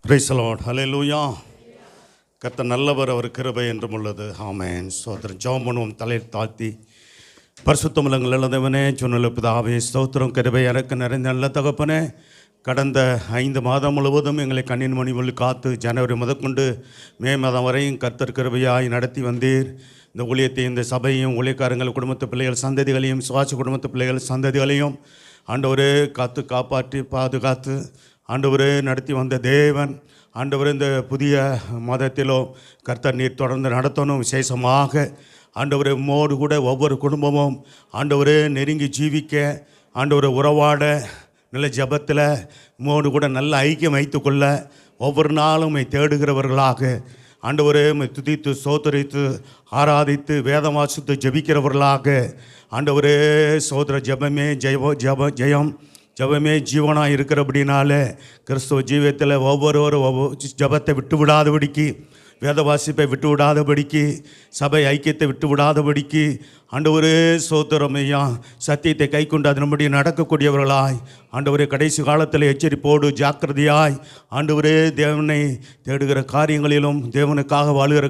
Praise the Lord. ஹல்லேலூயா. கர்த்தர் நல்லவர், அவர் கிருபை என்றும் உள்ளது. ஆமென். ஸ்தோத்திரம். ஜெபம் பண்ணுவோம். தலையை தாழ்த்தி. பரிசுத்தமுள்ளங்கள் நல்லதவனே, சொன்னல பிதாவே, ஸ்தோத்திரம். கிருபை எனக்கு நிறைந்த நல்ல தகப்பனே, கடந்த 5 மாதம் முழுவதும் எங்களை கண்ணின் மணி ஒளி காத்து ஜனவரி முதற்கொண்டு மே மாதம் வரையும் கர்த்தர் கிருபையாய் நடத்தி வந்தீர். இந்த ஊழியத்தை, இந்த சபையும், ஊழியக்காரங்கள், குடும்பத்து பிள்ளைகள் சந்ததிகளையும், சுவாச குடும்பத்து பிள்ளைகள் சந்ததிகளையும் ஆண்டவரே காத்து காப்பாற்றி பாதுகாத்து ஆண்டவரே நடத்தி வந்த தேவன், ஆண்டவரே இந்த புதிய மாதத்திலோ கர்த்தர் நீர் தொடர்ந்து நடத்தணும். விசேஷமாக ஆண்டவரே உம்மோடு கூட ஒவ்வொரு குடும்பமும் ஆண்டவரே நெருங்கி ஜீவிக்க, ஆண்டவரை உறவாட, நல்ல ஜபத்தில் உம்மோடு கூட நல்ல ஐக்கியம் வைத்துக்கொள்ள, ஒவ்வொரு நாளும் தேடுகிறவர்களாக ஆண்டவரே துதித்து சோதரித்து ஆராதித்து வேதம் வாசித்து ஜபிக்கிறவர்களாக ஆண்டவரே சோதர ஜபமே ஜெயம் ஜபமே ஜீவனாக இருக்கிறபடினால கிறிஸ்துவ ஜீவியத்தில் ஒவ்வொரு ஜபத்தை விட்டு விடாதபடிக்கு, வேத வாசிப்பை விட்டு விடாதபடிக்கு, சபை ஐக்கியத்தை விட்டு விடாதபடிக்கு ஆண்டவரே சோத்திரமையா சத்தியத்தை கை கொண்டு அதன்படி நடக்கக்கூடியவர்களாய் ஆண்டவரே கடைசி காலத்தில் எச்சரிப்போடு ஜாக்கிரதையாய் ஆண்டவரே தேவனை தேடுகிற காரியங்களிலும், தேவனுக்காக வாழுகிற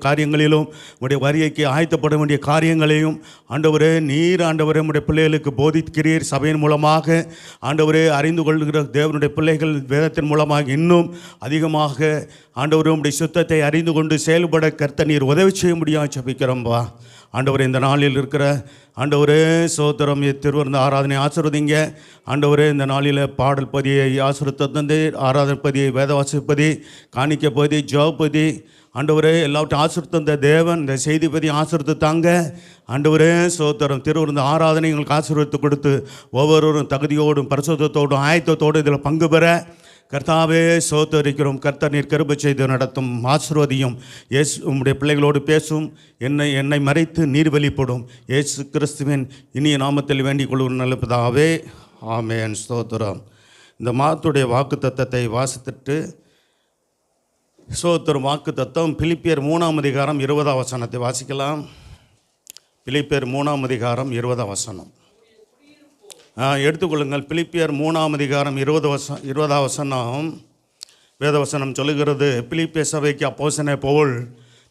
காரியங்களிலும், உடைய வருகைக்கு ஆயத்தப்பட வேண்டிய காரியங்களையும் ஆண்டவரே நீர் ஆண்டவரே உடைய பிள்ளைகளுக்கு போதிக்கிறீர். சபையின் மூலமாக ஆண்டவரே அறிந்து கொள்கிற தேவனுடைய பிள்ளைகள் வேதத்தின் மூலமாக இன்னும் அதிகமாக ஆண்டவரே உடைய சுத்தத்தை அறிந்து கொண்டு செயல்பட கர்த்தர் நீர் உதவி செய்ய முடியாது ஜெபிக்கிறோம்பா. ஆண்டவரே இந்த நாளில் இருக்கிற ஆண்டவரே சோத்திரம் திருவிருந்த ஆராதனை ஆசீர்வதிங்க. ஆண்டவரே இந்த நாளில் பாடல் பதியை ஆசீர்வதித்து, ஆராதனை பதியை, வேதவாசிப்பதி, காணிக்க பதி, ஜோபதி, ஆண்டவரே எல்லாவற்றையும் ஆசீர்வதித்த தேவன் இந்த செய்தி பதி ஆசீர்வதித்து தாங்க. ஆண்டவரே சோத்திரம் திருவிருந்த ஆராதனை எங்களுக்கு ஆசீர்வதித்து கொடுத்து ஒவ்வொருவரும் தகுதியோடும் பரிசுத்தத்தோடும் ஆயத்தத்தோடும் இதில் பங்கு பெற கர்த்தாவே சோத்தரிக்கிறோம். கர்த்தர் நீர் கிருபை செய்து நடத்தும் ஆசீர்வதியும். இயேசு உம்முடைய பிள்ளைகளோடு பேசும். என்னை மறைத்து நீர் வெளிப்படும். இயேசு கிறிஸ்துவின் இனிய நாமத்தில் வேண்டிக் கொள்ளும் நல்ல பிதாவே, ஆமென். ஸ்தோத்திரம். இந்த மாதத்துடைய வாக்கு தத்தத்தை வாசித்துட்டு ஸ்தோத்திரம். வாக்கு தத்தம் பிலிப்பியர் 3ஆம் அதிகாரம் 20ஆம் வசனத்தை வாசிக்கலாம். பிலிப்பியர் 3ஆம் அதிகாரம் 20ஆம் வசனம் எடுத்துக்கொள்ளுங்கள். பிலிப்பியர் 3ஆம் அதிகாரம் 20ஆம் வசனம் வேதவசனம் சொல்லுகிறது, பிலிப்பிய சபைக்கு அப்போஸ்தலனாகிய பவுல்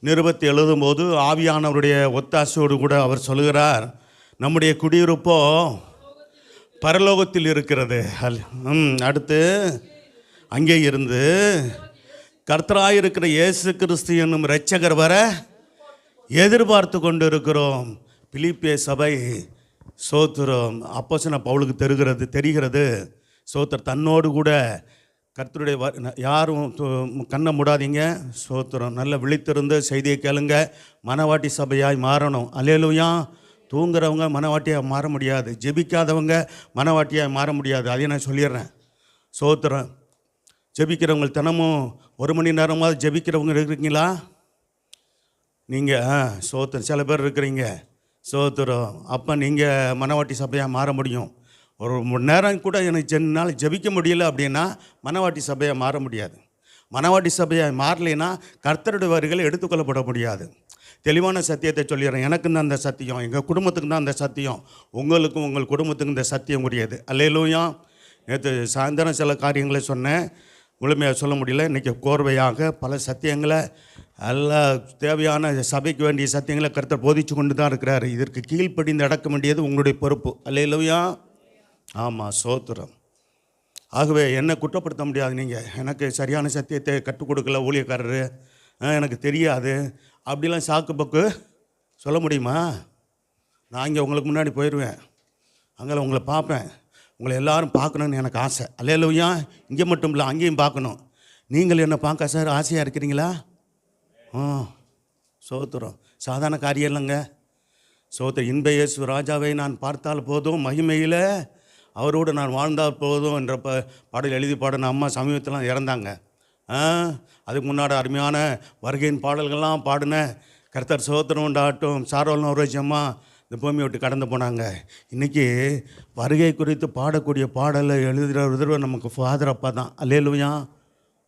நிருபத்தை எழுதும்போது ஆவியானவருடைய ஒத்தாசையோடு கூட அவர் சொல்லுகிறார், நம்முடைய குடியிருப்போ பரலோகத்தில் இருக்கிறது. அடுத்து அங்கே இருந்து கர்த்தராயிருக்கிற இயேசு கிறிஸ்து என்னும் இரட்சகர் வர எதிர்பார்த்து கொண்டு இருக்கிறோம். பிலிப்பிய சபை சோத்திரம் அப்போஸ்தலனாகிய பவுலுக்கு தெரிகிறது. சோத்திரம் தன்னோடு கூட கர்த்தருடைய யாரும் கண்ணை மூடாதீங்க. சோத்திரம் நல்ல விழித்திருந்து செய்தியை கேளுங்க. மனவாட்டி சபையாய் மாறணும். அல்லேலூயா. தூங்குறவங்க மனவாட்டியாக மாற முடியாது, ஜெபிக்காதவங்க மனவாட்டியாக மாற முடியாது. அதையும் நான் சொல்லிடுறேன். சோத்திரம் ஜெபிக்கிறவங்க தினமும் 1 மணி நேரமாவது ஜெபிக்கிறவங்க இருக்கிறீங்களா நீங்கள்? சோத்திரம் சில பேர் இருக்கிறீங்க. சோத்திரம். அப்போ நீங்கள் மனவாட்டி சபையாக மாற முடியும். 1 மணி நேரம் கூட எனக்கு என்னால் ஜெபிக்க முடியல அப்படின்னா மனவாட்டி சபையாக மாற முடியாது. மனவாட்டி சபையாக மாறலைன்னா கர்த்தருடைய வருகையில் எடுத்துக்கொள்ளப்பட முடியாது. தெளிவான சத்தியத்தை சொல்லிடுறேன். எனக்கும் தான் அந்த சத்தியம், எங்கள் குடும்பத்துக்கு தான் அந்த சத்தியம், உங்களுக்கும் உங்கள் குடும்பத்துக்கும் இந்த சத்தியம் உரியது. அல்லேலூயா. நேற்று சாயந்தரம் சில காரியங்களை சொன்னேன், முழுமையாக சொல்ல முடியல. இன்றைக்கி கோர்வையாக பல சத்தியங்களை, எல்லாம் தேவையான சபைக்கு வேண்டிய சத்தியங்களை கர்த்தர் போதிச்சு கொண்டு தான் இருக்கிறார். இதற்கு கீழ்ப்படிந்து அடக்க வேண்டியது உங்களுடைய பொறுப்பு. அல்லேலூயா. ஆமாம். சோத்திரம். ஆகவே என்னை குற்றப்படுத்த முடியாது. நீங்கள் எனக்கு சரியான சத்தியத்தை கற்றுக் கொடுக்கல ஊழியக்காரரு, எனக்கு தெரியாது அப்படிலாம் சாக்கு பக்கு சொல்ல முடியுமா? நான் இங்கே உங்களுக்கு முன்னாடி போயிடுவேன், அங்கே உங்களை பார்ப்பேன், உங்களை எல்லோரும் பார்க்கணுன்னு எனக்கு ஆசை. அல்லேலூயா. இங்கே மட்டும் இல்லை, அங்கேயும் பார்க்கணும். நீங்கள் என்னை பார்க்க சார் ஆசையாக இருக்கிறீங்களா? சோத்திரம். சாதாரண காரியம் இல்லைங்க. சோத்திரம். இன்ப இயேசு ராஜாவை நான் பார்த்தால் போதும், மகிமையில் அவரோடு நான் வாழ்ந்தால் போதும் என்ற பாடல் எழுதி பாடின அம்மா சமீபத்தில் இறந்தாங்க. அதுக்கு முன்னாடி அருமையான வருகையின் பாடல்கள்லாம் பாடின கர்த்தர் சோத்திரம் உண்டாகட்டும் சாரோல் நவரோஜி அம்மா இந்த பூமியை விட்டு கடந்து போனாங்க. இன்றைக்கி வருகை குறித்து பாடக்கூடிய பாடலை எழுதுகிற நமக்கு ஃபாதர் அப்பா தான். அல்லேலூயா.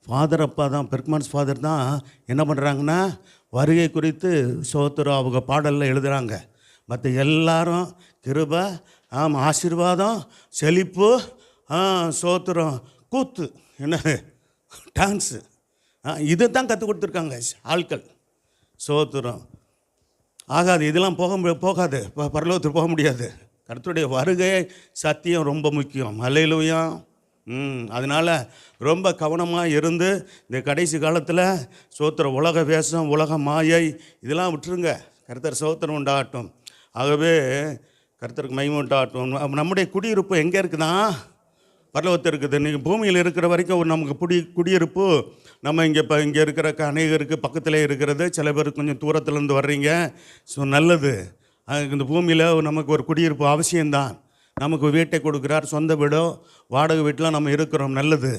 ஃபாதர் அப்பா தான், பெர்க்மன்ஸ் ஃபாதர் தான் என்ன பண்ணுறாங்கன்னா வருகை குறித்து சோத்திரம் அவங்க பாடலில் எழுதுகிறாங்க. மற்ற எல்லாரும் கிருபை, ஆசீர்வாதம், செழிப்பு, சோத்திரம், கூத்து, என்ன டான்ஸு, இதை தான் கற்றுக் கொடுத்துருக்காங்க ஆட்கள். சோத்திரம். ஆகாது, இதெல்லாம் போகாது, பரலோகத்துக்கு போக முடியாது. கர்த்தருடைய வருகை சத்தியம் ரொம்ப முக்கியம். அல்லேலூயா. அதனால் ரொம்ப கவனமாக இருந்து இந்த கடைசி காலத்தில் சோத்திரம் உலக வேஷம், உலக மாயை இதெல்லாம் விட்டுருங்க. கர்த்தர் சோத்திரம் உண்டாகட்டும். ஆகவே கர்த்தருக்கு மகிமை உண்டாகட்டும். நம்முடைய குடியிருப்பு எங்கே இருக்குதா? பரலோகத்தில் இருக்குது. நீங்கள் பூமியில் இருக்கிற வரைக்கும் நமக்கு குடியிருப்பு நம்ம இங்கே இருக்கிற அநேகருக்கு பக்கத்திலே இருக்கிறது. சில பேர் கொஞ்சம் தூரத்துலேருந்து வர்றீங்க. ஸோ நல்லது. இந்த பூமியில் நமக்கு ஒரு குடியிருப்பு அவசியம்தான். நமக்கு வீட்டை கொடுக்குறார், சொந்த வீடோ வாடகை வீட்டில் நம்ம இருக்கிறோம், நல்லது.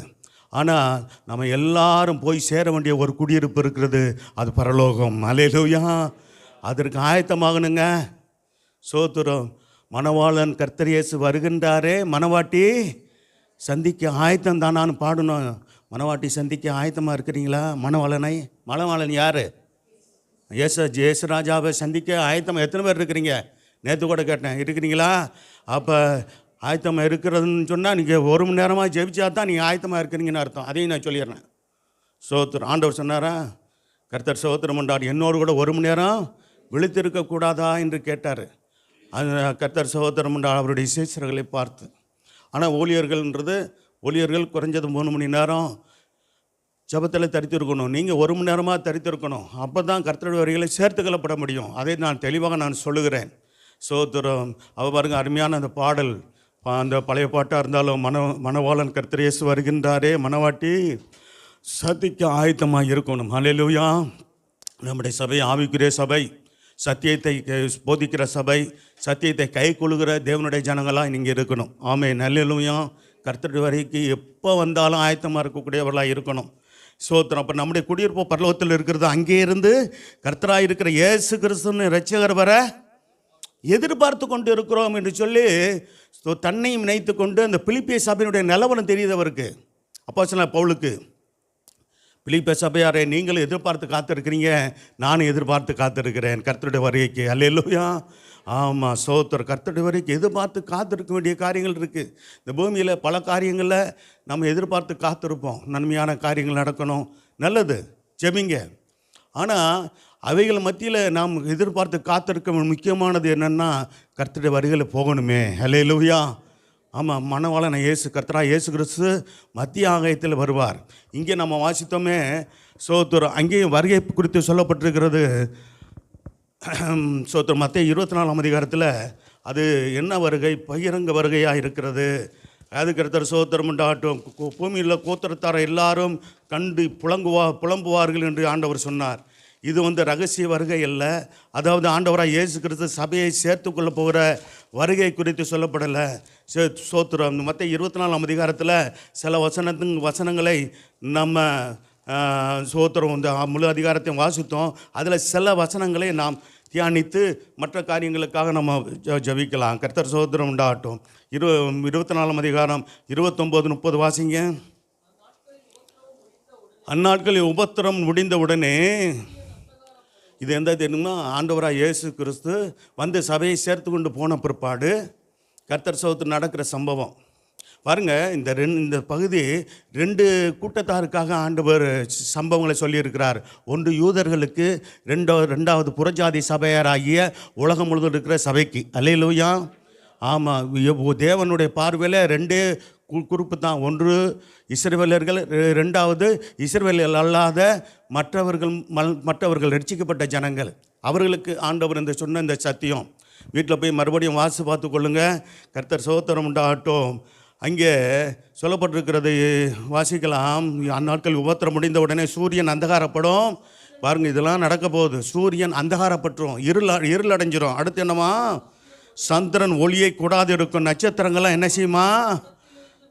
ஆனால் நம்ம எல்லாரும் போய் சேர வேண்டிய ஒரு குடியிருப்பு இருக்கிறது, அது பரலோகம். அல்லேலூயா. அதற்கு ஆயத்தமாகணுங்க. சோத்திரம். மணவாளன் கர்த்தர் இயேசு வருகின்றாரே, மணவாட்டி சந்திக்க ஆயத்தம் தானான்னு பாடணும். மணவாட்டி சந்திக்க ஆயத்தமாக இருக்கிறீங்களா? மணவாளன் யார்? இயேசுராஜாவை சந்திக்க ஆயத்தமாக எத்தனை பேர் இருக்கிறீங்க? நேற்று கூட கேட்டேன், இருக்கிறீங்களா? அப்போ ஆயத்தமாக இருக்கிறதுன்னு சொன்னால் நீங்கள் 1 மணி நேரமாக ஜெபிச்சா தான் நீங்கள் ஆயத்தமாக இருக்கிறீங்கன்னு அர்த்தம். அதையும் நான் சொல்லிடுறேன். சோத்திரம். ஆண்டவர் சொன்னாரா, கர்த்தர் சோத்திரம் கொண்டாடி என்னோடு கூட 1 மணி நேரம் விழித்திருக்கக்கூடாதா என்று கேட்டார். அது கர்த்தர் சோத்திரம் கொண்டாடி அவருடைய சீசர்களை பார்த்து. ஆனால் ஊழியர்கள் குறைஞ்சது 3 மணி நேரம் ஜபத்தில் தரித்திருக்கணும். நீங்கள் 1 மணி நேரமாக தரித்திருக்கணும். அப்போ தான் கர்த்தருடைய வரிகளை சேர்த்துக்கொள்ளப்பட முடியும். அதை நான் தெளிவாக சொல்லுகிறேன். சோத்திரம். அவ பாருங்க, அருமையான அந்த பாடல், அந்த பழைய பாட்டாக இருந்தாலும் மணவாளன் கர்த்தர் இயேசு வருகின்றாரே, மணவாட்டி சத்திக்க ஆயத்தமாக இருக்கணும். அல்லேலூயா. நம்முடைய சபை ஆவிக்குரிய சபை, சத்தியத்தை போதிக்கிற சபை, சத்தியத்தை கை கொள்ளுகிற தேவனுடைய ஜனங்களாக நீங்கள் இருக்கணும். ஆமென். அல்லேலூயா. கர்த்தருடைய வரைக்கு எப்போ வந்தாலும் ஆயத்தமாக இருக்கக்கூடியவர்களாக இருக்கணும். சோத்திரம். அப்போ நம்முடைய குடியிருப்பு பரலோகத்தில் இருக்கிறது. அங்கே இருந்து கர்த்தராக இருக்கிற இயேசு கிறிஸ்துவின் இரட்சகர் வர எதிர்பார்த்து கொண்டு இருக்கிறோம் என்று சொல்லி தன்னையும் நினைத்து கொண்டு அந்த பிலிப்பிய சபையினுடைய நிலவரம் தெரியுது அவருக்கு, அப்போஸ்தலனாகிய பவுலுக்கு. பிலிப்பிய சபையாரே, நீங்களும் எதிர்பார்த்து காத்திருக்கிறீங்க, நானும் எதிர்பார்த்து காத்திருக்கிறேன் கர்த்தருடைய வருகைக்கு. அல்லேலூயா. ஆமாம். சோத்திரம். கர்த்தருடைய வரைக்கும் எதிர்பார்த்து காத்திருக்க வேண்டிய காரியங்கள் இருக்குது. இந்த பூமியில் பல காரியங்களில் நம்ம எதிர்பார்த்து காத்திருப்போம். நன்மையான காரியங்கள் நடக்கணும், நல்லது, ஜெபிங்க. ஆனால் அவைகள் மத்தியில் நாம் எதிர்பார்த்து காத்திருக்க முக்கியமானது என்னென்னா, கர்த்தருடைய வருகையில் போகணுமே. அல்லேலூயா. ஆமாம். மணவாளன் கர்த்தராக இயேசு கிறிஸ்து மத்திய ஆகாயத்தில் வருவார். இங்கே நம்ம வாசித்தோமே சோத்திரம். அங்கேயும் வருகை குறித்து சொல்லப்பட்டிருக்கிறது. சோத்திரம். மத்திய 24ஆம் அதிகாரத்தில் அது என்ன வருகை? பகிரங்க வருகையாக இருக்கிறது. அது கர்த்தர் சோத்திரம் உண்டாகட்டும். பூமியில் கோத்திரத்தார எல்லாரும் கண்டு புலம்புவார்கள் என்று ஆண்டவர் சொன்னார். இது ரகசிய வருகை அல்ல. அதாவது ஆண்டவராக இயேசு கிறிஸ்து சபையை சேர்த்து கொள்ள போகிற வருகை குறித்து சொல்லப்படலை. சோத்திரம். மத்திய 24ஆம் அதிகாரத்தில் சில வசனங்களை நம்ம சோத்திரம் இந்த முழு அதிகாரத்தையும் வாசித்தோம். அதில் சில வசனங்களை நாம் தியானித்து மற்ற காரியங்களுக்காக நம்ம ஜபிக்கலாம். கர்த்தர் சோத்திரம் உண்டாகட்டும். 24ஆம் அதிகாரம் 29-30 வாசிங்க. அந்நாட்களில் உபத்திரம் முடிந்தவுடனே, இது எந்த தெரியுமா? ஆண்டவராக இயேசு கிறிஸ்து வந்து சபையை சேர்த்து கொண்டு போன பிற்பாடு கர்த்தர் சோத்திரம் நடக்கிற சம்பவம் பாருங்கள். இந்த பகுதி 2 கூட்டத்தாருக்காக ஆண்டவர் சம்பவங்களை சொல்லியிருக்கிறார். ஒன்று யூதர்களுக்கு, ரெண்டாவது புறஜாதி சபையாராகிய உலகம் முழுவதும் இருக்கிற சபைக்கு. அல்லேலூயா. ஆமாம். தேவனுடைய பார்வையில் 2 குறிப்பு தான். ஒன்று இஸ்ரவேலர்கள், 2வது இஸ்ரவேலர்கள் அல்லாத மற்றவர்கள் ரட்சிக்கப்பட்ட ஜனங்கள். அவர்களுக்கு ஆண்டவர் சொன்ன இந்த சத்தியம் வீட்டில் போய் மறுபடியும் வாசி பார்த்து கொள்ளுங்க. கர்த்தர் சோத்திரம் உண்டாகட்டும். அங்கே சொல்லப்பட்டிருக்கிறது வாசிக்கலாம். அந்நாட்கள் உபத்திரம் முடிந்த உடனே சூரியன் அந்தகாரப்படும். பாருங்கள், இதெல்லாம் நடக்க போகுது. சூரியன் அந்தகாரப்பட்டுரும், இருள் அடைஞ்சிரும். அடுத்து என்னமா? சந்திரன் ஒளியை கூடாது இருக்கும். நட்சத்திரங்கள்லாம் என்ன செய்யுமா?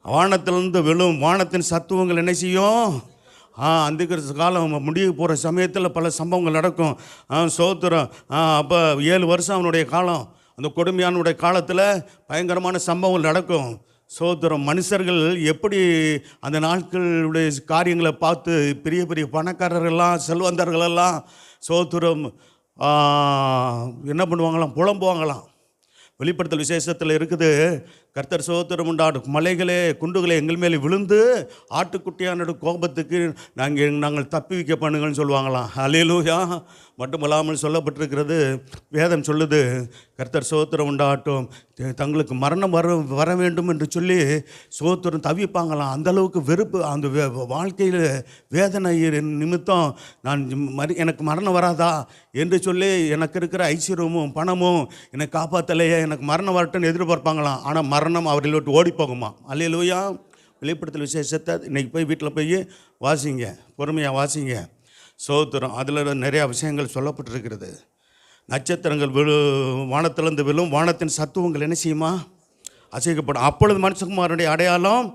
வானத்திலிருந்து விழும். வானத்தின் சத்துவங்கள் என்ன செய்யும்? அந்த காலம் முடிவு போகிற சமயத்தில் பல சம்பவங்கள் நடக்கும். சோத்திரம். அப்போ 7 வருஷம் அவனுடைய காலம். அந்த கொடுமையானுடைய காலத்தில் பயங்கரமான சம்பவங்கள் நடக்கும். சோத்திரம். மனுஷர்கள் எப்படி அந்த நாட்களுடைய காரியங்களை பார்த்து பெரிய பெரிய பணக்காரர்கள்லாம், செல்வந்தர்களெல்லாம் சோத்திரம் என்ன பண்ணுவாங்களாம்? புலம்புவாங்களாம். வெளிப்படுத்தல் விசேஷத்தில் இருக்குது. கர்த்தர் சோத்திரம் உண்டாடும். மலைகளே குண்டுகளே எங்கள் மேலே விழுந்து ஆட்டுக்குட்டியானோட கோபத்துக்கு நாங்கள் தப்பி வைக்க பண்ணுங்கள்னு சொல்லுவாங்களாம். அல்லேலூயா. மட்டுமல்லாமல் சொல்லப்பட்டிருக்கிறது, வேதம் சொல்லுது, கர்த்தர் சோத்திரம் உண்டாட்டும், தங்களுக்கு மரணம் வர வேண்டும் என்று சொல்லி சோத்திரம் தவிப்பாங்களாம். அந்தளவுக்கு வெறுப்பு, அந்த வாழ்க்கையில் வேதனை நிமித்தம் எனக்கு மரணம் வராதா என்று சொல்லி எனக்கு இருக்கிற ஐஸ்வர்யமும் பணமும் என்னை காப்பாற்றலையே, எனக்கு மரணம் வரட்டுன்னு எதிர்பார்ப்பாங்களாம். ஆனால் மரணம் அவர்களை விட்டு ஓடி போகுமா. அல்லேலூயா. வெளிப்படுத்தல் விசேஷத்தை இன்றைக்கி போய் வீட்டில் போய் வாசிங்க, பொறுமையாக வாசிங்க. சோத்திரம். அதில் நிறையா விஷயங்கள் சொல்லப்பட்டிருக்கிறது. நட்சத்திரங்கள் வானத்திலிருந்து விழும், வானத்தின் சத்துவங்கள் என்ன செய்யுமா, அசைக்கப்படும். அப்பொழுது மனுஷகுமாரனுடைய அடையாளம்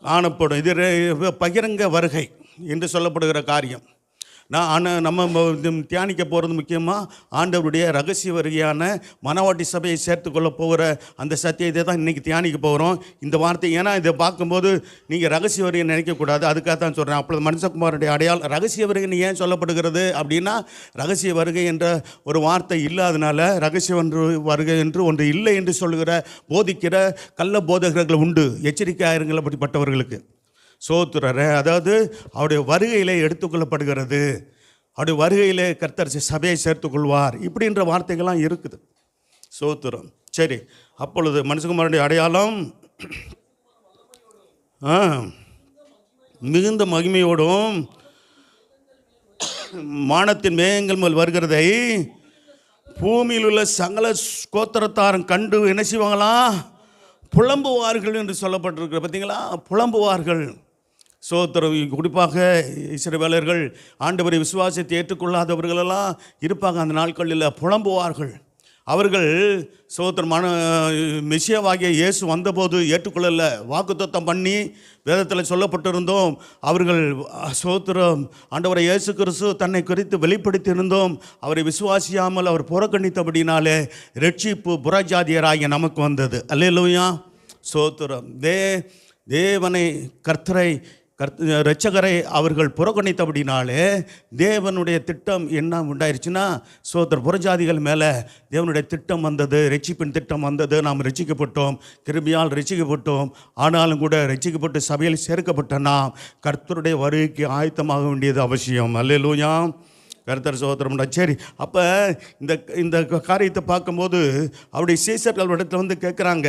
காணப்படும். இது பகிரங்க வருகை என்று சொல்லப்படுகிற காரியம். நம்ம தியானிக்க போகிறது முக்கியமாக ஆண்டவருடைய ரகசிய வருகையான மனவாட்டி சபையை சேர்த்துக்கொள்ள போகிற அந்த சத்தியத்தை தான் இன்றைக்கி தியானிக்க போகிறோம். இந்த வார்த்தை ஏன்னா இதை பார்க்கும்போது நீங்கள் ரகசிய வருகை நினைக்கக்கூடாது, அதுக்காக தான் சொல்கிறேன். அப்பொழுது மனுஷகுமாரனுடைய அடையாளம் ரகசிய வருகைன்னு ஏன் சொல்லப்படுகிறது அப்படின்னா, ரகசிய வருகை என்ற ஒரு வார்த்தை இல்லாதனால ரகசிய வருகை என்று ஒன்று இல்லை என்று சொல்கிற போதிக்கிற கள்ள போதகர்கள் உண்டு. எச்சரிக்கையாயிருங்கள் அப்படிப்பட்டவர்களுக்கு. சோத்திரரை, அதாவது அவருடைய வருகையிலே எடுத்துக்கொள்ளப்படுகிறது, அவருடைய வருகையிலே கர்த்தர் சபையை சேர்த்துக்கொள்வார், இப்படின்ற வார்த்தைகள்லாம் இருக்குது. சோத்திரம். சரி, அப்பொழுது மனுஷகுமாரனுடைய அடையாளம் மிகுந்த மகிமையோடும் வானத்தின் மேகங்கள் மேல் வருகிறதை பூமியில் உள்ள சகல கோத்திரத்தாரும் கண்டு என்ன செய்வாங்களாம், புலம்புவார்கள் என்று சொல்லப்பட்டிருக்கிற. பார்த்தீங்களா, புலம்புவார்கள். சோத்திரம். குறிப்பாக இஸ்ரவேலர்கள் ஆண்டவரை விசுவாசத்தை ஏற்றுக்கொள்ளாதவர்களெல்லாம் இருப்பாங்க அந்த நாட்களில், புலம்புவார்கள். அவர்கள் சோத்திரமான மெசியாவாகிய இயேசு வந்தபோது ஏற்றுக்கொள்ளலை, வாக்குத்தத்தம் பண்ணி வேதத்தில் சொல்லப்பட்டிருந்தோம். அவர்கள் சோத்திரம் ஆண்டவரை இயேசு கிறிஸ்து தன்னை குறித்து வெளிப்படுத்தியிருந்தோம். அவரை விசுவாசியாமல் அவர் புறக்கணித்தபடினாலே ரட்சிப்பு புறஜாதியராகிய நமக்கு வந்தது. அல்லேலூயா. சோத்திரம். தேவனை கர்த்தரை இரட்சகரை அவர்கள் புறக்கணித்தபடினாலே தேவனுடைய திட்டம் என்ன உண்டாயிருச்சுன்னா, சோதர் புறஜாதிகள் மேலே தேவனுடைய திட்டம் வந்தது, ரட்சிப்பின் திட்டம் வந்தது. நாம் ரட்சிக்கப்பட்டோம், கிருபையால் ரட்சிக்கப்பட்டோம். ஆனாலும் கூட ரட்சிக்கப்பட்டு சபையில் சேர்க்கப்பட்ட நாம் கர்த்தருடைய வருகைக்கு ஆயத்தமாக வேண்டியது அவசியம். அல்லேலூயா. கர்த்தர் சோதரம். சரி, அப்போ இந்த காரியத்தை பார்க்கும்போது அவருடைய சீசர்கள் இடத்துல வந்து கேட்குறாங்க,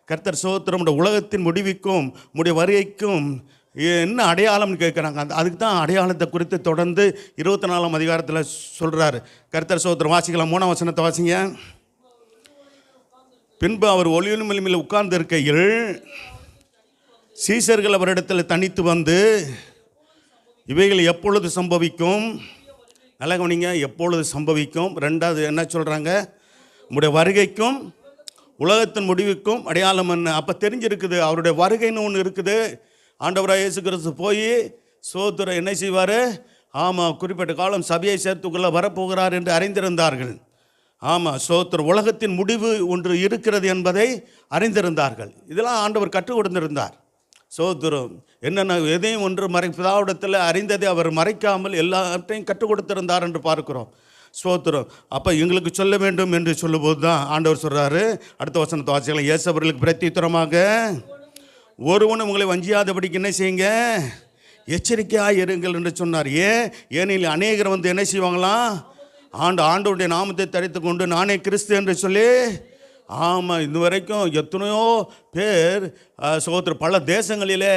கர்த்தர் சோத்திரம் உலகத்தின் முடிவுக்கும் உடைய வருகைக்கும் என்ன அடையாளம்னு கேட்குறாங்க. அதுக்கு தான் அடையாளத்தை குறித்து தொடர்ந்து 24ஆம் அதிகாரத்தில் சொல்கிறாரு. கர்த்தர் சோத்திரம். வாசிக்கலாம், 3ஆம் வசனத்தை வாசிங்க. பின்பு அவர் ஒளியின் மேல் உட்கார்ந்து இருக்கையில் சீசர்கள் அவரிடத்தில் தனித்து வந்து, இவைகள் எப்பொழுது சம்பவிக்கும், நல்லா கவனிங்க, எப்பொழுது சம்பவிக்கும். ரெண்டாவது என்ன சொல்கிறாங்க, உடைய வருகைக்கும் உலகத்தின் முடிவுக்கும் அடையாளம் என்ன. அப்போ தெரிஞ்சிருக்குது அவருடைய வருகைன்னு ஒன்று இருக்குது. ஆண்டவராக இயேசு கிறிஸ்து போய் சோத்திரம் என்ன செய்வார், ஆமாம், குறிப்பிட்ட காலம் சபையை சேர்த்துக்குள்ளே வரப்போகிறார் என்று அறிந்திருந்தார்கள். ஆமாம், சோத்திரம். உலகத்தின் முடிவு ஒன்று இருக்கிறது என்பதை அறிந்திருந்தார்கள். இதெல்லாம் ஆண்டவர் கற்றுக் கொடுத்திருந்தார். சோத்திரம். என்னென்ன எதையும் ஒன்று பிதாவிடத்தில் அறிந்ததை அவர் மறைக்காமல் எல்லாத்தையும் கற்றுக் கொடுத்திருந்தார் என்று பார்க்கிறோம். ஸ்தோத்திரம். அப்போ எங்களுக்கு சொல்ல வேண்டும் என்று சொல்லும்போது தான் ஆண்டவர் சொல்கிறாரு. அடுத்த வசனத்தை வாசிக்கலாம். இயேசு அவர்களுக்கு பிரத்யுத்தரமாக, ஒருவனும் உங்களை வஞ்சியாதபடிக்கு என்ன செய்யுங்க, எச்சரிக்கையாக இருங்கள் என்று சொன்னார். ஏனெனில் அநேகர் வந்து என்ன செய்வாங்களாம், ஆண்டவருடைய நாமத்தை தரித்து கொண்டு நானே கிறிஸ்து என்று சொல்லி, ஆமாம், இது வரைக்கும் எத்தனையோ பேர் சோத்திரம் பல தேசங்களிலே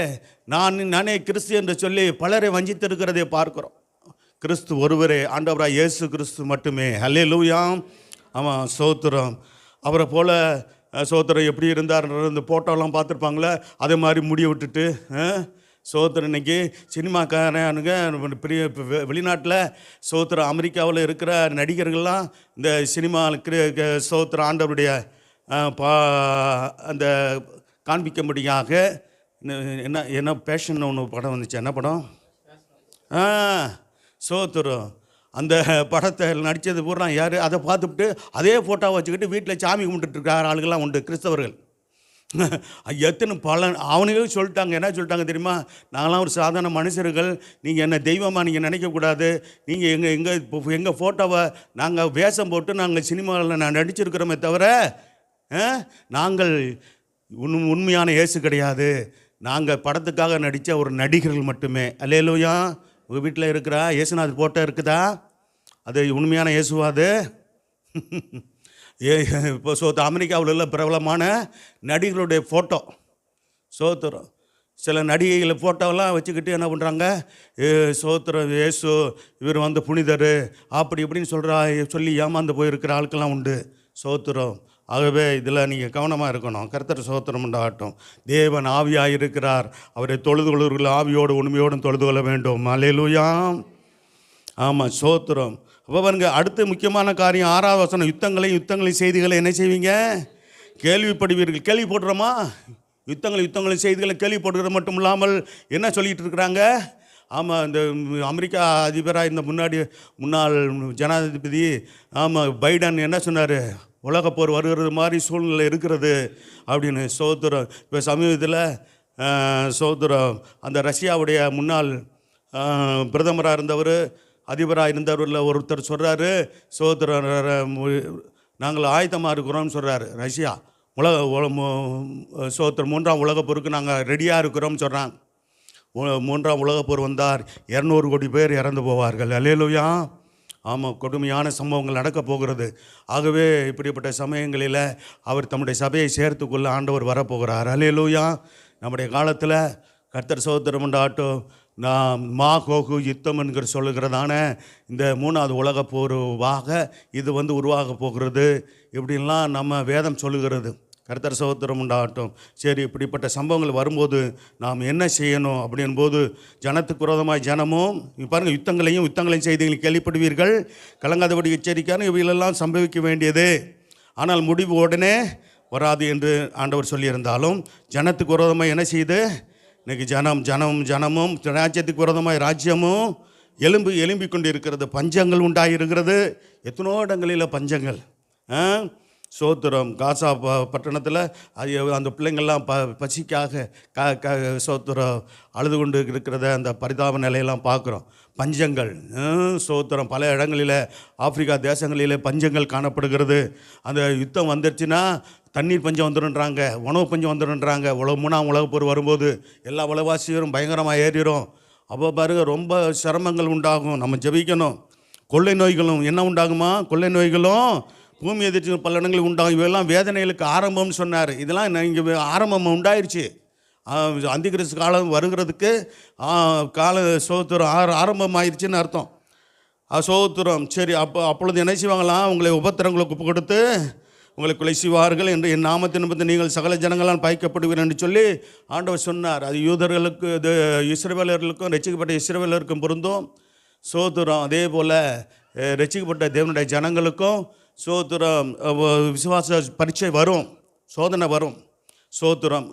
நானே கிறிஸ்து என்று சொல்லி பலரை வஞ்சித்திருக்கிறதை பார்க்குறோம். கிறிஸ்து ஒருவரே, ஆண்டவராக இயேசு கிறிஸ்து மட்டுமே. அல்லேலூயா. ஆமாம், சோத்திரம். அவரை போல் சோத்திரம் எப்படி இருந்தார், இந்த போட்டோலாம் பார்த்துருப்பாங்களே, அதே மாதிரி முடிய விட்டுட்டு சோத்திரம். இன்றைக்கி சினிமாக்காரனுங்க பெரிய வெளிநாட்டில் சோத்திரம் அமெரிக்காவில் இருக்கிற நடிகர்கள்லாம் இந்த சினிமாவுக்கு சோத்திரம் ஆண்டவருடைய அந்த காண்பிக்கும்படியாக என்ன பேஷன் ஒன்று படம் வந்துச்சு. என்ன படம்? சோத்திரம். அந்த படத்தை நடித்தது பூரா யார், அதை பார்த்துட்டு அதே ஃபோட்டோவை வச்சுக்கிட்டு வீட்டில் சாமி கும்பிட்டுருக்கார் ஆளுகள்லாம் உண்டு, கிறிஸ்தவர்கள். எத்தனை பலன் அவனுங்களும் சொல்லிட்டாங்க. என்ன சொல்லிட்டாங்க தெரியுமா, நாங்களாம் ஒரு சாதாரண மனுஷர்கள், நீங்கள் என்ன தெய்வமாக நீங்கள் நினைக்கக்கூடாது, நீங்கள் எங்கள் ஃபோட்டோவை நாங்கள் வேஷம் போட்டு நாங்கள் சினிமாவில் நடிச்சிருக்கிறோமே தவிர நாங்கள் உண்மையான இயேசு கிடையாது. நாங்கள் படத்துக்காக நடித்த ஒரு நடிகர்கள் மட்டுமே. அல்லேலூயா. உங்கள் வீட்டில் இருக்கிறா இயேசுநாதர் போட்டோ இருக்குதா? அது உண்மையான இயேசுவா அது? இப்போ அமெரிக்காவில் உள்ள பிரபலமான நடிகர்களுடைய ஃபோட்டோ சோத்திரம். சில நடிகைகளை ஃபோட்டோவெல்லாம் வச்சுக்கிட்டு என்ன பண்ணுறாங்க, சோத்திரம் இயேசு இவர் வந்து புனிதர் அப்படி இப்படின்னு சொல்லி ஏமாந்து போயிருக்கிற ஆட்கள்லாம் உண்டு. சோத்திரம். ஆகவே இதில் நீங்கள் கவனமாக இருக்கணும். கர்த்தர் சோத்திரம் உண்டாகட்டும். தேவன் ஆவியாக இருக்கிறார். அவரை தொழுது கொள்வர்கள் ஆவியோடு உண்மையோடும் தொழுது கொள்ள வேண்டும். அல்லேலூயா. ஆமாம், சோத்திரம். அப்போ பாருங்க, அடுத்து முக்கியமான காரியம் 6வது வசனம். யுத்தங்களையும் செய்திகளை என்ன செய்வீங்க? கேள்விப்படுவீர்கள். கேள்விப்படுறோமா? யுத்தங்களையும் செய்திகளை கேள்விப்படுறது மட்டும் இல்லாமல் என்ன சொல்லிகிட்டு இருக்கிறாங்க? ஆமாம், இந்த அமெரிக்கா அதிபராக இருந்த முன்னாள் ஜனாதிபதி பைடன் என்ன சொன்னார்? உலகப்போர் வருகிறது மாதிரி சூழ்நிலை இருக்கிறது அப்படின்னு. சோத்திரம். இப்போ சமீபத்தில் சோத்திரம் அந்த ரஷ்யாவுடைய முன்னாள் பிரதமராக இருந்தவர், அதிபராக இருந்தவரில் ஒருத்தர் சொல்கிறாரு, சோத்திரம் நாங்கள் ஆயத்தமாக இருக்கிறோம்னு சொல்கிறாரு. ரஷ்யா சோத்திரம் 3ஆம் உலகப்போருக்கு நாங்கள் ரெடியாக இருக்கிறோம்னு சொல்கிறாங்க. 3ஆம் உலகப்போர் வந்தார் 200 கோடி பேர் இறந்து போவார்கள். அல்லேலூயா. ஆமாம், கொடுமையான சம்பவங்கள் நடக்கப் போகிறது. ஆகவே இப்படிப்பட்ட சமயங்களில் அவர் தம்முடைய சபையை சேர்த்துக்கொள்ள ஆண்டவர் வரப்போகிறார். அல்லேலூயா. நம்முடைய காலத்தில் கர்த்தர் சோத்திரம் உண்டாட்டும். நாம் கோகு யுத்தம் என்கிற சொல்லுகிறதான இந்த 3வது உலகப்போருவாக இது உருவாக போகிறது இப்படின்லாம் நம்ம வேதம் சொல்லுகிறது. கர்த்தர் சோத்திரம் உண்டாகட்டும். சரி, இப்படிப்பட்ட சம்பவங்கள் வரும்போது நாம் என்ன செய்யணும் அப்படின்போது, ஜனத்துக்கு விரோதமாய் ஜனமும் பாருங்கள், யுத்தங்களையும் செய்திகளையும் கேள்விப்படுவீர்கள், கலங்காதபடி எச்சரிக்கையான இவைகளெல்லாம் சம்பவிக்க வேண்டியது, ஆனால் முடிவு உடனே வராது என்று ஆண்டவர் சொல்லியிருந்தாலும், ஜனத்துக்கு விரோதமாக என்ன செய்யுது? இன்றைக்கி ஜனமும் ராஜ்யத்துக்கு விரோதமாக ராஜ்யமும் எழும்பி கொண்டு இருக்கிறது. பஞ்சங்கள் உண்டாகிருக்கிறது. எத்தனோ இடங்களில் பஞ்சங்கள். சோத்திரம். காசா பட்டணத்தில் அந்த பிள்ளைங்கள்லாம் பசிக்காக சோத்திரம் அழுது கொண்டு இருக்கிறத அந்த பரிதாப நிலையெல்லாம் பார்க்குறோம். பஞ்சங்கள். சோத்திரம். பல இடங்களில் ஆப்பிரிக்கா தேசங்களில் பஞ்சங்கள் காணப்படுகிறது. அந்த யுத்தம் வந்துருச்சுன்னா தண்ணீர் பஞ்சம் வந்துடுன்றாங்க, உணவு பஞ்சம் வந்துடுன்றாங்க. 3ஆம் உலகப்போர் வரும்போது எல்லா விலைவாசியும் பயங்கரமாக ஏறிடும். அப்போ பாருங்க, ரொம்ப சிரமங்கள் உண்டாகும். நம்ம ஜெபிக்கணும். கொள்ளை நோய்களும் என்ன உண்டாகுமா? கொள்ளை நோய்களும் பூமி எதிர்த்து பல இடங்களில் உண்டாகும். இவெல்லாம் வேதனைகளுக்கு ஆரம்பம்னு சொன்னார். இதெல்லாம் இங்கே ஆரம்பம் உண்டாயிருச்சு. அந்திகிறிஸ்து காலம் வருகிறதுக்கு சோத்திரம் ஆரம்பம் ஆயிடுச்சுன்னு அர்த்தம். சோத்திரம். சரி, அப்பொழுது என்ன செய்வாங்களாம்? உங்களை உபத்திரங்களுக்கு ஒப்பு கொடுத்து உங்களை கொலை செய்வார்கள் என்று என் நாமத்தை நிமித்தம் நீங்கள் சகல ஜனங்களால் பாய்க்கப்படுவீர்கள் என்று சொல்லி ஆண்டவர் சொன்னார். அது யூதர்களுக்கு, இது இஸ்ரவேலர்களுக்கும் ரட்சிக்கப்பட்ட இஸ்ரவேலருக்கும் பொருந்தும். சோத்திரம். அதே போல் ரட்சிக்கப்பட்ட தேவனுடைய ஜனங்களுக்கும் சோத்திரம் விசுவாச பரீட்சை வரும், சோதனை வரும். சோத்திரம்.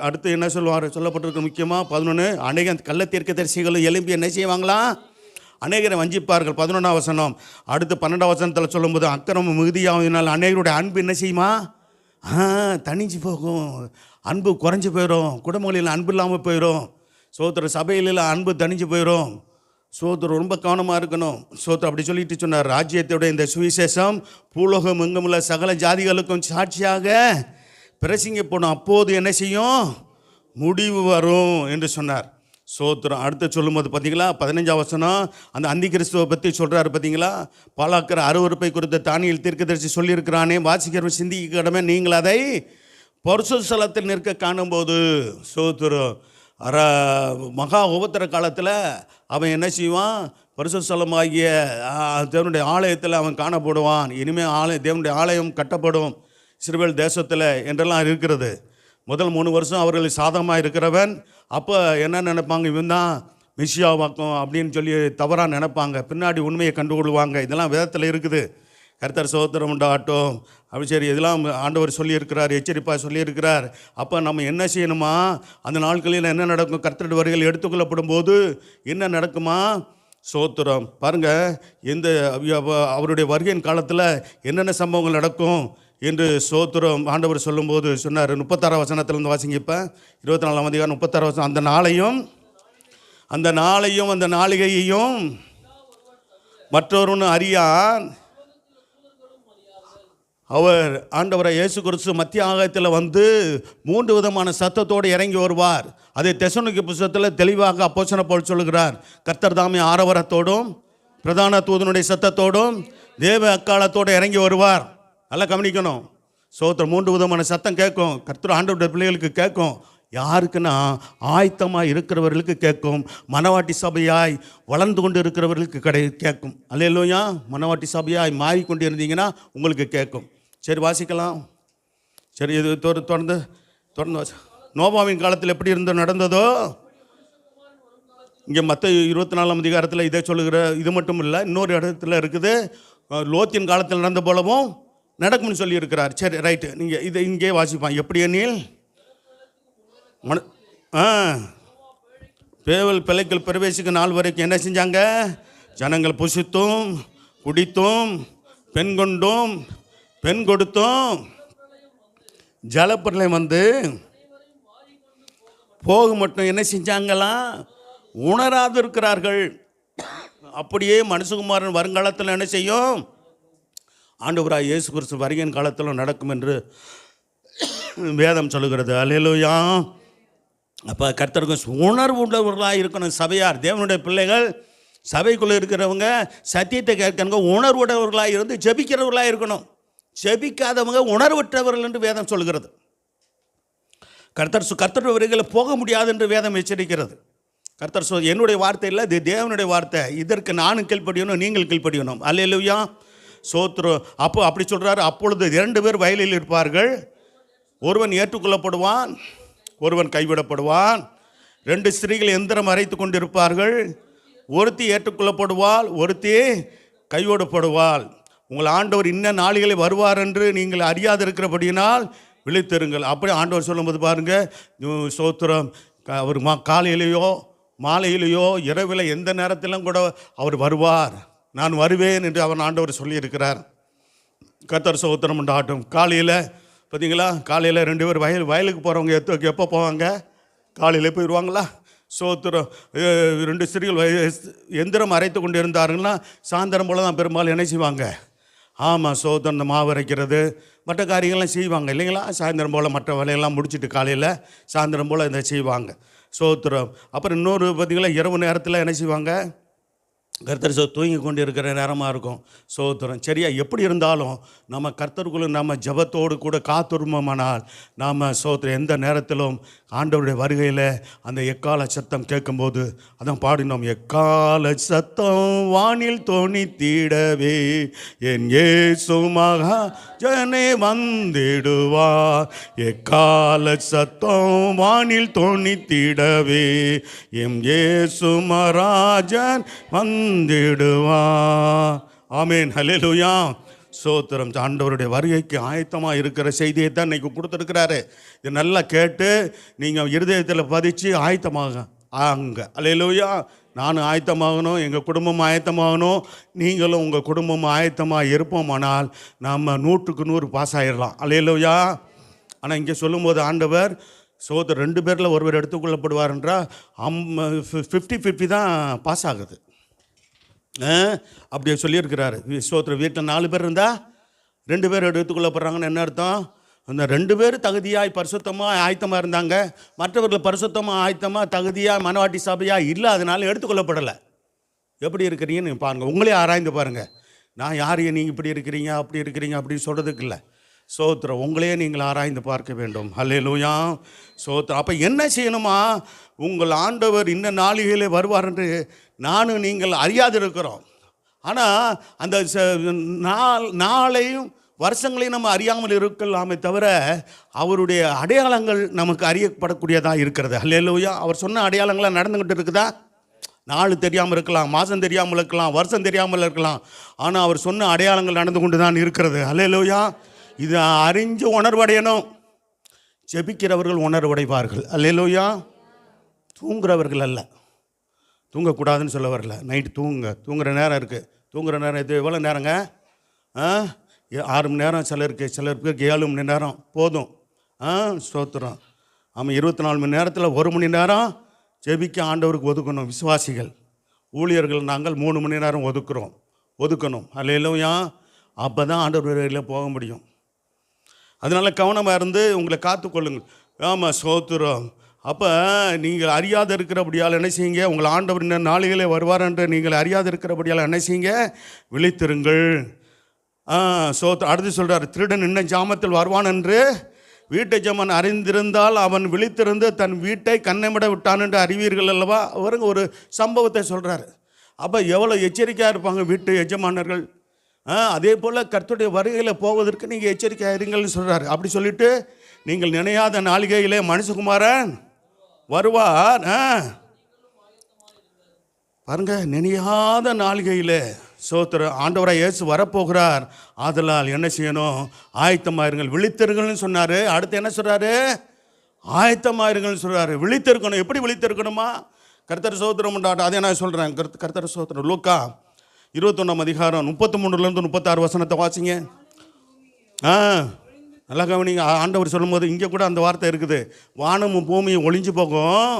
அடுத்து என்ன சொல்லப்பட்டிருக்கு முக்கியமாக 11, அநேக கள்ள தீர்க்கதரிசிகளும் எழும்பி என்ன செய்வாங்களாம்? அநேகரை வஞ்சிப்பார்கள். 11ஆம் வசனம். அடுத்து 12ஆம் வசனத்தில் சொல்லும்போது, அக்கிரமம் மிகுதியாவதினால் அநேகருடைய அன்பு என்ன செய்யுமா? தனிஞ்சு போகும், அன்பு குறைஞ்சி போயிடும், குடும்பங்களில் அன்பு இல்லாமல் போயிடும். சோத்திர சபையில் அன்பு தனிஞ்சு போயிடும். சோத்திரம். ரொம்ப கவனமாக இருக்கணும். சோத்திரம். அப்படி சொல்லிட்டு சொன்னார், ராஜ்யத்தோட இந்த சுவிசேஷம் பூலோகம் எங்குமுள்ள சகல ஜாதிகளுக்கும் சாட்சியாக பிரசங்கிக்கப்படும், அப்போது என்ன செய்யும்? முடிவு வரும் என்று சொன்னார். சோத்திரம். அடுத்து சொல்லும்போது பார்த்தீங்களா 15ஆம் வசனம், அந்த அந்தி கிறிஸ்துவை பற்றி சொல்கிறாரு. பார்த்தீங்களா, பாலாக்கிற அருவருப்பை குறித்த தானியேல் தீர்க்கதரிசி சொல்லியிருக்கிறானே, வாசிக்கிறவன் சிந்திக்க கடமை, நீங்கள் அதை பரிசுத்த ஸ்தலத்தில் நிற்க காணும்போது. சோத்திரம். மகா உபத்திர காலத்தில் அவன் என்ன செய்வான்? பரிசுத்த ஸ்தலமாகிய தேவனுடைய ஆலயத்தில் அவன் காணப்படுவான். இனிமேல் தேவனுடைய ஆலயம் கட்டப்படும் இஸ்ரவேல் தேசத்தில் என்றெல்லாம் இருக்கிறது. முதல் 3 வருஷம் அவர்கள் சாதகமாக இருக்கிறவன். அப்போ என்ன நினைப்பாங்க? இவன் தான் மெசியாவாக்கும் அப்படின்னு சொல்லி தவறாக நினைப்பாங்க. பின்னாடி உண்மையை கண்டுகொள்வாங்க. இதெல்லாம் வேதத்தில் இருக்குது. கர்த்தர் சோத்திரம் உண்டாகட்டும். அப்படி சரி, இதெல்லாம் ஆண்டவர் சொல்லியிருக்கிறார், எச்சரிப்பாக சொல்லியிருக்கிறார். அப்போ நம்ம என்ன செய்யணுமா? அந்த நாட்களில் என்ன நடக்கும்? கர்த்தருடைய வருகைகள் எடுத்துக்கொள்ளப்படும் போது என்ன நடக்குமா? சோத்திரம். பாருங்கள், அவருடைய வருகையின் காலத்தில் என்னென்ன சம்பவங்கள் நடக்கும் என்று சோத்திரம் ஆண்டவர் சொல்லும்போது சொன்னார். 36ஆம் வசனத்திலிருந்து வாசிங்க. இப்போ 24ஆம் அதிகாரம் 36ஆம் வசனம். அந்த நாளையும் அந்த நாளிகையையும் மற்றொருவன் அறியான். அவர் ஆண்டவரை இயேசு கிறிஸ்து மத்திய ஆகாயத்தில் வந்து 3 விதமான சத்தத்தோடு இறங்கி வருவார். அதை தெசலோனிக்கே புத்தகத்தில் தெளிவாக அப்போஸ்தலன் பவுல் சொல்லுகிறார். கர்த்தர் தாமே ஆரவாரத்தோடும் பிரதான தூதனுடைய சத்தத்தோடும் தேவ அக்காலத்தோடு இறங்கி வருவார். நல்லா கவனிக்கணும். சோத்திரம் 3 விதமான சத்தம் கேட்கும். கர்த்தர் ஆண்டவருடைய பிள்ளைகளுக்கு கேட்கும். யாருக்குன்னா ஆயத்தமாக இருக்கிறவர்களுக்கு கேட்கும். மனவாட்டி சபையாய் வளர்ந்து கொண்டு இருக்கிறவர்களுக்கு கேட்கும். அல்லேலூயா. மனவாட்டி சபையாய் மாறிக்கொண்டு இருந்தீங்கன்னா உங்களுக்கு கேட்கும். சரி, வாசிக்கலாம். சரி, இது தொடர்ந்து நோவாவின் காலத்தில் எப்படி நடந்ததோ இங்கே மத்த 24ஆம் அதிகாரத்தில் இதை சொல்லுகிற. இது மட்டும் இல்லை, இன்னொரு இடத்துல இருக்குது. லோத்தின் காலத்தில் நடந்த போலவும் நடக்கும்னு சொல்லியிருக்கிறார். சரி, ரைட்டு. நீங்கள் இதை இங்கே வாசிப்பான். எப்படி எண்ணில் பேவல் பிள்ளைகள் பிரவேசிக்க நாள் வரைக்கும் என்ன செஞ்சாங்க? ஜனங்கள் புசித்தும் குடித்தும் பெண் கொண்டும் பெண் கொடுத்தும் ஜலப்பிரளயம் வந்து போக மட்டும் என்ன செஞ்சாங்களாம்? உணராது இருக்கிறார்கள். அப்படியே மனுஷகுமாரன் வருங்காலத்தில் என்ன செய்யும்? ஆண்டவராய் இயேசு கிறிஸ்து வருகையின் காலத்தில் நடக்கும் என்று வேதம் சொல்லுகிறது. அல்லேலூயா. அப்போ கர்த்தருக்கு உணர்வு உள்ளவர்களாக இருக்கணும். சபையார், தேவனுடைய பிள்ளைகள், சபைக்குள்ளே இருக்கிறவங்க சத்தியத்தை கேட்கணுங்க. உணர்வுடையவர்களாக இருந்து ஜெபிக்கிறவர்களாக இருக்கணும். ஜெபிக்காதவங்க உணர்வற்றவர்கள் என்று வேதம் சொல்கிறது. கர்த்தர் வருகையில் போக முடியாது என்று வேதம் எச்சரிக்கிறது. கர்த்தர் என்னுடைய வார்த்தை இல்லை, இது தேவனுடைய வார்த்தை. இதற்கு நானும் கீழ்ப்படியணும், நீங்கள் கீழ்ப்படியணும். அல்லேலூயா. சோத்திரம். அப்போ அப்படி சொல்கிறாரு. அப்பொழுது 2 பேர் வயலில் இருப்பார்கள். ஒருவன் ஏற்றுக்கொள்ளப்படுவான், ஒருவன் கைவிடப்படுவான். 2 ஸ்திரீகள் எந்திரம் அரைத்து கொண்டிருப்பார்கள். ஒருத்தி ஏற்றுக்கொள்ளப்படுவாள், ஒருத்தி கைவிடப்படுவாள். உங்கள் ஆண்டவர் இன்ன நாளிகளை வருவார் என்று நீங்கள் அறியாது இருக்கிறபடியினால் விழித்திருங்கள். அப்படி ஆண்டவர் சொல்லும்போது பாருங்கள், சோத்திரம். அவர் காலையிலேயோ மாலையிலேயோ இரவில் எந்த நேரத்திலும் கூட அவர் வருவார். நான் வருவேன் என்று அவன் ஆண்டவர் சொல்லியிருக்கிறார். கர்த்தர் சோத்திரம் உண்டாட்டும். காலையில் பார்த்தீங்களா, காலையில் 2 பேர் வயலுக்கு போகிறவங்க எப்போ போவாங்க? காலையில் போயிடுவாங்களா? சோத்திரம். 2 ஸ்திரீகள் எந்திரம் அரைத்து கொண்டு இருந்தாருங்கன்னா சாயந்தரம் போல் தான் பெரும்பாலும் என்ன செய்வாங்க? ஆமாம், சோத்திரம். இந்த மாவு அரைக்கிறது மற்ற காரியங்கள்லாம் செய்வாங்க இல்லைங்களா? சாயந்தரம் போல் மற்ற வேலையெல்லாம் முடிச்சுட்டு காலையில் சாயந்தரம் போல் இதை செய்வாங்க. சோத்திரம். அப்புறம் இன்னொரு பார்த்தீங்களா, இரவு நேரத்தில் என்ன செய்வாங்க? கர்த்தர் தூங்கி கொண்டு இருக்கிற நேரமாக இருக்கும். சோத்திரம். சரியா, எப்படி இருந்தாலும் நம்ம கர்த்தருக்குள்ள நம்ம ஜபத்தோடு கூட காத்துருமோமானால் நாம் சோத்திரம் எந்த நேரத்திலும் ஆண்டவருடைய வருகையில் அந்த எக்கால சத்தம் கேட்கும்போது அதான் பாடினோம். எக்கால சத்தம் வானில் தொனித்திடவே என் இயேசு மகாஜனே வந்திடுவார். எக்கால சத்தம் வானில் தொனித்திடவே என் இயேசு மகாராஜன் வந்திடுவா. ஆமேன். ஹல்லேலூயா. சோத்திரம். ஆண்டவருடைய வருகைக்கு ஆயத்தமாக இருக்கிற செய்தியை தான் இன்றைக்கி கொடுத்துருக்கிறாரு. இது நல்லா கேட்டு நீங்கள் இருதயத்தில் பதிச்சு ஆயத்தமாக ஆங்க. ஹல்லேலூயா. நானும் ஆயத்தமாகணும், எங்கள் குடும்பம் ஆயத்தமாகணும், நீங்களும் உங்கள் குடும்பம் ஆயத்தமாக இருப்போமானால் நாம் 100க்கு 100 பாஸ் ஆகிடலாம். ஹல்லேலூயா. ஆனால் இங்கே சொல்லும்போது ஆண்டவர் சோதர் 2 பேரில் ஒருவர் எடுத்துக்கொள்ளப்படுவார் என்றால் 50-50 தான் பாஸ் ஆகுது. அப்படியே சொல்லியிருக்கிறாரு. சோத்திரம். வீட்டில் 4 பேர் இருந்தால் 2 பேர் எடுத்துக்கொள்ளப்படுறாங்கன்னு என்ன அர்த்தம்? அந்த 2 பேர் தகுதியாய் பரிசுத்தமாக ஆயத்தமாக இருந்தாங்க. மற்றவர்கள் பரிசுத்தமாக ஆயத்தமாக தகுதியாக மனவாட்டி சபையாக இல்லை, அதனால எடுத்துக்கொள்ளப்படலை. எப்படி இருக்கிறீங்கன்னு பாருங்கள், உங்களே ஆராய்ந்து பாருங்கள். நான் யாரையும் நீங்கள் இப்படி இருக்கிறீங்க அப்படி இருக்கிறீங்க அப்படின்னு சொல்கிறதுக்கு இல்லை. சோத்திரம். உங்களையே நீங்கள் ஆராய்ந்து பார்க்க வேண்டும். ஹல்லேலூயா. சோத்திரம். அப்போ என்ன செய்யணுமா? உங்கள் ஆண்டவர் இன்ன நாளிகளே வருவார் என்று நானும் நீங்கள் அறியாது இருக்கிறோம். ஆனால் அந்த நாளையும் வருஷங்களையும் நம்ம அறியாமல் இருக்கலாமே தவிர அவருடைய அடையாளங்கள் நமக்கு அறியப்படக்கூடியதாக இருக்கிறது. ஹல்லேலூயா. அவர் சொன்ன அடையாளங்களாக நடந்துக்கிட்டு இருக்குதா? நாள் தெரியாமல் இருக்கலாம், மாதம் தெரியாமல் இருக்கலாம், வருஷம் தெரியாமல் இருக்கலாம், ஆனால் அவர் சொன்ன அடையாளங்கள் நடந்து கொண்டு தான் இருக்கிறது. ஹல்லேலூயா. இது அறிஞ்சு உணர்வடையணும். ஜெபிக்கிறவர்கள் உணர்வடைவார்கள். அல்லேலூயா. தூங்குறவர்கள் அல்ல. தூங்கக்கூடாதுன்னு சொல்ல வரல. நைட்டு தூங்குற நேரம் இருக்குது. தூங்குற நேரம் இது எவ்வளோ நேரங்க? 6 மணி நேரம் சிலருக்கு 7 மணி நேரம் போதும். ஸ்தோத்திரம். ஆமாம், 24 மணி நேரத்தில் 1 மணி நேரம் ஜெபிக்க ஆண்டவருக்கு ஒதுக்கணும். விசுவாசிகள் ஊழியர்கள் நாங்கள் 3 மணி நேரம் ஒதுக்கணும். அல்லேலூயா. அப்போ தான் ஆண்டவர் வரையில் போக முடியும். அதனால் கவனமாக இருந்து உங்களை காத்துக்கொள்ளுங்கள். ஆமாம், ஸ்தோத்திரம். அப்போ நீங்கள் அறியாத இருக்கிறபடியால் என்ன செய்யுங்க, உங்கள் ஆண்டவர் இன்னும் நாளிகளே வருவார் என்று நீங்கள் அறியாத இருக்கிறபடியால் என்ன செய்யுங்க, விழித்திருங்கள். அடுத்து சொல்கிறார், திருடன் இன்னும் ஜாமத்தில் வருவான் என்று வீட்டை ஜாமன் அறிந்திருந்தால் அவன் விழித்திருந்து தன் வீட்டை கண்ணமிட விட்டான் என்று அறிவீர்கள் அல்லவா. அவருங்க ஒரு சம்பவத்தை சொல்கிறாரு. அப்போ எவ்வளோ எச்சரிக்கையாக இருப்பாங்க வீட்டு எஜமானர்கள். அதே போல் கர்த்தருடைய வருகையில் போவதற்கு நீங்கள் எச்சரிக்கையாக இருங்கள்னு சொல்கிறாரு. அப்படி சொல்லிவிட்டு, நீங்கள் நினையாத நாளிகையிலே மனுஷகுமாரன் வருவார். பாருங்க, நினையாத நாளிகையில் சோத்திரம் ஆண்டவராக இயேசு வரப்போகிறார். ஆதலால் என்ன செய்யணும், ஆயத்தமாயிருங்கள், விழித்திருங்கள்னு சொன்னார். அடுத்து என்ன சொல்கிறாரு, ஆயத்தமாயிருங்கள்னு சொல்கிறாரு. விழித்திருக்கணும். எப்படி விழித்திருக்கணுமா, கர்த்தர் சோத்திரம் உண்டாட்டம். அதே நான் சொல்கிறேன், கர்த்தர் சோத்திரம். லூக்கா 21 அதிகாரம் 33 36 வசனத்தை வாசிங்க. நல்லா கவனிங்க. ஆண்டவர் சொல்லும்போது இங்கே கூட அந்த வார்த்தை இருக்குது, வானமும் பூமியும் ஒளிஞ்சு போகும்,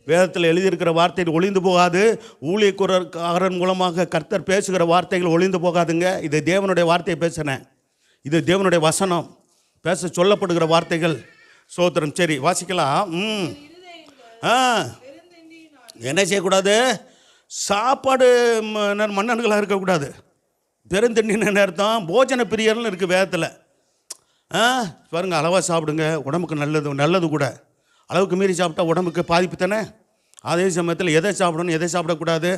வேதத்தில் எழுதியிருக்கிற வார்த்தைகள் ஒளிந்து போகாது. ஊழியக்காரன் மூலமாக கர்த்தர் பேசுகிற வார்த்தைகள் ஒளிந்து போகாதுங்க. இது தேவனுடைய வார்த்தையை பேசுகிறேன், இது தேவனுடைய வசனம் பேச சொல்லப்படுகிற வார்த்தைகள். சோத்திரம். சரி, வாசிக்கலாம். என்ன செய்யக்கூடாது, சாப்பாடு மன்னன்களாக இருக்கக்கூடாது. பெருந்தண்ணின்னு அர்த்தம் போஜன பிரியர்னு இருக்குது வேதத்தில். பாருங்கள், அளவாக சாப்பிடுங்க, உடம்புக்கு நல்லது கூட. அளவுக்கு மீறி சாப்பிட்டா உடம்புக்கு பாதிப்பு தானே. அதே சமயத்தில் எதை சாப்பிடணும் எதை சாப்பிடக்கூடாது.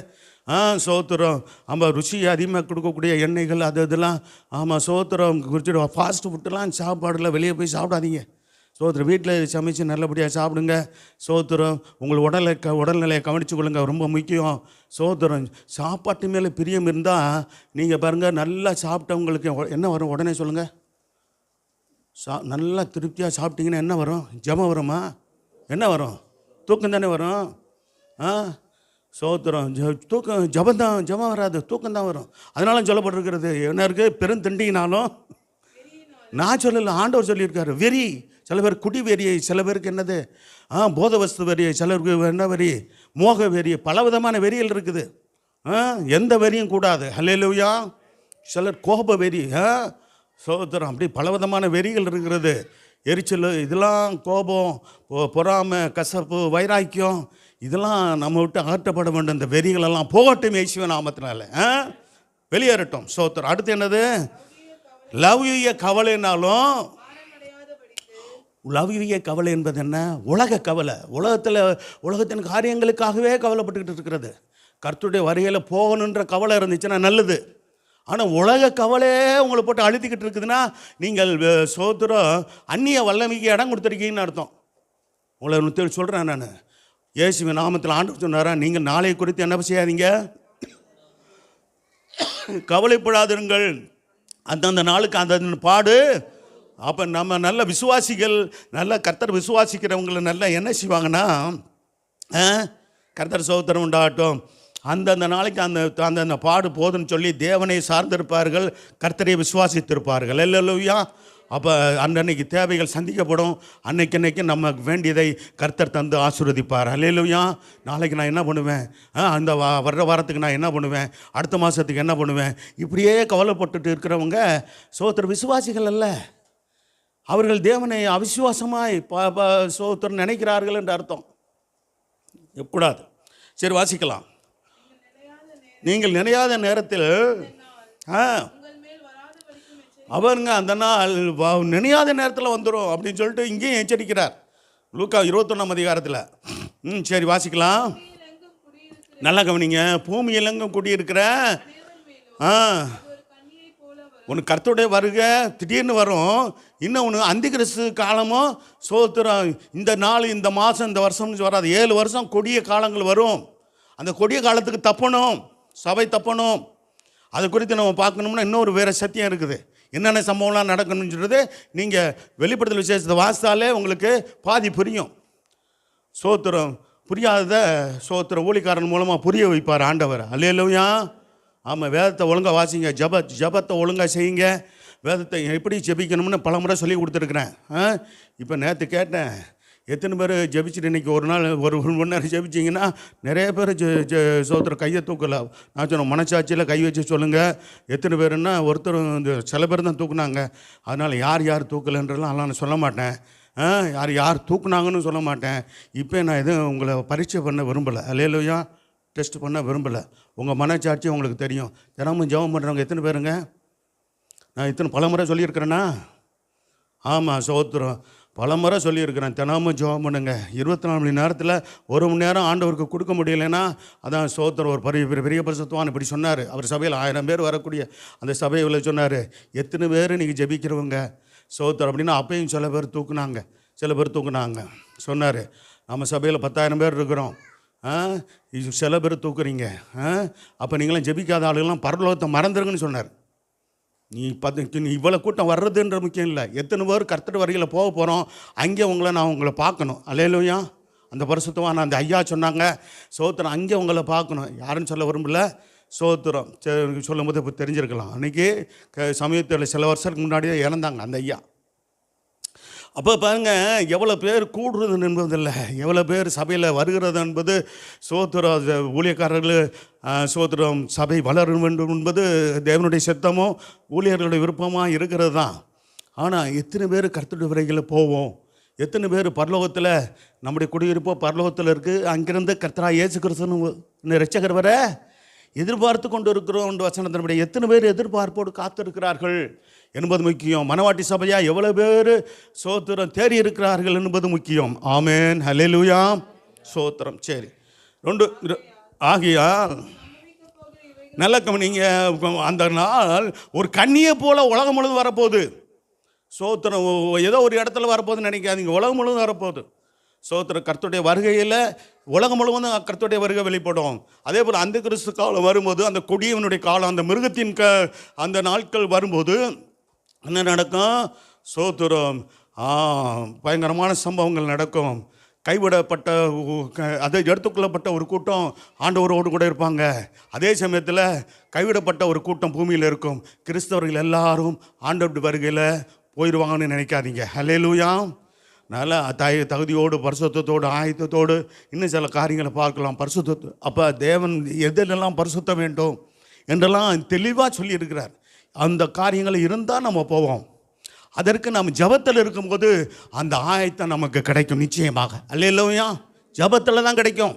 சோத்திரம். ஆமாம், ருசி அதிகமாக கொடுக்கக்கூடிய எண்ணெய்கள் அது இதெல்லாம். ஆமாம், சோத்திரம் குறிச்சிட்டு ஃபாஸ்ட் ஃபுட்டுலாம் சாப்பாடுல வெளியே போய் சாப்பிடாதீங்க. சோத்திரம், வீட்டில் சமைச்சு நல்லபடியாக சாப்பிடுங்க. சோத்திரம், உங்கள் உடல்நிலையை கவனித்து கொள்ளுங்க, ரொம்ப முக்கியம். சோத்திரம், சாப்பாட்டு மேலே பிரியம் இருந்தால் நீங்கள் பாருங்கள், நல்லா சாப்பிட்டவங்களுக்கு என்ன வரும் உடனே சொல்லுங்கள். நல்லா திருப்தியாக சாப்பிட்டீங்கன்னா என்ன வரும், ஜபம் வருமா, என்ன வரும், தூக்கம் தானே வரும். சோத்திரம், தூக்கம் ஜபம் வராது, தூக்கம் தான் வரும். அதனால சொல்லப்பட்டிருக்கிறது என்ன இருக்குது, பெருந்திண்டினாலும் நான் சொல்லலை, ஆண்டவர் சொல்லியிருக்காரு. வெறி, சில பேர் குடி வெறியை, சில பேருக்கு என்னது போத வஸ்து வெறியை, சிலருக்கு என்ன வெறி, மோக வெறி, பலவிதமான வெறிகள் இருக்குது. எந்த வெறியும் கூடாது. ஹல்லேலூயா. சிலர் கோப வெறி. சோத்திரம், அப்படி பலவிதமான வெறிகள் இருக்கிறது. எரிச்சல், இதெல்லாம் கோபம், பொறாமை, கசப்பு, வைராக்கியம், இதெல்லாம் நம்ம விட்டு அகற்றப்பட வேண்டும். இந்த வெறிகளெல்லாம் போகட்டும் இயேசுவின் நாமத்தினால வெளியேறட்டும். சோத்திரம். அடுத்து என்னது, லௌகிக கவலைனாலும். லௌகிக கவலை என்பது என்ன, உலக கவலை. உலகத்தின் காரியங்களுக்காகவே கவலைப்பட்டுக்கிட்டு இருக்கிறது. கர்த்தருடைய வருகையில் போகணுன்ற கவலை இருந்துச்சுன்னா நல்லது. ஆனால் உலக கவலையே உங்களை போட்டு அழுத்திக்கிட்டு இருக்குதுன்னா நீங்கள் சோத்திரம் அந்நிய வல்லமைக்கு இடம் கொடுத்துருக்கீங்கன்னு அர்த்தம். உங்களை சொல்கிறேன் நான், இயேசுவின் நாமத்தில் ஆண்டவர் சொன்னாரா, நீங்கள் நாளை குறித்து என்ன செய்யாதீங்க, கவலைப்படாதிருங்கள், அந்தந்த நாளுக்கு அந்த பாடு. அப்போ நம்ம நல்ல விசுவாசிகள், நல்ல கர்த்தர் விசுவாசிக்கிறவங்களை நல்லா என்ன செய்வாங்கன்னா, கர்த்தர் சோத்திரம் உண்டாகட்டும், அந்தந்த நாளைக்கு அந்த பாடு போதுன்னு சொல்லி தேவனை சார்ந்திருப்பார்கள், கர்த்தரை விசுவாசித்திருப்பார்கள். அல்லேலூயா. அப்போ அன்னைக்கு தேவைகள் சந்திக்கப்படும். அன்னைக்கு நம்ம வேண்டியதை கர்த்தர் தந்து ஆசீர்வதிப்பார். அல்லேலூயா. நாளைக்கு நான் என்ன பண்ணுவேன், அந்த வர்ற வாரத்துக்கு நான் என்ன பண்ணுவேன், அடுத்த மாதத்துக்கு என்ன பண்ணுவேன், இப்படியே கவலைப்பட்டுட்டு இருக்கிறவங்க சோத்திர விசுவாசிகள் அல்ல. அவர்கள் தேவனை அவிசுவாசமாய் சோத்திரம் நினைக்கிறார்கள் என்று அர்த்தம். எப்பக்கூடாது. சரி, வாசிக்கலாம். நீங்கள் நினையாத நேரத்தில் அவருங்க அந்த நாள் நினையாத நேரத்தில் வந்துடும் அப்படின்னு சொல்லிட்டு இங்கேயும் எச்சரிக்கிறார். லூக்கா 21 அதிகாரத்தில். சரி, வாசிக்கலாம். நல்லா கவனிங்க. பூமி எல்லாம் குடியிருக்கிற உனக்கு கர்த்தருடைய வருகை திடீர்னு வரும். இன்னும் உனக்கு அந்தி கிறிஸ்து காலமும் சோத்திரம், இந்த நாள், இந்த மாதம், இந்த வருஷம்னு வராது. 7 வருஷம் கொடிய காலங்கள் வரும். அந்த கொடிய காலத்துக்கு தப்பணும், சபை தப்பணும். அது குறித்து நம்ம பார்க்கணும்னா இன்னொரு வேறு சத்தியம் இருக்குது. என்னென்ன சம்பவம்லாம் நடக்கணும்னு சொல்கிறது நீங்கள் வெளிப்படுத்தல் விசேஷத்தை வாசித்தாலே உங்களுக்கு பாதி புரியும். சோத்திரம் புரியாததை சோத்திரம் ஊழிக்காரன் மூலமாக புரிய வைப்பார் ஆண்டவர். அல்லேலூயா. ஆமாம், வேதத்தை ஒழுங்காக வாசிங்க, ஜபத்தை ஒழுங்காக செய்யுங்க. வேதத்தை எப்படி ஜெபிக்கணும்னு பல முறை சொல்லி கொடுத்துருக்குறேன். இப்போ நேற்று கேட்டேன், எத்தனை பேர் ஜெபிச்சுட்டு இன்றைக்கி ஒரு நாள் ஒரு மணி நேரம் ஜெபிச்சிங்கன்னா நிறைய பேர் சோத்திரம் கையை தூக்கலை. நான் சொன்னேன், மனசாட்சியில் கை வச்சு சொல்லுங்கள் எத்தனை பேருன்னா ஒருத்தர் இந்த சில பேர் தான் தூக்குனாங்க. அதனால் யார் தூக்கலைன்றலாம் நான் சொல்ல மாட்டேன். யார் தூக்குனாங்கன்னு சொல்ல மாட்டேன். இப்போ நான் எதுவும் உங்களை பரீட்சை பண்ண விரும்பலை, அல்லேலூயா, டெஸ்ட் பண்ண விரும்பலை. உங்கள் மனச்சாட்சி உங்களுக்கு தெரியும். தினமும் ஜெபம் பண்ணுறவங்க எத்தனை பேருங்க? நான் இத்தனை பல முறை சொல்லியிருக்கிறேன்னா? ஆமாம், சோத்திரம், பல முறை சொல்லியிருக்கிறேன். தினமும் ஜெபம் பண்ணுங்க. 24 மணி நேரத்தில் 1 மணி நேரம் ஆண்டவருக்கு கொடுக்க முடியலைன்னா அதான் சோத்திரம். ஒரு பெரிய பரிசுத்தவான் இப்படி சொன்னார். அவர் சபையில் 1000 பேர் வரக்கூடிய அந்த சபையில் சொன்னார், எத்தனை பேர் நீங்கள் ஜெபிக்கிறவங்க சோத்திரம் அப்படின்னா. அப்பையும் சில பேர் தூக்குனாங்க. சொன்னார், நம்ம சபையில் 10,000 பேர் இருக்கிறோம், சில பேர் தூக்குறீங்க, அப்போ நீங்களாம் ஜெபிக்காத ஆளுகள்லாம் பரலோகத்தை மறந்துருங்கன்னு சொன்னார். நீ இவ்வளோ கூட்டம் வர்றதுன்ற முக்கியம் இல்லை, எத்தனை பேர் கர்த்தர் வருகையில் போக போகிறோம், அங்கே நான் உங்களை பார்க்கணும். அல்லேலூயா. அந்த பரிசுத்தவான் அந்த ஐயா சொன்னாங்க, சோத்திரம், அங்கே உங்களை பார்க்கணும். யாருன்னு சொல்ல விரும்பல, சோத்திரம் சொல்லும் போது இப்போ தெரிஞ்சிருக்கலாம். அன்றைக்கி சமயத்தில் சில வருஷத்துக்கு முன்னாடியே இறந்தாங்க அந்த ஐயா. அப்போ பாருங்கள், எவ்வளோ பேர் கூடுறது என்பதில்லை, எவ்வளோ பேர் சபையில் வருகிறது என்பது சோத்திரம். ஊழியக்காரர்கள் சோத்திரம் சபை வளர வேண்டும் என்பது தேவனுடைய சித்தமோ ஊழியர்களுடைய விருப்பமாக இருக்கிறது தான். ஆனால் எத்தனை பேர் கர்த்தருடைய விரைகளில் போவோம்? எத்தனை பேர் பரலோகத்தில் நம்முடைய குடியிருப்போ பரலோகத்தில் இருக்குது, அங்கிருந்து கர்த்தராகிய இயேசு கிறிஸ்துவின் இரட்சகர் வர எதிர்பார்த்து கொண்டு இருக்கிறோம் என்று வசனத்தினுடைய எத்தனை பேர் எதிர்பார்ப்போடு காத்திருக்கிறார்கள் என்பது முக்கியம். மனவாட்டி சபையா எவ்வளோ பேர் சோத்திரம் தேறி இருக்கிறார்கள் என்பது முக்கியம். ஆமேன், ஹல்லேலூயா, சோத்திரம். சரி, 2 ஆகியால் நல்ல கவனிங்க. அந்த நாள் ஒரு கண்ணியை போல உலகம் முழுவதும் வரப்போகுது. சோத்திரம் ஏதோ ஒரு இடத்துல வரப்போகுதுன்னு நினைக்காதீங்க, உலகம் முழுவதும் வரப்போகுது. சோத்திரம் கர்த்தருடைய வருகையில் உலகம் முழுவதும் கர்த்தருடைய வருகை வெளிப்படும். அதே போல் அந்த கிறிஸ்து காலம் வரும்போது, அந்த கொடியவனுடைய காலம், அந்த மிருகத்தின் அந்த நாட்கள் வரும்போது என்ன நடக்கும்? சோத்திரம் பயங்கரமான சம்பவங்கள் நடக்கும். கைவிடப்பட்ட, அதை எடுத்துக்கொள்ளப்பட்ட ஒரு கூட்டம் ஆண்டவரோடு கூட இருப்பாங்க. அதே சமயத்தில் கைவிடப்பட்ட ஒரு கூட்டம் பூமியில் இருக்கும். கிறிஸ்தவர்கள் எல்லாரும் ஆண்டவருடைய வருகையில் போயிடுவாங்கன்னு நினைக்காதீங்க. ஹல்லேலூயா. நல்லா தகுதியோடு பரிசுத்தத்தோடு ஆயத்தத்தோடு இன்னும் சில காரியங்களை பார்க்கலாம். பரிசுத்த அப்போ தேவன் எதிலெல்லாம் பரிசுத்த வேண்டும் என்றெல்லாம் தெளிவாக சொல்லியிருக்கிறார். அந்த காரியங்கள் இருந்தால் நம்ம போவோம். அதற்கு நம்ம ஜபத்தில் இருக்கும்போது அந்த ஆயத்தம் நமக்கு கிடைக்கும் நிச்சயமாக. அல்லேலூயா. ஜபத்தில் தான் கிடைக்கும்.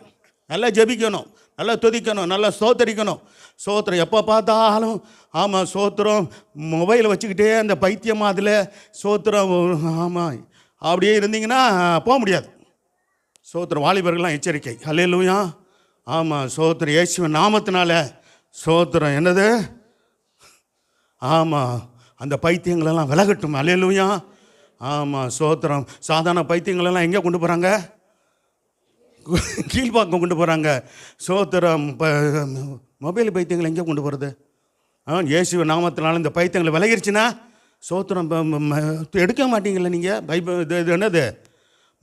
நல்லா ஜபிக்கணும், நல்லா துதிக்கணும், நல்லா சோத்தரிக்கணும். சோத்திரம் எப்போ பார்த்தாலும், ஆமாம், சோத்திரம் மொபைலை வச்சுக்கிட்டே அந்த பைத்தியமாக அதில் சோத்திரம், ஆமாம், அப்படியே இருந்தீங்கன்னா போக முடியாது. சோத்திரம் வாலிபர்கள்லாம் எச்சரிக்கை. அல்லேலூயா. ஆமாம், சோத்திரம் இயேசுவின் நாமத்தினால சோத்திரம் என்னது, ஆமாம், அந்த பைத்தியங்களெல்லாம் விலகட்டும். அல்லேலூயா. ஆமாம், சோத்திரம். சாதாரண பைத்தியங்களெல்லாம் எங்கே கொண்டு போகிறாங்க? கீழ்பாக்கம் கொண்டு போகிறாங்க. சோத்திரம் மொபைல் பைத்தியங்கள் எங்கே கொண்டு போகிறது? இயேசுவின் நாமத்தினால இந்த பைத்தியங்களை விலகிருச்சுன்னா சோத்திரம் எடுக்க மாட்டீங்களா நீங்கள்? இது என்னது,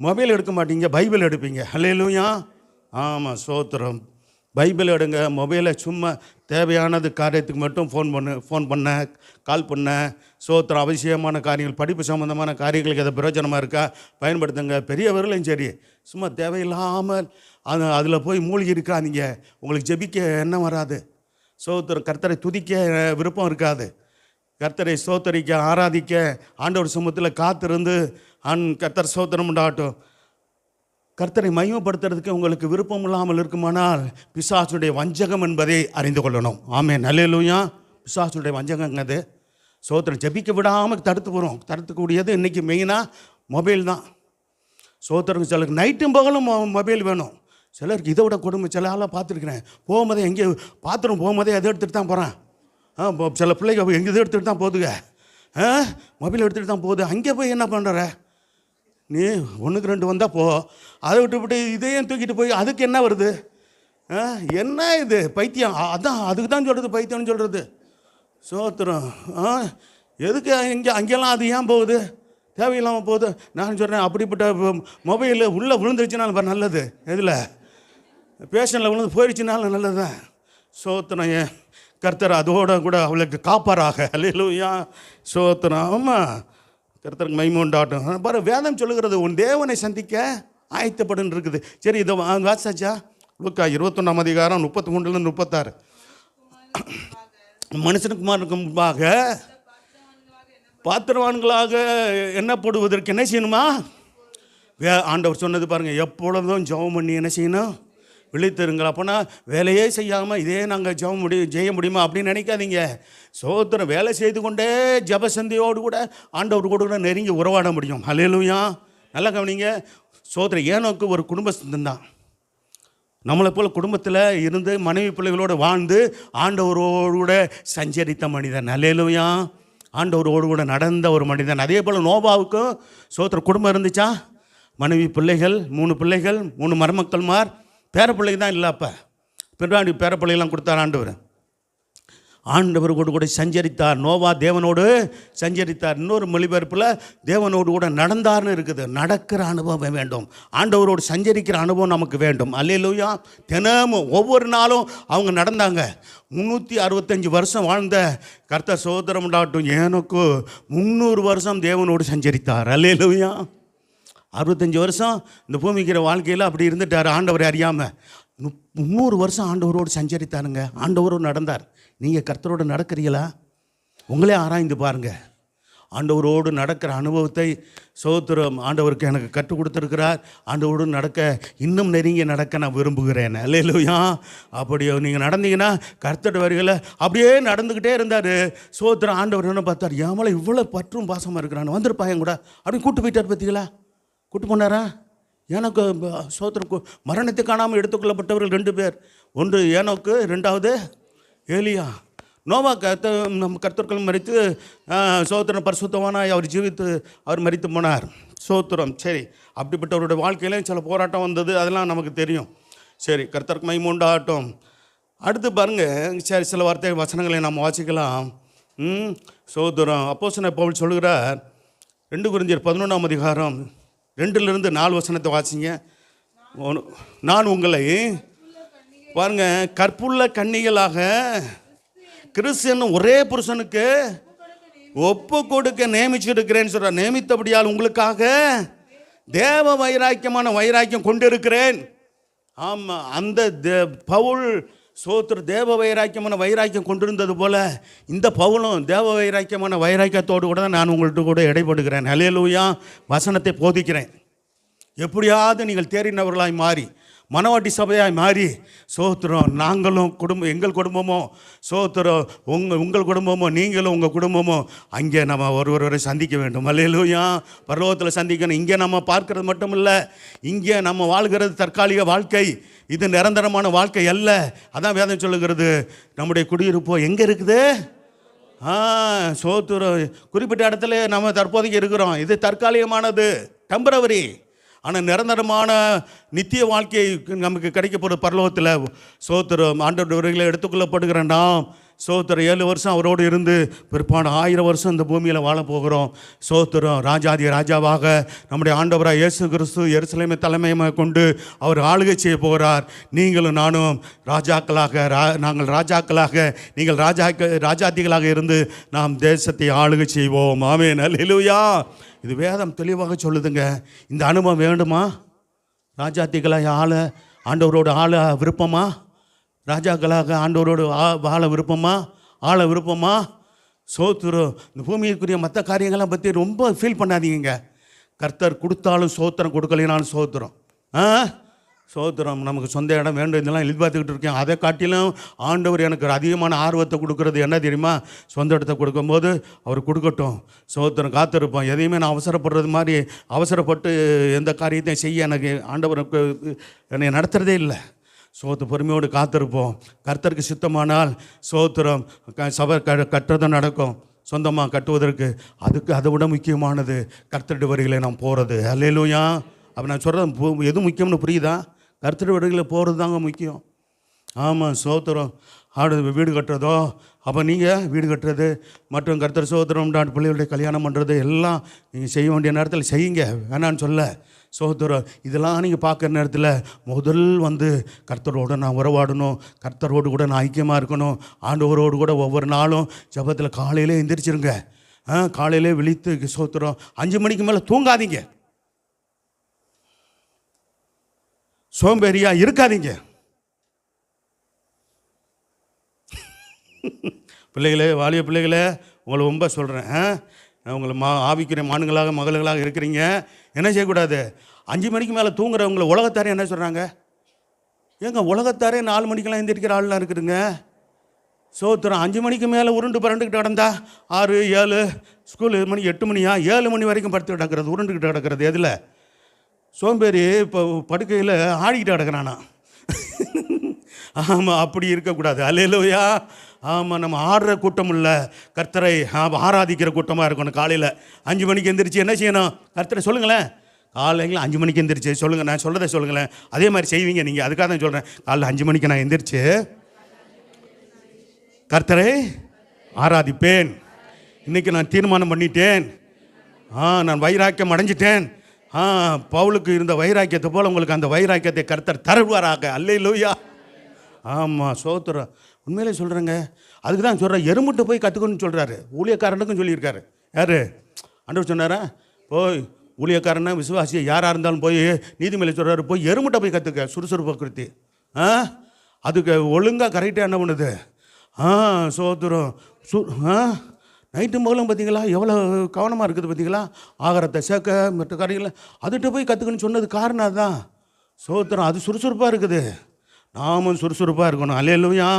மொபைல் எடுக்க மாட்டீங்க, பைபிள் எடுப்பீங்க. அல்லேலூயா. ஆமாம், சோத்திரம். பைபிள் எடுங்க. மொபைலை சும்மா தேவையானது காரியத்துக்கு மட்டும் ஃபோன் பண்ண கால் பண்ண. சோத்திரம் அவசியமான காரியங்கள், படிப்பு சம்மந்தமான காரியங்களுக்கு அதை பிரயோஜனமாக இருக்கா பயன்படுத்துங்க. பெரியவர்களும் சரி, சும்மா தேவையில்லாமல் அதில் போய் மூழ்கி இருக்காதீங்க. உங்களுக்கு ஜெபிக்க எண்ணம் வராது. சோத்திரம் கர்த்தரை துதிக்க விருப்பம் இருக்காது. கர்த்தரை சோத்தரிக்க ஆராதிக்க ஆண்டவர் சமூகத்தில் காத்திருந்து கர்த்தர் சோத்திரம் உண்டாகட்டும். கர்த்தரை மகிமைப்படுத்துறதுக்கு உங்களுக்கு விருப்பம் இல்லாமல் இருக்குமானால் பிசாசுடைய வஞ்சகம் என்பதை அறிந்து கொள்ளணும். ஆமென், அல்லேலூயா. பிசாசுடைய வஞ்சகங்கிறது சோத்திரம் ஜெபிக்க விடாமல் தடுத்துக்கூடியது இன்றைக்கி மெயினாக மொபைல் தான். சோத்திரம் சிலருக்கு நைட்டும் பகலும் மொபைல் வேணும். சிலருக்கு இதை விட கொடுமை. சில ஆளாக பார்த்துருக்குறேன், போகும்போதே எங்கே பாத்ரூம் போகும்போதே எதை எடுத்துகிட்டு தான் போகிறேன். சில பிள்ளைங்க எங்கே இதை எடுத்துகிட்டு தான் போகுதுங்க, மொபைல் எடுத்துகிட்டு தான் போகுது. அங்கே போய் என்ன பண்ணுற நீ? 1க்கு 2 வந்தால் போ, அதை விட்டு இதையும் தூக்கிட்டு போய் அதுக்கு என்ன வருது? என்ன இது பைத்தியம்? அதான் அதுக்கு தான் சொல்கிறது பைத்தியம்னு சொல்கிறது. சோத்திரம் எதுக்கு அங்கெல்லாம் அது ஏன் போகுது? தேவையில்லாமல் போகுது. நான் சொல்கிறேன், அப்படிப்பட்ட மொபைலில் உள்ளே விழுந்துருச்சுனாலும் நல்லது, எதில் பேஷனில் விழுந்து போயிடுச்சுனாலும் நல்லது தான். சோத்திரம் கர்த்தர் அதோட கூட அவளுக்கு காப்பாராக. அல்லேலூயா. சோத்திரம். ஆமாம், கர்த்தருக்கு மகிமை உண்டாகட்டும். பாரு, வேதம் சொல்லுகிறது உன் தேவனை சந்திக்க ஆயத்தப்படுன்னு இருக்குது. சரி, இதை வாசாச்சா? லூக்கா 21ஆம் அதிகாரம் 33 36. மனுஷனுக்குமாருக்கு முன்பாக பாத்திரவான்களாக எண்ணப்படுவதற்கு என்ன செய்யணுமா? ஆண்டவர் சொன்னது பாருங்கள், எப்பொழுதும் ஜெபம் பண்ணி என்ன செய்யணும்? விழித்திருங்கள். அப்போனா வேலையே செய்யாமல் இதே நாங்கள் செய்ய முடியுமா அப்படின்னு நினைக்காதீங்க. சோத்திரம் வேலை செய்து கொண்டே ஜபசந்தியோடு கூட ஆண்டவர் கூட நெருங்கி உறவாட முடியும். ஹல்லேலூயா. நல்லா கவனிங்க. சோத்திரம் ஏனோக்கு ஒரு குடும்பஸ்தன் தான். நம்மளை போல் குடும்பத்தில் இருந்து மனைவி பிள்ளைகளோடு வாழ்ந்து ஆண்டவரோடு கூட சஞ்சரித்த மனிதன். ஹல்லேலூயா. ஆண்டவரோடு கூட நடந்த ஒரு மனிதன். அதே போல் நோவாவுக்கும் சோத்திர குடும்பம் இருந்துச்சா? மனைவி பிள்ளைகள், 3 பிள்ளைகள், 3 மருமக்கள்மார், பேர பிள்ளைங்க தான் இல்லை. அப்போ பின்னாடி பேர பிள்ளைகள்லாம் கொடுத்தார் ஆண்டவர். ஆண்டவரோடு கூட சஞ்சரித்தார். நோவா தேவனோடு சஞ்சரித்தார். இன்னொரு மொழிபெயர்ப்பில் தேவனோடு கூட நடந்தார்னு இருக்குது. நடக்கிற அனுபவம் வேண்டும். ஆண்டவரோடு சஞ்சரிக்கிற அனுபவம் நமக்கு வேண்டும். அல்லேலூயா. தினமும் ஒவ்வொரு நாளும் அவங்க நடந்தாங்க. 365 வருஷம் வாழ்ந்த கர்த்தர் சோதரம் உண்டாகட்டும் ஏனோக்கு 300 வருஷம் தேவனோடு சஞ்சரித்தார். அல்லேலூயா. 65 வருஷம் இந்த பூமிக்கிற வாழ்க்கையில் அப்படி இருந்துட்டார் ஆண்டவரை அறியாமல். 300 வருஷம் ஆண்டவரோடு சஞ்சரித்தாருங்க. ஆண்டவரோடு நடந்தார். நீங்கள் கர்த்தரோடு நடக்கிறீங்களா? உங்களே ஆராய்ந்து பாருங்கள். ஆண்டவரோடு நடக்கிற அனுபவத்தை சோத்திரம் ஆண்டவருக்கு எனக்கு கற்றுக் கொடுத்துருக்கிறார். ஆண்டவரோடு நடக்க இன்னும் நெருங்கி நடக்க நான் விரும்புகிறேன். அல்லேலூயா. அப்படி நீங்கள் நடந்தீங்கன்னா கர்த்தர் வரிகளை அப்படியே நடந்துக்கிட்டே இருந்தார். சோத்திரம் ஆண்டவர் என்ன பார்த்தார், ஏமலை இவ்வளோ பற்றும் பாசமாக இருக்கிறான்னு வந்திருப்பாங்க கூட அப்படின்னு கூட்டு போயிட்டார். பார்த்தீங்களா? கூட்டு போனாரா? ஏனோக்கு சோத்திரம் மரணத்தை காணாமல் எடுத்துக்கொள்ளப்பட்டவர்கள் 2 பேர். ஒன்று ஏனோக்கு, 2வது ஏலியா. நோவா நம்ம கர்த்தர்கள் மரித்து சோத்திரம் பரிசுத்தவானாய் அவர் ஜீவித்து அவர் மரித்து போனார். சோத்திரம். சரி, அப்படிப்பட்டவருடைய வாழ்க்கையிலையும் சில போராட்டம் வந்தது, அதெல்லாம் நமக்கு தெரியும். சரி, கர்த்தருக்கு மகிமை உண்டாகட்டும். அடுத்து பாருங்கள். சரி, சில வார்த்தை வசனங்களை நாம் வாசிக்கலாம். சோத்திரம். அப்போஸ்தலன் பவுல் சொல்கிறார், 2 கொரிந்தியர் 11ஆம் அதிகாரம் 2லிருந்து 4 வசனத்தை வாசிங்க. நான் உங்களை பாருங்க கற்புள்ள கன்னிகளாக கிறிஸ்து ஒரே புருஷனுக்கு ஒப்பு கொடுக்க நியமிச்சிருக்கிறேன்னு சொல்கிறார். நியமித்தபடியால் உங்களுக்காக தேவ வைராக்கியம் கொண்டிருக்கிறேன். ஆமாம், அந்த பவுல் சோத்திர தேவ வைராக்கியம் கொண்டிருந்தது போல் இந்த பவுலும் தேவ வைராக்கியத்தோடு கூட தான் நான் உங்கள்கிட்ட கூட இடைப்படுகிறேன். அல்லேலூயா. வசனத்தை போதிக்கிறேன். எப்படியாவது நீங்கள் தேறினவர்களாய் மாறி மனவாட்டி சபையாய் மாறி சோத்திரம் நாங்களும் எங்கள் குடும்பமோ சோத்திரம் உங்கள் குடும்பமோ நீங்களும் உங்கள் குடும்பமோ அங்கே நம்ம ஒருவரை சந்திக்க வேண்டும். அல்லேலூயா. பரலோகத்தில் சந்திக்கணும். இங்கே நம்ம பார்க்கறது மட்டும் இல்லை, இங்கே நம்ம வாழ்கிறது தற்காலிக வாழ்க்கை, இது நிரந்தரமான வாழ்க்கை அல்ல. அதான் வேதம் சொல்லுகிறது. நம்முடைய குடியிருப்போ எங்கே இருக்குது? சோத்திரம் குறிப்பிட்ட இடத்துல நம்ம தற்போதைக்கு இருக்கிறோம். இது தற்காலிகமானது, டெம்பரவரி. ஆனால் நிரந்தரமான நித்திய வாழ்க்கை நமக்கு கிடைக்கப்போகிற பரலோகத்தில் சோத்திரம் ஆண்டவருடைய வருகையில் எடுத்துக்கொள்ளப்படுகிற நாம் சோத்திரம் 7 வருஷம் அவரோடு இருந்து பிற்பாடு 1000 வருஷம் இந்த பூமியில் வாழ போகிறோம். சோத்திரம். ராஜாவாக நம்முடைய ஆண்டவராக இயேசு கிறிஸ்து எருசலேமை தலைமையாக கொண்டு அவர் ஆளுகை செய்ய போகிறார். நீங்களும் நானும் நாங்கள் ராஜாக்களாக நீங்கள் ராஜாத்திகளாக இருந்து நாம் தேசத்தை ஆளுகை செய்வோம். ஆமென். அல்லேலூயா. இது வேதம் தெளிவாக சொல்லுதுங்க. இந்த அனுபவம் வேண்டுமா? ராஜாத்திகளாக ஆண்டவரோடு ஆள விருப்பமா? ராஜாக்களாக ஆண்டவரோடு வாழ விருப்பமா? சோத்திரம். இந்த பூமிக்குரிய மற்ற காரியங்கள்லாம் பற்றி ரொம்ப ஃபீல் பண்ணாதீங்க. கர்த்தர் கொடுத்தாலும் சோத்திரம், கொடுக்கலைனாலும் சோத்திரம். சோத்திரம். நமக்கு சொந்த இடம் வேண்டும், இதெல்லாம் எதிர்பார்த்துக்கிட்டு இருக்கேன். அதை காட்டிலும் ஆண்டவர் எனக்கு அதிகமான ஆர்வத்தை கொடுக்கறது என்ன தெரியுமா? சொந்த இடத்தை கொடுக்கும்போது அவர் கொடுக்கட்டும். சோத்திரம். காத்திருப்போம். எதையுமே நான் அவசரப்பட்டு எந்த காரியத்தையும் செய்ய எனக்கு ஆண்டவருக்கு என்னை நடத்துகிறதே இல்லை. பொறுமையோடு காத்திருப்போம். கர்த்தருக்கு சித்தமானால் சோத்திரம் சபை கட்டுறதும் நடக்கும். சொந்தமாக கட்டுவதற்கு அதை விட முக்கியமானது கர்த்தருடைய வருகையில் நாம் போகிறது. அல்லேலூயா. அப்போ நான் சொல்கிறது எது முக்கியம்னு புரியுதா? கர்த்தருடைய வருகையில் போகிறது தாங்க முக்கியம். ஆமாம். சோத்திரம். வீடு கட்டுறதோ, அப்போ நீங்கள் வீடு கட்டுறது மற்றும் கர்த்தர் சோத்திரம் பிள்ளைகளுடைய கல்யாணம் பண்ணுறது எல்லாம் நீங்கள் செய்ய வேண்டிய நேரத்தில் செய்யுங்க, வேணான்னு சொல்ல. சோத்திரம். இதெல்லாம் நீங்கள் பார்க்குற நேரத்தில் முதல் கர்த்தரோடு நான் உறவாடணும், கர்த்தரோடு கூட நான் ஐக்கியமாக இருக்கணும். ஆண்டவரோடு கூட ஒவ்வொரு நாளும் ஜெபத்தில் காலையில் எந்திரிச்சிருங்க. காலையிலே விழித்து ஸ்தோத்திரம். 5 மணிக்கு மேலே தூங்காதீங்க, சோம்பேறியா இருக்காதீங்க. பிள்ளைகளே, வாலிய பிள்ளைகளே, உங்களை ரொம்ப சொல்கிறேன். உங்களை ஆவிக்குரிய மானுங்களாக மகள்களாக இருக்கிறீங்க, என்ன செய்யக்கூடாது? 5 மணிக்கு மேலே தூங்குறவங்களை உலகத்தாரே என்ன சொல்கிறாங்க? ஏங்க உலகத்தாரே 4 மணிக்கெல்லாம் எந்திரிக்கிற ஆள்லாம் இருக்குதுங்க. சோத்திரம் 5 மணிக்கு மேலே உருண்டு பரண்டுக்கிட்டு கிடந்தா 6, 7 ஸ்கூல் மணி 8 மணியா 7 மணி வரைக்கும் படுத்து கிடக்கிறது, உருண்டுக்கிட்டு கிடக்கிறது. எதில்? சோம்பேறி இப்போ படுக்கையில் ஆடிக்கிட்டு கிடக்கிறானா? ஆமாம், அப்படி இருக்கக்கூடாது. அல்லேலூயா. ஆமாம், நம்ம ஆடுற கூட்டம் இல்லை, கர்த்தரை ஆராதிக்கிற கூட்டமாக இருக்கணும். காலையில் 5 மணிக்கு எந்திரிச்சு என்ன செய்யணும்? கர்த்தரை சொல்லுங்களேன். காலையில் 5 மணிக்கு எந்திரிச்சு சொல்லுங்கள், நான் சொல்கிறத சொல்லுங்களேன். அதே மாதிரி செய்வீங்க நீங்கள். அதுக்காக தான் சொல்கிறேன். காலையில் 5 மணிக்கு நான் எந்திரிச்சு கர்த்தரை ஆராதிப்பேன். இன்றைக்கி நான் தீர்மானம் பண்ணிட்டேன். நான் வைராக்கியம் அடைஞ்சிட்டேன். பவுலுக்கு இருந்த வைராக்கியத்தை போல் உங்களுக்கு அந்த வைராக்கியத்தை கர்த்தர் தருவாராக. அல்லேலூயா. ஆமாம், சோத்திரம். உண்மையிலே சொல்கிறேங்க. அதுக்கு தான் சொல்கிறேன், எறும்புட்டு போய் கற்றுக்கணும்னு சொல்கிறாரு. ஊழியக்காரனுக்கும் சொல்லியிருக்காரு. யார்? ஆண்டவர் சொன்னாரா? போய் ஊழியக்காரனை விசுவாசியை யாராக இருந்தாலும் போய் நீதிமொழி சொல்கிறாரு, போய் எறும்புட்ட போய் கற்றுக்க சுறுசுறுப்பை குறித்து. அதுக்கு ஒழுங்காக கரெக்டாக என்ன பண்ணுது? சோத்திரம். நைட்டு மகளும் பார்த்தீங்களா எவ்வளோ கவனமாக இருக்குது பார்த்தீங்களா? ஆகாரத்தை சேர்க்க மற்ற காரியங்களை அதுகிட்ட போய் கற்றுக்கணும்னு சொன்னது காரணம் அதுதான். சோத்திரம். அது சுறுசுறுப்பாக இருக்குது, நாமும் சுறுசுறுப்பாக இருக்கணும். அல்லேலூயா.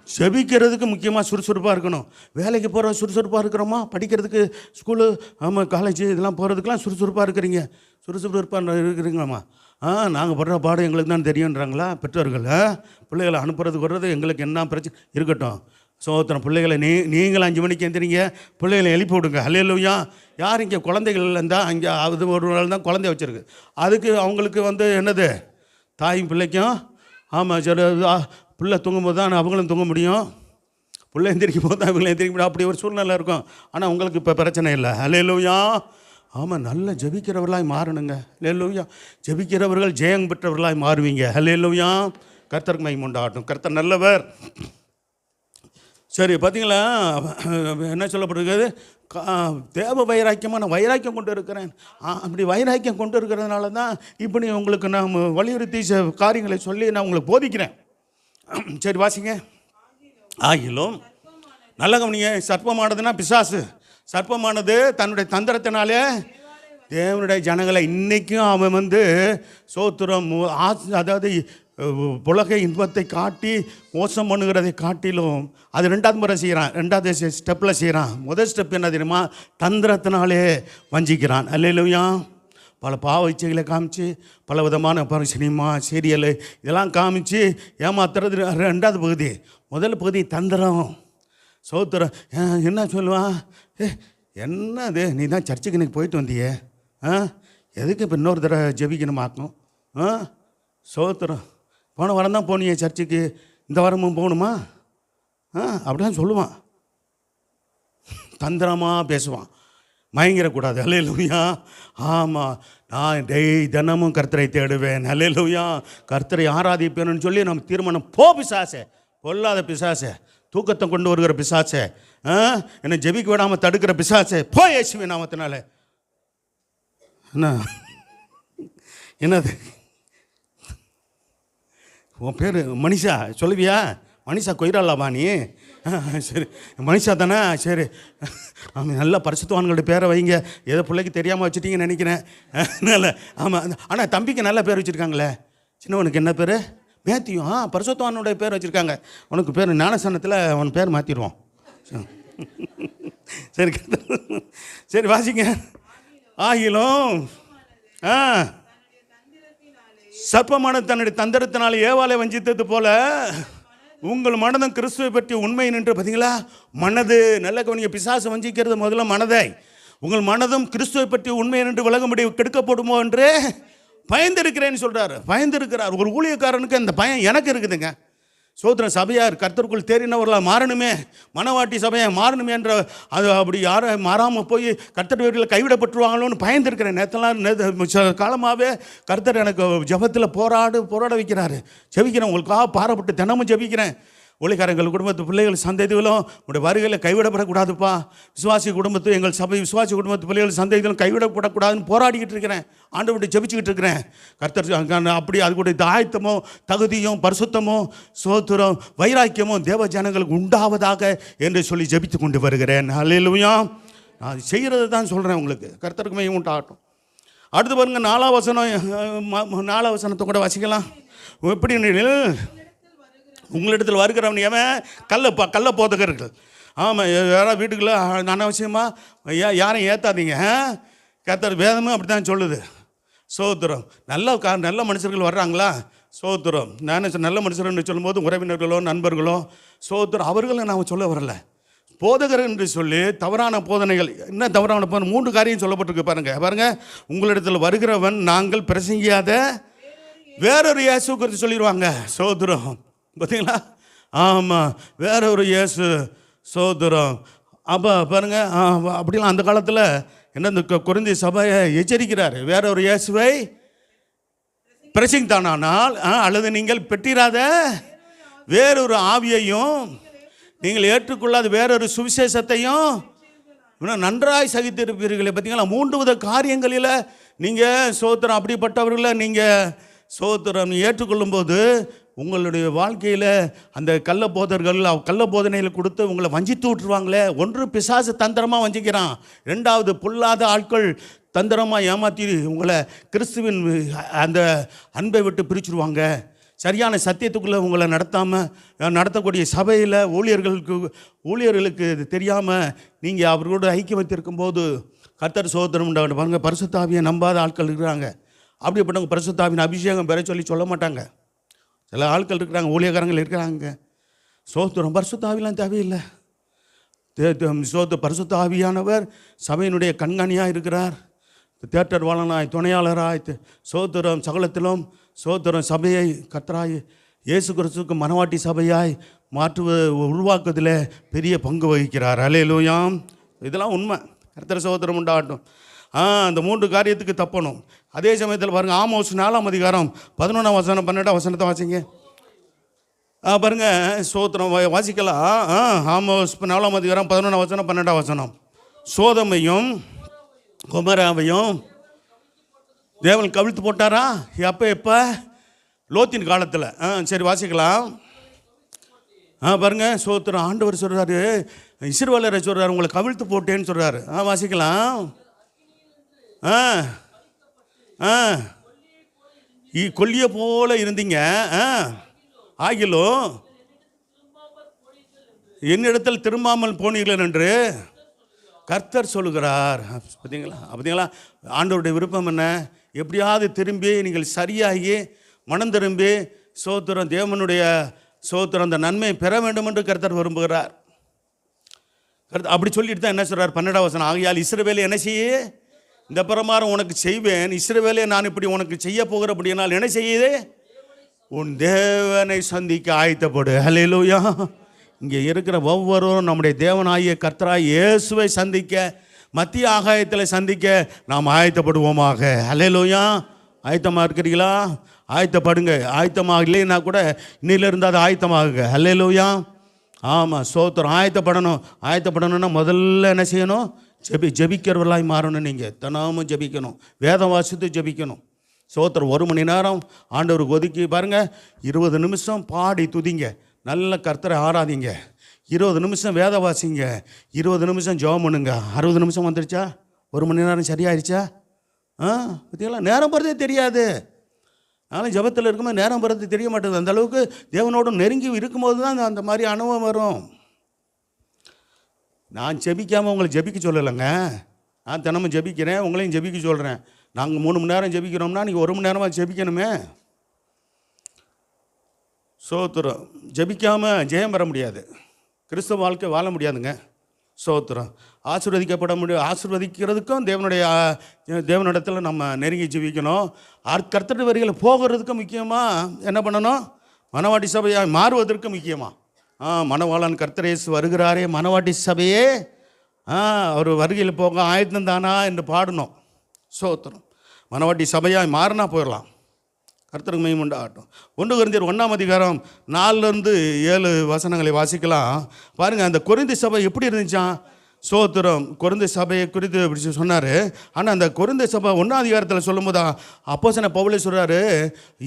செபிக்கிறதுக்கு முக்கியமாக சுறுசுறுப்பாக இருக்கணும். வேலைக்கு போகிற சுறுசுறுப்பாக இருக்கிறோமா? படிக்கிறதுக்கு ஸ்கூலு, ஆமாம், காலேஜ் இதெல்லாம் போகிறதுக்கெலாம் சுறுசுறுப்பாக இருக்கிறீங்க, சுறுசுறுப்பாக இருக்கிறீங்களாம்மா? நாங்கள் படுற பாடம் எங்களுக்கு தான் தெரியுன்றாங்களா பெற்றோர்கள்? பிள்ளைகளை அனுப்புறதுக்கு வர்றது எங்களுக்கு என்ன பிரச்சனை இருக்கட்டும். சோத்திரம். பிள்ளைகளை நீங்களும் 5 மணிக்கு எந்திரிங்க, பிள்ளைகளை எழுப்பி விடுங்க. அல்லேலூயா. யார் இங்கே குழந்தைகள் இருந்தால் அங்கே அது ஒரு நாள் தான் குழந்தை வச்சுருக்கு. அதுக்கு அவங்களுக்கு என்னது? தாயும் பிள்ளைக்கும். ஆமாம், சரி. பிள்ளை தூங்கும்போது தான் அவங்களும் தூங்க முடியும், பிள்ளை எந்திரிக்கும் போது தான் அவங்களும் எந்திரிக்க முடியும். அப்படி ஒரு சூழ்நிலை இருக்கும். ஆனால் உங்களுக்கு இப்போ பிரச்சனை இல்லை. அல்லேலூயா. ஆமாம், நல்ல ஜெபிக்கிறவர்களாய் மாறணுங்க. அல்லேலூயா. ஜெபிக்கிறவர்கள் ஜெயம் பெற்றவர்களாய் மாறுவீங்க. அல்லேலூயா. கர்த்தருக்கு மகிமை உண்டாகட்டும். கர்த்தர் நல்லவர். சரி, பார்த்தீங்களா என்ன சொல்லப்படுகிறது? தேவ வைராக்கியமாக நான் வைராக்கியம் கொண்டு இருக்கிறேன். அப்படி வைராக்கியம் கொண்டு இருக்கிறதுனால தான் இப்படி உங்களுக்கு நான் வலியுறுத்தி காரியங்களை சொல்லி நான் உங்களுக்கு போதிக்கிறேன். சரி, வாசிங்க. ஆகிலும் நல்ல கவனிங்க. சர்ப்பமானதுன்னா பிசாசு. சர்ப்பமானது தன்னுடைய தந்திரத்தினாலே தேவனுடைய ஜனங்களை இன்றைக்கும் அவன் சோத்திரம், அதாவது உலக இன்பத்தை காட்டி மோசம் பண்ணுகிறதை காட்டிலும் அது 2வது முறை செய்கிறான். 2வது ஸ்டெப்பில் செய்கிறான். முதல் ஸ்டெப் என்ன தெரியுமா? தந்திரத்தினாலே வஞ்சிக்கிறான். அல்லேலூயா. பல பாவ இச்சைகளை காமிச்சு, பல விதமான சினிமா, சீரியலு இதெல்லாம் காமிச்சு ஏமாத்துறது 2வது பகுதி. முதல் பகுதி தந்திரம். சோத்திரம். என்ன சொல்லுவான்? என்னது, நீ தான் சர்ச்சுக்கு இன்றைக்கி போயிட்டு வந்தியே, எதுக்கு இப்போ இன்னொரு தடவை ஜெபிக்கணுமாக்கும்? சோத்திரம். போன வாரம் தான் போனியே சர்ச்சுக்கு, இந்த வாரமும் போகணுமா? அப்படிலாம் சொல்லுவான். தந்திரமாக பேசுவான். மயங்கிடக்கூடாது. அல்லேலூயா. ஆமாம், நான் தினமும் கர்த்தரை தேடுவேன். அல்லேலூயா. கர்த்தரை ஆராதிப்பேன்னு சொல்லி நம்ம தீர்மானம். பிசாசே, பொல்லாத பிசாசே, தூக்கத்தை கொண்டு வருகிற பிசாசே, என்னை ஜெபிக்க விடாமல் தடுக்கிற பிசாசே, இயேசுவின் நாமத்தினால. என்னது உன் பேர்? மனிஷா சொல்லுவியா? மனிஷா கொய்ராலாவா நீ? சரி, மனிஷா தானே? சரி, ஆமாம், நல்ல பரிசுத்தவான்களுடைய பேரை வைங்க. ஏதோ பிள்ளைக்கு தெரியாமல் வச்சுட்டீங்கன்னு நினைக்கிறேன். நல்ல. ஆமாம், ஆனால் தம்பிக்கு நல்ல பேர் வச்சுருக்காங்களே. சின்னவனுக்கு என்ன பேர்? மேத்யூ. பரிசுத்தவானுடைய பேர் வச்சுருக்காங்க. உனக்கு பேர் ஞானஸ்தானத்தில் அவன் பேர் மாற்றிடுவோம். சரி, சரி, வாசிங்க. ஆகிலும் சர்ப்பமான தன்னுடைய தந்திரத்தினால் ஏவாளை வஞ்சித்தது போல உங்கள் மனதும் கிறிஸ்துவை பற்றி உண்மை நின்று. பார்த்தீங்களா? மனது நல்ல கவனிங்க. பிசாசு வஞ்சிக்கிறது முதல்ல மனதை. உங்கள் மனதும் கிறிஸ்துவை பற்றி உண்மை நின்று விளங்கும்படி கெடுக்கப்படுமோ என்று பயந்திருக்கிறேன்னு சொல்கிறார். பயந்திருக்கிறார். ஒரு ஊழியக்காரனுக்கு அந்த பயம் எனக்கு இருக்குதுங்க. சோத்திரம். சபையார் கர்த்தருக்குள் தேறினவர்களாக மாறணுமே, மனவாட்டி சபையை மாறணுமே என்ற அது அப்படி யாரும் மாறாமல் போய் கர்த்தர் வீட்டில் கைவிடப்பட்டுருவாங்களோன்னு பயந்துருக்கிறேன். நேற்று காலமாகவே கர்த்தர் எனக்கு ஜபத்தில் போராட வைக்கிறாரு. ஜெபிக்கிறேன், உங்களுக்காக பாரப்பட்டு தினமும் ஜெபிக்கிறேன். ஊழியக்காரங்கள் குடும்பத்து பிள்ளைகள் சந்ததிகளும் உடைய வருகையில் கைவிடப்படக்கூடாதுப்பா. விசுவாசி குடும்பத்து எங்கள் சபை விசுவாசி குடும்பத்து பிள்ளைகள் சந்ததிகளும் கைவிடப்படக்கூடாதுன்னு போராடிக்கிட்டு இருக்கிறேன். ஆண்டவர்கிட்ட ஜெபிச்சுக்கிட்டு இருக்கிறேன். கர்த்தர் அப்படி அதுக்குடைய ஆயத்தமோ தகுதியும் பரிசுத்தமோ சோத்திரம் வைராக்கியமும் தேவ ஜனங்களுக்கு உண்டாவதாக என்று சொல்லி ஜெபித்து கொண்டு வருகிறேன். அல்லேலூயா. நான் செய்கிறது தான் சொல்கிறேன் உங்களுக்கு. கர்த்தருக்கு மகிமை உண்டாகட்டும். அடுத்து பாருங்க 4ஆம் வசனம். 4ஆம் வசனத்தை கூட வாசிக்கலாம். எப்படி உங்களிடத்தில் வருகிறவன் எவன்? கள்ள போதகர்கள். ஆமாம், யாராவது வீட்டுக்குள்ள அனாவசியமாக யாரையும் ஏற்றாதீங்க. கர்த்தர் வேதமும் அப்படி தான் சொல்லுது. சோத்திரம். நல்ல மனுஷர்கள் வர்றாங்களா? சோத்திரம். நான் நல்ல மனுஷர்னு சொல்லும்போது உறவினர்களோ நண்பர்களோ சோத்திரம் அவர்களை நான் சொல்ல வரல. போதகர் என்று சொல்லி தவறான போதனைகள். என்ன தவறான போதனை? 3 காரியம் சொல்லப்பட்டிருக்கு பாருங்க. உங்களிடத்தில் வருகிறவன் நாங்கள் பிரசங்கியாத வேறொரு இயேசு குறித்து சொல்லிடுவாங்க. சோத்திரம். பார்த்தீங்களா? ஆமாம், வேற ஒரு இயேசு. சோத்திரம். அப்போ பாருங்க, அப்படிலாம் அந்த காலத்தில் என்ன இந்த கொரிந்தி சபையை எச்சரிக்கிறார். வேற ஒரு இயேசுவை பிரசங்கித்தானால் அல்லது நீங்கள் பெற்றிராத வேறொரு ஆவியையும் நீங்கள் ஏற்றுக்கொள்ளாத வேறொரு சுவிசேஷத்தையும் இன்னும் நன்றாய் சகித்திருப்பீர்களே. பார்த்தீங்களா? 3 வித காரியங்களில் நீங்கள் சோத்திரம் அப்படிப்பட்டவர்களை நீங்கள் சோத்திரம் ஏற்றுக்கொள்ளும்போது உங்களுடைய வாழ்க்கையில் அந்த கள்ள போதனையில் கொடுத்து உங்களை வஞ்சித்து விட்டுருவாங்களே. ஒன்று பிசாசு தந்திரமாக வஞ்சிக்கிறான். 2வது பொல்லாத ஆட்கள் தந்திரமாக ஏமாற்றி உங்களை கிறிஸ்துவின் அந்த அன்பை விட்டு பிரிச்சுருவாங்க. சரியான சத்தியத்துக்குள்ளே உங்களை நடத்தக்கூடிய சபையில் ஊழியர்களுக்கு தெரியாமல் நீங்கள் அவர்களோட ஐக்கியம் வைத்திருக்கும் போது கர்த்தர் சோதனம் உண்டாகட்டும். பாருங்க, பரிசுத்த ஆவியை நம்பாத ஆட்கள் இருக்கிறாங்க. அப்படிப்பட்டவங்க பரிசுத்த ஆவியின் அபிஷேகம் பெற சொல்லி சொல்ல மாட்டாங்க. சில ஆட்கள் இருக்கிறாங்க, ஊழியக்காரங்கள் இருக்கிறாங்க. சோத்திரம். பரிசுத்த ஆவிலாம் தேவையில்லை. பரிசுத்த ஆவியானவர் சபையினுடைய கண்காணியாக இருக்கிறார். தேட்டர் வாழனாய் துணையாளராய் சோத்திரம் சகலத்திலும் சோத்திரம் சபையை கர்த்தராய் இயேசு கிறிஸ்துவுக்கு மனவாட்டி சபையாய் உருவாக்குவதில் பெரிய பங்கு வகிக்கிறார். அல்லேலூயா. இதெல்லாம் உண்மை. கர்த்தர் சோத்திரம் உண்டாகட்டும். அந்த 3 காரியத்துக்கு தப்பணும். அதே சமயத்தில் பாருங்கள், ஆமோஸ் 4ஆம் அதிகாரம் 11ஆம் வசனம் 12ஆம் வசனத்தை வாசிங்க. பாருங்க, சோத்திரம் வாசிக்கலாம். ஆமோஸ் 4ஆம் அதிகாரம் 11ஆம் வசனம் 12ஆம் வசனம். சோதமையும் கொமராவையும் தேவன் கவிழ்த்து போட்டாரா? எப்போ? லோத்தின் காலத்தில். சரி, வாசிக்கலாம். பாருங்க, சோத்திரம். ஆண்டவர் சொல்கிறாரு, இஸ்ரவேலரை சொல்கிறார், உங்களை கவிழ்த்து போட்டேன்னு சொல்கிறாரு. வாசிக்கலாம். கொல்லியை போல இருந்தீங்க, ஆகிலும் என்னிடத்தில் திரும்பாமல் போனீர்கள் என்று கர்த்தர் சொல்லுகிறார். பார்த்தீங்களா? ஆண்டவருடைய விருப்பம் என்ன? எப்படியாவது திரும்பி நீங்கள் சரியாகி மனம் திரும்பி சோத்திரம் தேவனுடைய சோத்திரம் அந்த நன்மையை பெற வேண்டும் என்று கர்த்தர் விரும்புகிறார். அப்படி சொல்லிட்டு தான் என்ன சொல்கிறார்? 12ஆம் வசனம். ஆகையால் இஸ்ரவேலே என்ன செய்ய? இந்த பிரகாரம் உனக்கு செய்வேன். இஸ்ரவேலே நான் இப்படி உனக்கு செய்ய போகிறபடியானால் என்ன செய்யுது? உன் தேவனை சந்திக்க ஆயத்தப்படு. அல்லேலூயா. இங்கே இருக்கிற ஒவ்வொருவரும் நம்முடைய தேவனாகிய கர்த்தராய் இயேசுவை சந்திக்க, மத்திய ஆகாயத்தில் சந்திக்க நாம் ஆயத்தப்படுவோமாக. அல்லேலூயா. ஆயத்தமாக இருக்கிறீங்களா? ஆயத்தப்படுங்க. ஆயத்தமாக இல்லைன்னா கூட இன்னிலிருந்து அது ஆயத்தமாகுங்க. அல்லேலூயா. ஆமாம், சோத்திரம். ஆயத்தப்படணும்னா முதல்ல என்ன செய்யணும்? ஜெபிக்கிறவர்களாய் மாறணும். நீங்கள் தினமும் ஜெபிக்கணும், வேதம் வாசித்து ஜெபிக்கணும். சோத்திரம். 1 மணி நேரம் ஆண்டவருக்கு ஒதுக்கி பாருங்கள். 20 நிமிஷம் பாடி துதிங்க, நல்ல கர்த்தரை ஆராதிங்க. 20 நிமிஷம் வேத வாசிங்க, 20 நிமிஷம் ஜெபம் பண்ணுங்க. 60 நிமிஷம் வந்துருச்சா? 1 மணி நேரம் சரியாயிருச்சா? பார்த்தீங்களா? நேரம் போகிறதே தெரியாது. நானும் ஜெபத்தில் இருக்கும்போது நேரம் போகிறது தெரிய மாட்டேங்குது. அந்த அளவுக்கு தேவனோடு நெருங்கி இருக்கும்போது தான் அந்த மாதிரி அனுபவம் வரும். நான் ஜெபிக்காமல் உங்களை ஜெபிக்க சொல்லலைங்க. நான் தினமும் ஜெபிக்கிறேன், உங்களையும் ஜெபிக்க சொல்கிறேன். நாங்கள் 3 மணி நேரம் ஜெபிக்கிறோம்னா நீங்கள் 1 மணி நேரமாக ஜெபிக்கணுமே. சோத்திரம். ஜெபிக்காமல் ஜெயம் பெற முடியாது, கிறிஸ்தவ வாழ்க்கை வாழ முடியாதுங்க. சோத்திரம். ஆசீர்வதிக்கிறதுக்கும் தேவனிடத்தில் நம்ம நெருங்கி ஜெபிக்கணும். கர்த்தருடைய வரிகளை போகிறதுக்கு முக்கியமாக என்ன பண்ணணும்? மனவாட்டி சபையாக மாறுவதற்கு முக்கியமாக மணவாளன் கர்த்தர் இயேசு வருகிறாரே, மனவாட்டி சபையே அவர் வருகையில் போக ஆயத்தம் தானா என்று பாடணும். சோத்திரம். மனவாட்டி சபையாக மாறினா போயிடலாம். கர்த்தருக்கு மகிமை உண்டாகட்டும். 1 கொரிந்தியர் 1ஆம் அதிகாரம் 4-7 வசனங்களை வாசிக்கலாம். பாருங்கள், அந்த கொரிந்தி சபை எப்படி இருந்துச்சான்? சோத்திரம். கொரிந்தி சபையை குறித்து இப்படி சொன்னார். ஆனால் அந்த கொரிந்தி சபை 1ஆம் அதிகாரத்தில் சொல்லும்போது அப்போஸ்தலன் பவுல் சொல்கிறாரு,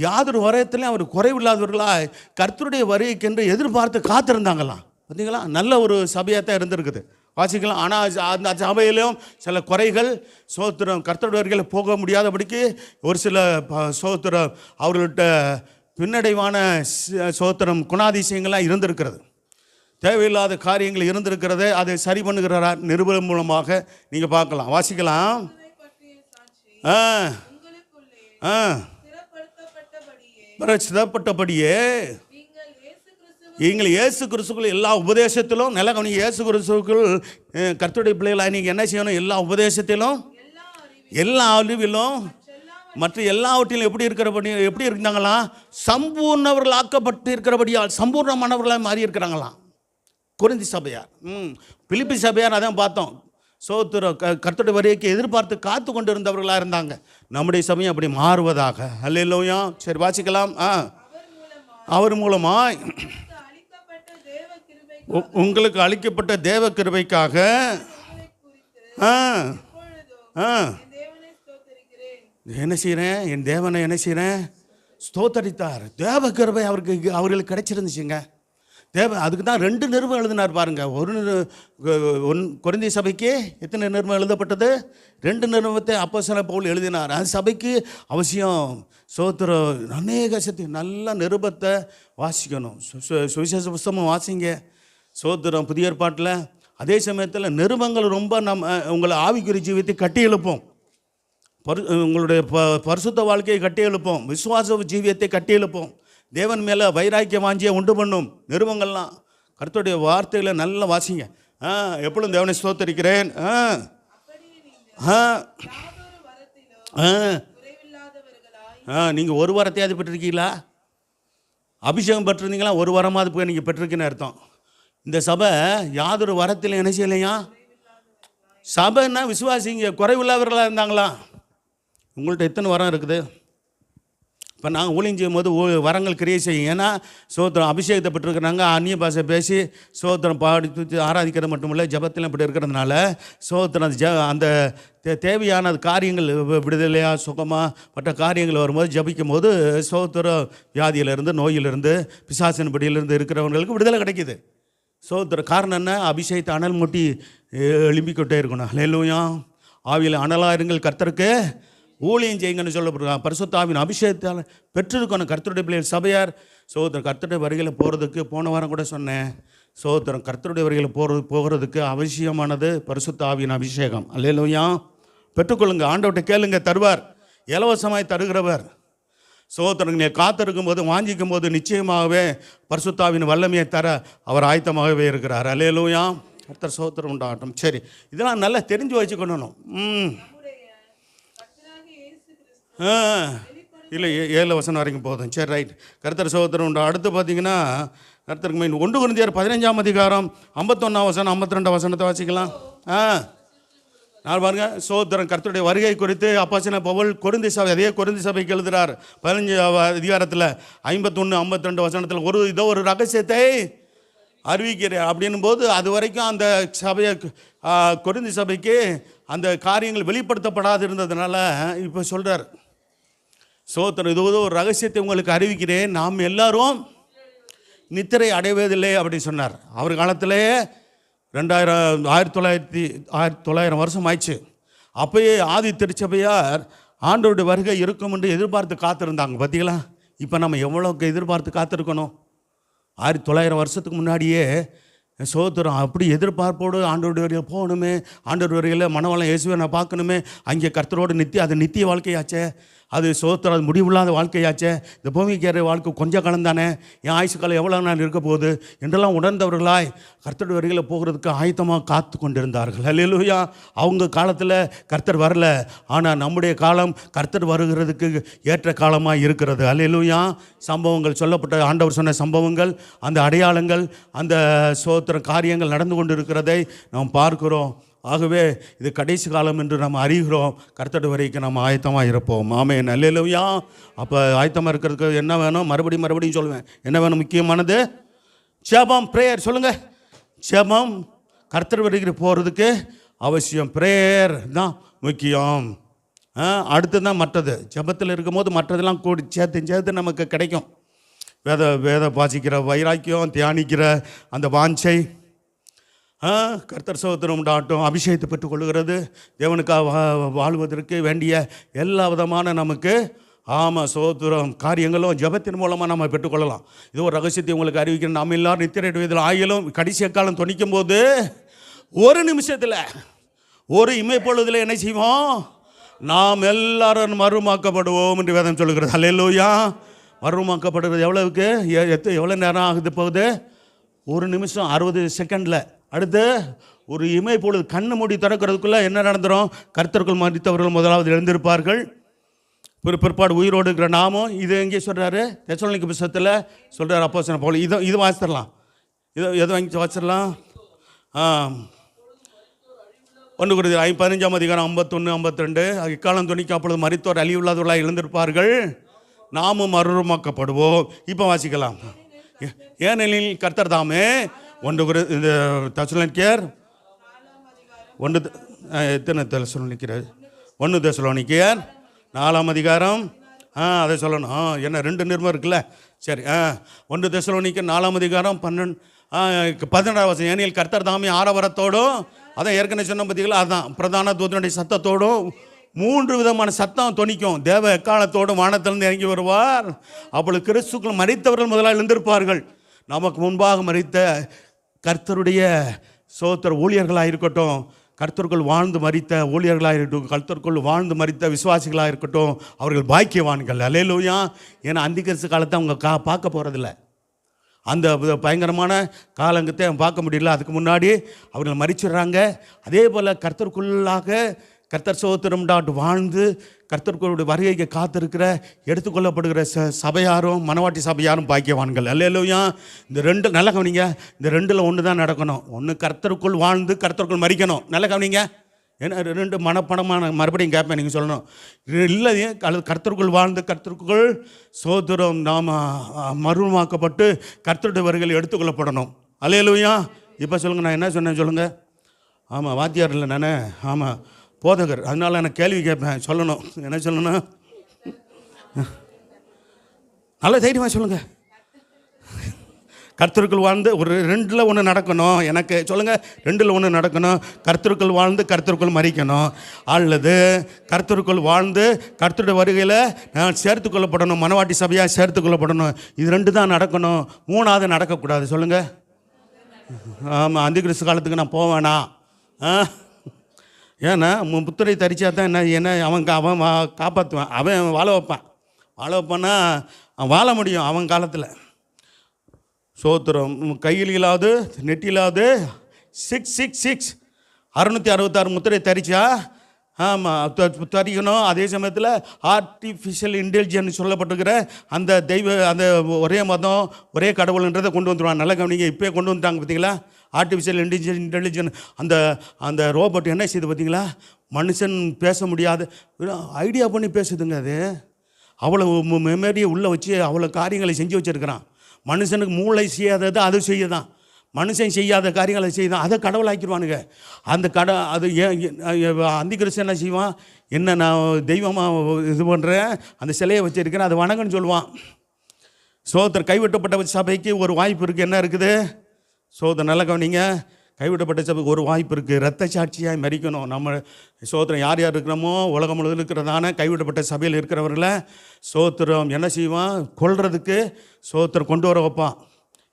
யாதொரு வரையத்திலையும் அவர் குறைவில்லாதவர்களாய் கர்த்தருடைய வருகைக்கென்று எதிர்பார்த்து காத்திருந்தாங்களாம். பார்த்தீங்களா, நல்ல ஒரு சபையாக தான் இருந்திருக்குது, வாசிக்கலாம். ஆனால் அந்த சபையிலும் சில குறைகள், சோத்திரம், கர்த்தருடைய வருகையில் போக முடியாதபடிக்கு ஒரு சில சோத்திரம் அவர்கள்ட்ட பின்னடைவான சோத்திரம் குணாதிசயங்கள்லாம் இருந்திருக்கிறது, தேவையில்லாத காரியங்கள் இருந்திருக்கிறத அதை சரி பண்ணுகிறார் நிருபம் மூலமாக நீங்கள் பார்க்கலாம், வாசிக்கலாம். சிதப்பட்டபடியே நீங்கள் இயேசு கிறிஸ்துக்குள் எல்லா உபதேசத்திலும் நல்ல கவனிங்க, இயேசு கிறிஸ்துக்குள் கர்த்தருடைய பிள்ளைகளாக நீங்கள் என்ன செய்யணும்? எல்லா உபதேசத்திலும், எல்லா அறிவிலும், மற்ற எல்லாவற்றிலும் எப்படி இருந்தாங்களாம்? சம்பூர்ணவர்கள் ஆக்கப்பட்டு இருக்கிறபடியால் சம்பூர்ணமானவர்களாக மாறி இருக்கிறாங்களாம் கொரிந்தி சபையார். பிலிப்பி சபையார் அதான் பார்த்தோம், சோத்திரம் கர்த்தருடைய வருகைக்கு எதிர்பார்த்து காத்து கொண்டு இருந்தவர்களாக இருந்தாங்க. நம்முடைய சமயம் அப்படி மாறுவதாக. அல்லேலூயா. சரி, வாசிக்கலாம். அவர் மூலமாய் உங்களுக்கு அளிக்கப்பட்ட தேவ கிருபைக்காக என்ன செய்கிறேன்? என் தேவனை என்ன செய்கிறேன்? ஸ்தோத்தரித்தார். தேவ கிருபை அவர்களுக்கு கிடைச்சிருந்துச்சுங்க. அதுக்கு தான் 2 நிருபம் எழுதினார் பாருங்கள். ஒரு கொரிந்தி சபைக்கு எத்தனை நிருபம் எழுதப்பட்டது? 2 நிருபத்தை அப்போஸ்தலன் பவுல் எழுதினார். அந்த சபைக்கு அவசியம் சோத்திரம் அநேக நல்ல நிருபத்தை வாசிக்கணும். சுவிசேஷ புஸ்தகம் வாசிங்க, சோத்திரம் புதிய ஏற்பாட்டில். அதே சமயத்தில் நிருபங்கள் ரொம்ப உங்களை ஆவிக்குரிய ஜீவியத்தை கட்டி எழுப்போம், உங்களுடைய பரிசுத்த வாழ்க்கையை கட்டி எழுப்போம், விசுவாச ஜீவியத்தை கட்டி எழுப்போம், தேவன் மேலே வைராக்கிய வாஞ்சியை உண்டு பண்ணும் நிருபங்கள்லாம். கர்த்தருடைய வார்த்தைகளை நல்லா வாசிங்க. எப்பொழுதும் தேவனை ஸ்தோத்தரிக்கிறேன். நீங்கள் ஒரு வாரத்தையாவது பெற்றிருக்கீங்களா? அபிஷேகம் பெற்றிருந்தீங்களா? ஒரு வாரமாவது போய் நீங்கள் பெற்றிருக்கீன்னு அர்த்தம். இந்த சபை யாதொரு வரத்திலும் என்ன செய்யலையா? சபைன்னா விசுவாசிங்க குறைவில்லாதவர்களாக இருந்தாங்களா? உங்கள்கிட்ட எத்தனை வரம் இருக்குது? இப்போ நாங்கள் ஊழியம் செய்யும் போது வரங்கள் கிரியை செய்யும். ஏன்னா சோத்திரம் அபிஷேகத்தை பெற்றிருக்கிறாங்க, அந்நிய பாஷை பேசி சோத்திரம் பாடி தூத்தி ஆராதிக்கிறது மட்டும் இல்லை, ஜபத்திலும் இப்படி இருக்கிறதுனால சோத்திரம் அந்த தேவையான காரியங்கள் விடுதலையாக சுகமாக மற்ற காரியங்கள் வரும்போது ஜபிக்கும் போது சோத்திரம் வியாதியிலிருந்து, நோயிலிருந்து, பிசாசின் படியிலிருந்து இருக்கிறவங்களுக்கு விடுதலை கிடைக்கிது. சோத்திரம் காரணம் என்ன? அபிஷேகத்தை அனல் மூட்டி எழும்பிக்கிட்டே இருக்கணும். அல்லேலூயா. ஆவியில் அனலாக இருங்கள், கர்த்தருக்கு ஊழியம் செய்யுங்கன்னு சொல்லப்படுறாங்க. பரிசுத்த ஆவியின் அபிஷேகத்தால் பெற்றிருக்கணும் கர்த்தருடைய பிள்ளைகள் சபையார். சோத்திரம் கர்த்தருடைய வருகையில் போகிறதுக்கு போன வாரம் கூட சொன்னேன், சோத்திரம் கர்த்தருடைய வருகையில் போகிறதுக்கு அவசியமானது பரிசுத்த ஆவியின் அபிஷேகம். அல்லேலூயா. பெற்றுக்கொள்ளுங்க, ஆண்டவர்கிட்ட கேளுங்க, தருவார், இலவசமாய் தருகிறவர். சோத்திரம் நீங்கள் காத்திருக்கும் போது, வாஞ்சிக்கும் போது நிச்சயமாகவே பரிசுத்தாவின் வல்லமையை தர அவர் ஆயத்தமாகவே இருக்கிறார். அல்லேலூயா. கர்த்தர் சோத்திரம் உண்டாகட்டும். சரி, இதெல்லாம் நல்லா தெரிஞ்சு வச்சுக்கணும். இல்லை 7 வசனம் வரைக்கும் போதும். சரி, ரைட். கர்த்தர் சோத்திரம் உண்டா. அடுத்து பார்த்தீங்கன்னா கர்த்தருக்கு மெயின் 1 கொரிந்தியர் 15ஆம் அதிகாரம் 51ஆம் வசனம் 52 வசனத்தை வாசிக்கலாம். நான் பாருங்க, சோத்திரம் கர்த்தருடைய வருகை குறித்து அப்போஸ்தலன் பவுல் கொரிந்தி சபை, அதே கொரிந்தி சபைக்கு எழுதுகிறார். 15ஆம் அதிகாரத்தில் 51 52 வசனத்தில் இதோ ஒரு ரகசியத்தை அறிவிக்கிறேன் அப்படின்னும் போது அது வரைக்கும் அந்த சபையை கொரிந்தி சபைக்கு அந்த காரியங்கள் வெளிப்படுத்தப்படாது இருந்ததுனால இப்போ சொல்கிறார், சோத்திரம் இது ஒரு ரகசியத்தை உங்களுக்கு அறிவிக்கிறேன், நாம் எல்லாரும் நித்திரை அடைவதில்லை அப்படின்னு சொன்னார். அவர் காலத்திலேயே 1900 வருஷம் ஆயிடுச்சு. அப்போயே ஆதி திருச்சபையார் ஆண்டவருடைய வருகை இருக்கும் என்று எதிர்பார்த்து காத்திருந்தாங்க. பார்த்தீங்களா? இப்போ நம்ம எவ்வளோக்கு எதிர்பார்த்து காத்திருக்கணும்? 1900 வருஷத்துக்கு முன்னாடியே சோத்திரம் அப்படி எதிர்பார்ப்போடு ஆண்டவருடைய வரையில் போகணுமே, ஆண்டவர் வரையில் மனவளம் இயேசுவை நான் பார்க்கணுமே, அங்கே கர்த்தரோடு அது நித்திய வாழ்க்கையாச்சே, அது சோத்திரம், அது முடிவில்லாத வாழ்க்கையாச்சே, இந்த பூமிக்கு ஏற வாழ்க்கை கொஞ்சம் காலம் தானே, என் ஆயுசு காலம் எவ்வளோ நாள் இருக்க போகுது என்றெல்லாம் உணர்ந்தவர்களாய் கர்த்தருடைய வரையில் போகிறதுக்கு ஆயத்தமாக காத்து கொண்டிருந்தார்கள். அல்லேலூயா. அவங்க காலத்தில் கர்த்தர் வரல, ஆனால் நம்முடைய காலம் கர்த்தர் வருகிறதுக்கு ஏற்ற காலமாக இருக்கிறது. அல்லேலூயா. சம்பவங்கள் சொல்லப்பட்ட ஆண்டவர் சொன்ன சம்பவங்கள், அந்த அடையாளங்கள், அந்த சோத்திர காரியங்கள் நடந்து கொண்டு இருக்கிறதை நாம் பார்க்கிறோம். ஆகவே இது கடைசி காலம் என்று நாம் அறிகிறோம். கர்த்தருடைய வரைக்கும் நம்ம ஆயத்தமாக இருப்போம். ஆமென். அல்லேலூயா. அப்போ ஆயத்தமாக இருக்கிறதுக்கு என்ன வேணும்? மறுபடியும் சொல்லுவேன். என்ன வேணும்? முக்கியமானது ஜெபம், ப்ரேயர். சொல்லுங்கள், ஜெபம். கர்த்தர் வரைக்கும் போகிறதுக்கு அவசியம். ப்ரேயர் தான் முக்கியம். அடுத்து தான் மற்றது. ஜெபத்தில் இருக்கும்போது மற்றதெல்லாம் கூடி சேர்த்து நமக்கு கிடைக்கும். வேத வாசிக்கிற வைராக்கியம், தியானிக்கிற அந்த வாஞ்சை, கர்த்தர் சோத்திரம் உண்டாட்டும், அபிஷேகத்தை பெற்றுக்கொள்கிறது, தேவனுக்காக வாழ்வதற்கு வேண்டிய எல்லா விதமான நமக்கு சோத்திரம் காரியங்களும் ஜெபத்தின் மூலமாக நம்ம பெற்றுக்கொள்ளலாம். இது ஒரு ரகசியத்தை உங்களுக்கு அறிவிக்கிறேன். நாம் எல்லாரும் நித்திரை அடைவதில் ஆயிலும் கடைசி காலம் துணிக்கும் போது ஒரு நிமிஷத்தில், ஒரு இமைப்பொழுதில் என்ன செய்வோம்? நாம் எல்லாரும் மறுமாக்கப்படுவோம் என்று வேதம் சொல்லுகிறது. அல்லேலூயா. மறுமாக்கப்படுகிறது எவ்வளவுக்கு? எவ்வளோ நேரம் ஆகுது? போகுது ஒரு நிமிஷம் 60 செகண்டில். அடுத்து ஒரு இமை பொழுது கண்ணு மூடி திறக்கிறதுக்குள்ளே என்ன நடந்துடும்? கர்த்தருக்குள் மரித்தவர்கள் முதலாவது எழுந்திருப்பார்கள், பிற்பாடு உயிரோடு இருக்கிற நாமும். இது எங்கே சொல்கிறாரு? தெசலோனிக்கேயர் புத்தகத்தில் சொல்கிறார் அப்போஸ்தலன் பவுல். இது வாசிச்சிடலாம். எது வாங்கி வாசிச்சிடலாம்? 1 கொரிந்தியர் 15 அதிகாரம் 51, 52. இக்காலம் துணிக்கு அப்பொழுது மரித்தோர் அழிவுள்ளாதவர்களாக எழுந்திருப்பார்கள், நாமும் மறுரூபமாக்கப்படுவோம். இப்போ வாசிக்கலாம். ஏனெனில் கர்த்தர் தாமே இந்த தெசலோனிக்கேயர் 1 தெசலோனிக்கேயர் 4 அதிகாரம். அதை சொல்லணும். என்ன 2 நிருபம் இருக்குல்ல? சரி. 1 தெசலோனிக்கேயர் 4 அதிகாரம் 12 ஏனெனில் கர்த்தர் தாமே ஆரவாரத்தோடும், அதான் ஏற்கனவே சொன்ன பார்த்தீங்களா, அதுதான் பிரதான தூதனுடைய சத்தத்தோடும் 3 விதமான சத்தம் தொனிக்கும். தேவ எக்காலத்தோடும் வானத்திலிருந்து இறங்கி வருவார். அப்பொழுது கிறிஸ்துக்குள் மரித்தவர்கள் முதலாக எழுந்திருப்பார்கள். நமக்கு முன்பாக மரித்த கர்த்தருடைய சோத்திர ஊழியர்களாக இருக்கட்டும், கர்த்தருக்குள் வாழ்ந்து மரித்த ஊழியர்களாக இருக்கட்டும், கர்த்தருக்குள் வாழ்ந்து மரித்த விசுவாசிகளாக இருக்கட்டும், அவர்கள் பாக்கியவான்கள். அல்லேலூயா. ஏன்னா அந்திகிறிஸ்து காலத்தை அவங்க பார்க்க போகிறதில்ல. அந்த பயங்கரமான காலங்கத்தை பார்க்க முடியல. அதுக்கு முன்னாடி அவர்கள் மரிச்சிடுறாங்க. அதே போல் கர்த்தருக்குள்ளாக கர்த்தர் சோத்திரம் வாழ்ந்து கர்த்தருக்குள்ளுடைய வருகைக்கு காத்திருக்கிற எடுத்துக்கொள்ளப்படுகிற சபையாரும் மனவாட்டி சபையாரும் பாக்கியவான்கள். அல்லேலூயா. இந்த 2 நல்ல கவனிங்க. இந்த 2ல் 1 தான் நடக்கணும். ஒன்று கர்த்தருக்குள் வாழ்ந்து கர்த்தருக்குள் மரிக்கணும். நல்ல கவனிங்க. ஏன்னா 2 மனப்படமான மறுபடியும் கேட்பேன், நீங்கள் சொல்லணும். இல்லையே கர்த்தருக்குள் வாழ்ந்து கர்த்தருக்குள் சோத்திரம் நாம் மறுமாக்கப்பட்டு கர்த்தருடைய வருகையில் எடுத்துக்கொள்ளப்படணும். அல்லேலூயா. இப்போ சொல்லுங்கள், நான் என்ன சொன்னேன் சொல்லுங்கள். ஆமாம், வாத்தியார் இல்லை நானே. ஆமாம், போதகர். அதனால நான் கேள்வி கேட்பேன், சொல்லணும். என்ன சொல்லணும்? நல்ல தைரியமாக சொல்லுங்கள். கர்த்தருக்குள் வாழ்ந்து ஒரு 2ல் 1 நடக்கணும். எனக்கு சொல்லுங்கள், 2ல் 1 நடக்கணும். கர்த்தருக்குள் வாழ்ந்து கர்த்தருக்குள் மரிக்கணும், அல்லது கர்த்தருக்குள் வாழ்ந்து கர்த்தருடைய வருகையில் நான் சேர்த்து கொள்ளப்படணும், மனவாட்டி சபையாக சேர்த்து கொள்ளப்படணும். இது 2 தான் நடக்கணும். 3ஆவது நடக்கக்கூடாது. சொல்லுங்கள். ஆமாம், அந்திகிறிஸ்து காலத்துக்கு நான் போவேனா? ஏன்னா புத்தரை தரிச்சா தான் என்ன அவன் காப்பாற்றுவான், அவன் வாழ வைப்பான்னா அவன் வாழ முடியும் அவன் காலத்தில். சோத்திரம். கையில் இல்லாது நெட்டிலாது 666 666 முத்திரை தரிச்சா தரிக்கணும். அதே சமயத்தில் ஆர்டிஃபிஷியல் இன்டெலிஜென்ஸ் சொல்லப்பட்டிருக்கிற அந்த அந்த ஒரே மதம் ஒரே கடவுள்ன்றதை கொண்டு வந்துடுவாங்க. நல்ல கவனிங்க. இப்போயே கொண்டு வந்துட்டாங்க பார்த்தீங்களா? ஆர்டிஃபிஷியல் இன்டெலிஜென்ஸ் அந்த ரோபோட் என்ன செய்யுது பார்த்தீங்களா? மனுஷன் பேச முடியாது ஐடியா பண்ணி பேசுதுங்க. அது அவ்வளோ மெமரியை உள்ளே வச்சு அவ்வளோ காரியங்களை செஞ்சு வச்சுருக்கிறான். மனுஷனுக்கு மூளை செய்யாதது அது செய்யதான், மனுஷன் செய்யாத காரியங்களை செய்தான், அதை கடவுளாக்கிடுவானுங்க. அந்த அது அந்திகிறிஸ்து என்ன செய்வான்? என்ன நான் தெய்வமாக இது பண்ணுறேன், அந்த சிலையை வச்சுருக்கிறேன், அது வணங்கன்னு சொல்லுவான். சோதர் கைவிட்டப்பட்ட சபைக்கு ஒரு வாய்ப்பு இருக்குது. என்ன இருக்குது? சோதர் நல்ல கவனிங்க. கைவிடப்பட்ட சபைக்கு ஒரு வாய்ப்பு இருக்குது. இரத்த சாட்சியாக மரிக்கணும். நம்ம சோத்திரம் யார் யார் இருக்கிறோமோ உலகம் முழுவதும் இருக்கிறதான கைவிடப்பட்ட சபையில் இருக்கிறவர்களை சோத்திரம் என்ன செய்வான்? கொல்றதுக்கு சோத்திரம் கொண்டு வர வைப்பான்.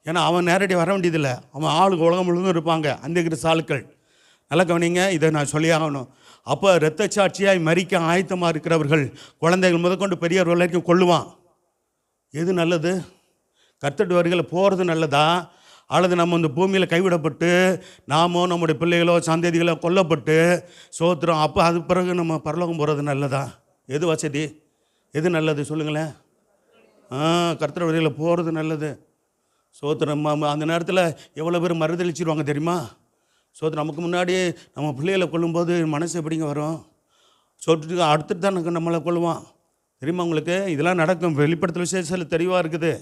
ஏன்னா அவன் நேரடி வர வேண்டியதில்லை. அவன் ஆளுக்கு உலகம் முழுவதும் இருப்பாங்க அந்திகிறிஸ்து ஆட்கள். நல்லா கவனிங்க, இதை நான் சொல்லி ஆகணும். அப்போ இரத்த சாட்சியாக மரிக்க ஆயத்தமாக இருக்கிறவர்கள் குழந்தைகள் முதற்கொண்டு பெரியவர்கள் வரைக்கும் கொள்ளுவான். எது நல்லது? கர்த்தருடைய வருகையில் போகிறது நல்லதா, அல்லது நம்ம இந்த பூமியில் கைவிடப்பட்டு நாமோ நம்முடைய பிள்ளைகளோ சந்ததிகளோ கொல்லப்பட்டு சோத்திரம் அப்போ அது பிறகு நம்ம பரலோகம் போகிறது நல்லதா? எது வசதி? எது நல்லது சொல்லுங்களேன்? கர்த்தருடைய வருகையில் போகிறது நல்லது. சோத்திரம். அந்த நேரத்தில் எவ்வளோ பேர் மறுதளிச்சிருவாங்க தெரியுமா? நமக்கு முன்னாடியே நம்ம பிள்ளைகளை கொல்லும்போது மனசு எப்படிங்க வரும்? சொல்லிட்டு அடுத்துட்டு தான் நம்மளை கொள்ளுவான். தெரியுமா உங்களுக்கு? இதெல்லாம் நடக்கும். வெளிப்படுத்தல் விசேஷத்தில் தெளிவாக இருக்குது.